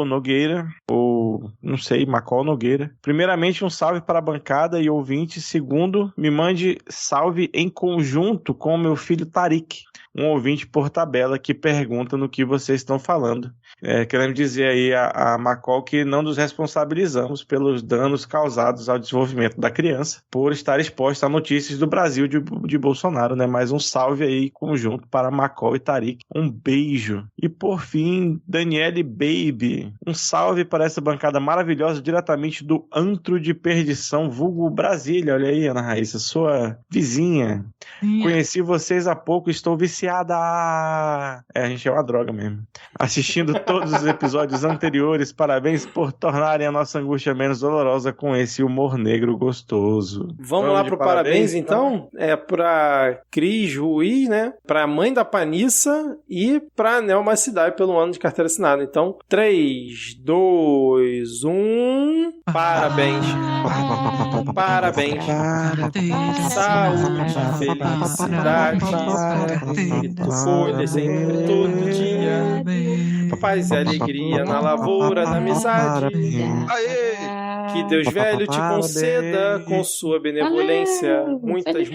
Nogueira, ou não sei, Macol Nogueira. Primeiramente, um salve para a bancada e ouvinte. Segundo, me mande salve em conjunto com o meu filho Tarik, um ouvinte por tabela que pergunta no que vocês estão falando. Queremos dizer aí a Macol que não nos responsabilizamos pelos danos causados ao desenvolvimento da criança por estar exposta a notícias do Brasil de Bolsonaro, né? Mais um salve aí conjunto para Macol e Tarik. Um beijo. E por fim, Daniele Baby. Um salve para essa bancada maravilhosa diretamente do Antro de Perdição, vulgo Brasília. Olha aí, Ana Raíssa, sua vizinha. Conheci vocês há pouco, estou viciada. A gente é uma droga mesmo. Assistindo todos os episódios anteriores, parabéns por tornarem a nossa angústia menos dolorosa com esse humor negro gostoso. Vamos lá pro parabéns então? É pra Cris Ruiz, né? Pra mãe da Panissa e pra Nelma Cidade pelo ano de carteira assinada. Então, 3, 2, 1... Parabéns. Parabéns. Saúde, felicidade. E tu colhes sempre todo dia. Paz e alegria na lavoura da amizade. Aê! Que Deus velho te conceda com sua benevolência muitas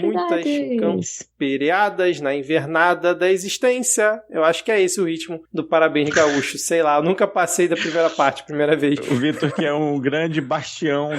campeiradas na invernada da existência. Eu acho que é esse o ritmo do Parabéns Gaúcho. Sei lá, eu nunca passei da primeira parte, primeira vez. O Vitor que é um grande bastião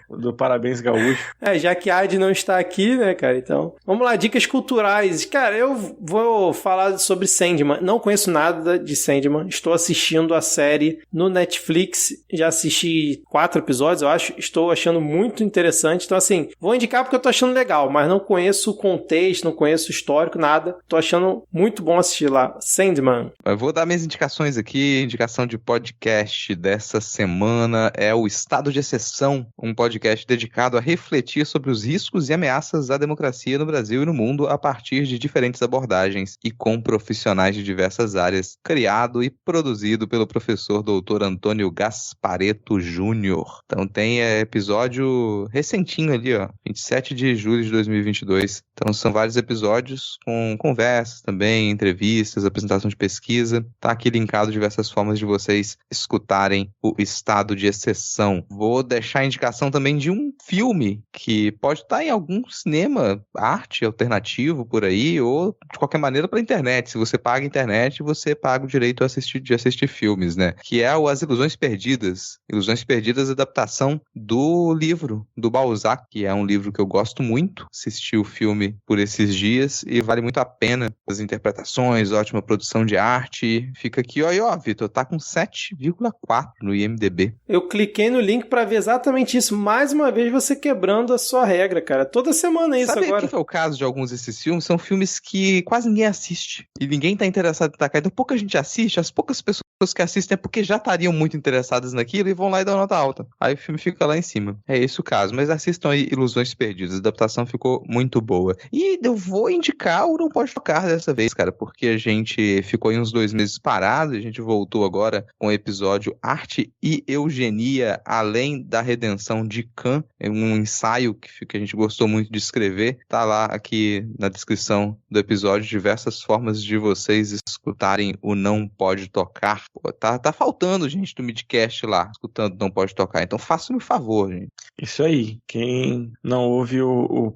do Parabéns Gaúcho. Já que a Adi não está aqui, né, cara? Então, vamos lá, dicas culturais. Cara, eu vou falar sobre Sandman. Não conheço nada de Sandman. Estou assistindo a série no Netflix. Já assisti 4 episódios. episódios, estou achando muito interessante. Então, assim, vou indicar porque eu tô achando legal, mas não conheço o contexto, não conheço o histórico, nada. Tô achando muito bom assistir lá. Sandman. Eu vou dar minhas indicações aqui. Indicação de podcast dessa semana é o Estado de Exceção, um podcast dedicado a refletir sobre os riscos e ameaças à democracia no Brasil e no mundo a partir de diferentes abordagens e com profissionais de diversas áreas, criado e produzido pelo professor Dr. Antônio Gasparetto Júnior. Então tem episódio recentinho ali, ó, 27 de julho de 2022. Então são vários episódios com conversas também, entrevistas, apresentação de pesquisa. Tá aqui linkado diversas formas de vocês escutarem o Estado de Exceção. Vou deixar a indicação também de um filme que pode estar em algum cinema, arte alternativo por aí, ou de qualquer maneira pela internet. Se você paga a internet, você paga o direito de assistir filmes, né? Que é o As Ilusões Perdidas. Ilusões Perdidas, adaptação do livro do Balzac, que é um livro que eu gosto muito. Assisti o filme por esses dias e vale muito a pena. As interpretações, ótima produção de arte. Fica aqui, ó, Vitor, tá com 7,4 no IMDb. Eu cliquei no link pra ver exatamente isso. Mais uma vez você quebrando a sua regra, cara. Toda semana é isso. Sabe agora. Sabe o que é o caso de alguns desses filmes? São filmes que quase ninguém assiste. E ninguém tá interessado em tacar. Então pouca gente assiste. As poucas pessoas que assistem é porque já estariam muito interessadas naquilo e vão lá e dão nota alta. Aí o filme fica lá em cima. É esse o caso. Mas assistam aí Ilusões Perdidas. A adaptação ficou muito boa. E eu vou indicar o Não Pode Tocar dessa vez, cara. Porque a gente ficou em uns 2 meses parado. A gente voltou agora com o episódio Arte e Eugenia Além da Redenção de Kant. É um ensaio que a gente gostou muito de escrever. Tá lá aqui na descrição do episódio diversas formas de vocês escutarem o Não Pode Tocar. Pô, tá faltando gente do Midcast lá, escutando Não Pode Tocar. Então faça-me um favor, gente. Isso aí. Quem não ouve o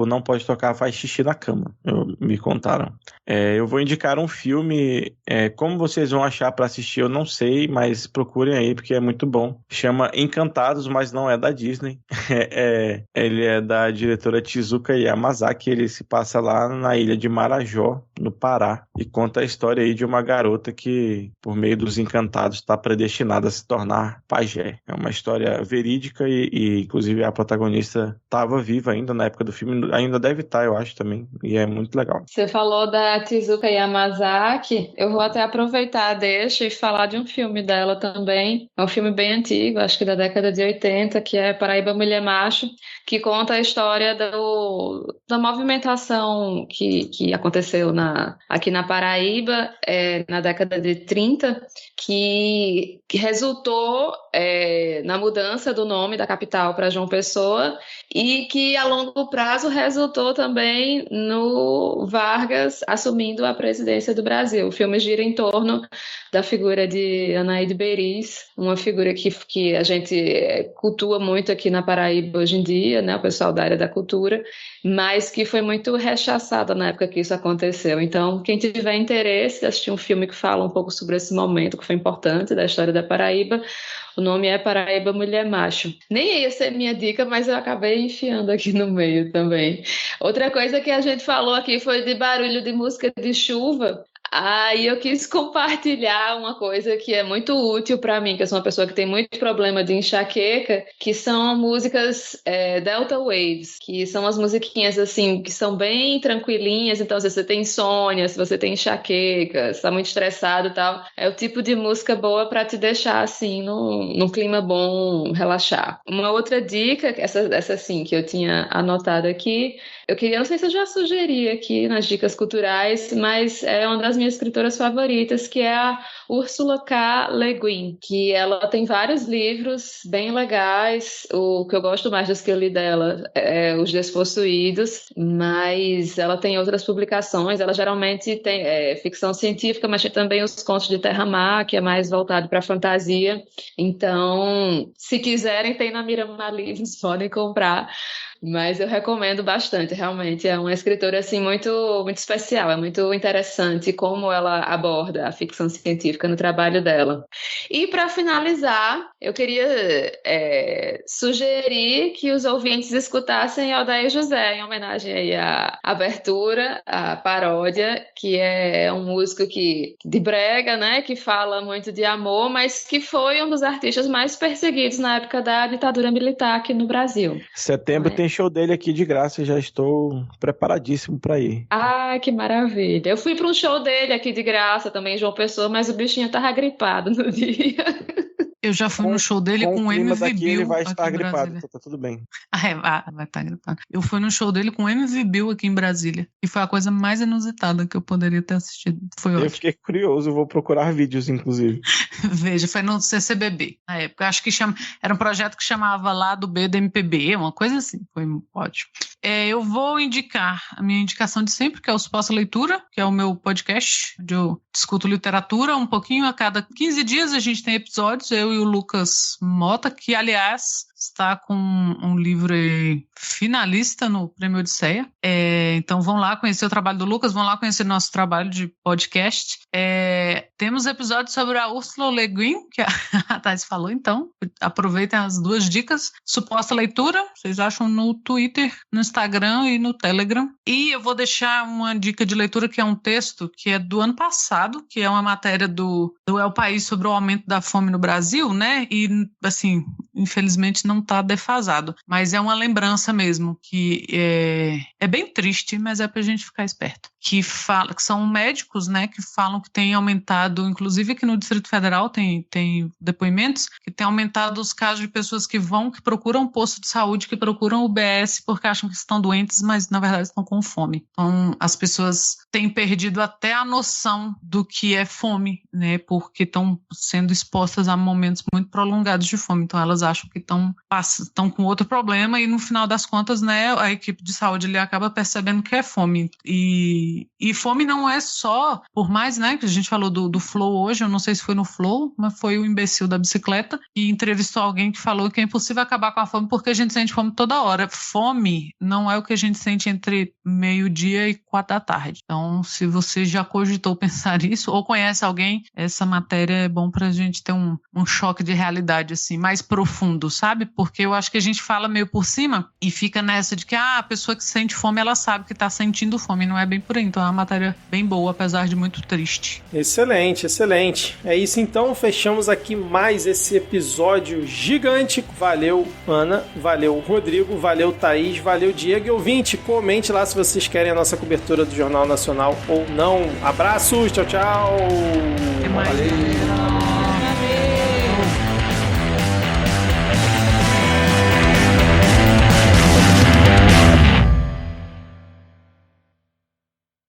Não Pode Tocar faz xixi na cama. Me contaram. Eu vou indicar um filme. Como vocês vão achar pra assistir, eu não sei, mas procurem aí, porque é muito bom. Chama Encantados, mas não é da Disney. Ele é da diretora Tezuka Yamazaki. Ele se passa lá na ilha de Marajó, no Pará, e conta a história aí de uma garota que, por meio dos encantados, está predestinada a se tornar pajé. É uma história verídica e inclusive, a protagonista estava viva ainda na época do filme, ainda deve estar, eu acho, também, e é muito legal. Você falou da Tezuka Yamazaki, eu vou até aproveitar, deixa e falar de um filme dela também. É um filme bem antigo, acho que da década de 80, que é Paraíba Mulher Macho, que conta a história da movimentação que aconteceu aqui na Paraíba, na década de 30, que resultou na mudança do nome da capital para João Pessoa e que a longo prazo resultou também no Vargas assumindo a presidência do Brasil. O filme gira em torno da figura de Anaíde Beriz, uma figura que a gente cultua muito aqui na Paraíba hoje em dia, né, o pessoal da área da cultura, mas que foi muito rechaçada na época que isso aconteceu. Então, quem tiver interesse de assistir um filme que fala um pouco sobre esse momento que foi importante da história da Paraíba, o nome é Paraíba Mulher Macho. Nem ia ser minha dica, mas eu acabei enfiando aqui no meio também. Outra coisa que a gente falou aqui foi de barulho de música de chuva. Aí eu quis compartilhar uma coisa que é muito útil para mim, que eu sou uma pessoa que tem muito problema de enxaqueca, que são músicas Delta Waves, que são as musiquinhas assim, que são bem tranquilinhas. Então, se você tem insônia, se você tem enxaqueca, se tá muito estressado e tal, é o tipo de música boa para te deixar assim, num clima bom, relaxar. Uma outra dica, essa sim, que eu tinha anotado aqui, não sei se eu já sugeri aqui nas dicas culturais, mas é uma das minhas escritoras favoritas, que é a Ursula K. Le Guin, que ela tem vários livros bem legais. O que eu gosto mais dos que eu li dela é Os Despossuídos, mas ela tem outras publicações. Ela geralmente tem ficção científica, mas tem também os Contos de Terra-Mar, que é mais voltado para fantasia. Então, se quiserem, tem na Miramar Livros, podem comprar. Mas eu recomendo bastante, realmente. É uma escritora, assim, muito, muito especial. É muito interessante como ela aborda a ficção científica no trabalho dela. E, para finalizar, eu queria sugerir que os ouvintes escutassem Aldair José, em homenagem aí à abertura, à paródia, que é um músico de brega, né, que fala muito de amor, mas que foi um dos artistas mais perseguidos na época da ditadura militar aqui no Brasil. Setembro tem show dele aqui de graça, já estou preparadíssimo para ir. Ah, que maravilha. Eu fui para um show dele aqui de graça também, João Pessoa, mas o bichinho tava gripado no dia. Eu já fui no show dele com o MV Bill. Ele vai estar gripado, então tá tudo bem. Vai estar gripado. Eu fui no show dele com o MV Bill aqui em Brasília. E foi a coisa mais inusitada que eu poderia ter assistido. Foi ótimo. Eu fiquei curioso, vou procurar vídeos, inclusive. Veja, foi no CCBB. Na época, acho que era um projeto que chamava Lado B do MPB, uma coisa assim. Foi ótimo. Eu vou indicar a minha indicação de sempre, que é o Suposta Leitura, que é o meu podcast, onde eu discuto literatura um pouquinho a cada 15 dias. A gente tem episódios, eu e o Lucas Mota, que, aliás, está com um livro finalista no Prêmio Odisseia. Então vão lá conhecer o trabalho do Lucas, vão lá conhecer nosso trabalho de podcast. Temos episódios sobre a Ursula Le Guin, que a Thais falou, então aproveitem as duas dicas. Suposta Leitura, vocês acham no Twitter, no Instagram e no Telegram. E eu vou deixar uma dica de leitura, que é um texto que é do ano passado, que é uma matéria do El País sobre o aumento da fome no Brasil, né? E, assim, infelizmente não está defasado, mas é uma lembrança mesmo, que é bem triste, mas é pra gente ficar esperto. Que são médicos, né, que falam que tem aumentado, inclusive aqui no Distrito Federal tem depoimentos, que tem aumentado os casos de pessoas que procuram um posto de saúde, que procuram o UBS porque acham que estão doentes, mas na verdade estão com fome. Então as pessoas têm perdido até a noção do que é fome, né, porque estão sendo expostas a momentos muito prolongados de fome, então elas acham que estão com outro problema e no final das contas, né, a equipe de saúde ali acaba percebendo que é fome. E fome não é só, por mais, né, que a gente falou do Flow hoje, eu não sei se foi no Flow, mas foi o imbecil da bicicleta, que entrevistou alguém que falou que é impossível acabar com a fome porque a gente sente fome toda hora. Fome não é o que a gente sente entre meio-dia e 4 da tarde. Então, se você já cogitou pensar isso, ou conhece alguém, essa matéria é bom pra gente ter um choque de realidade, assim, mais profundo, sabe? Porque eu acho que a gente fala meio por cima e fica nessa de que a pessoa que sente fome, ela sabe que tá sentindo fome, não é bem por aí. Então é uma matéria bem boa, apesar de muito triste. Excelente, excelente. É isso então, fechamos aqui mais esse episódio gigante. Valeu, Ana, valeu, Rodrigo, valeu, Thaís, valeu, Diego e ouvinte. Comente lá se vocês querem a nossa cobertura do Jornal Nacional ou não. Abraços, tchau, tchau. Até mais. Valeu.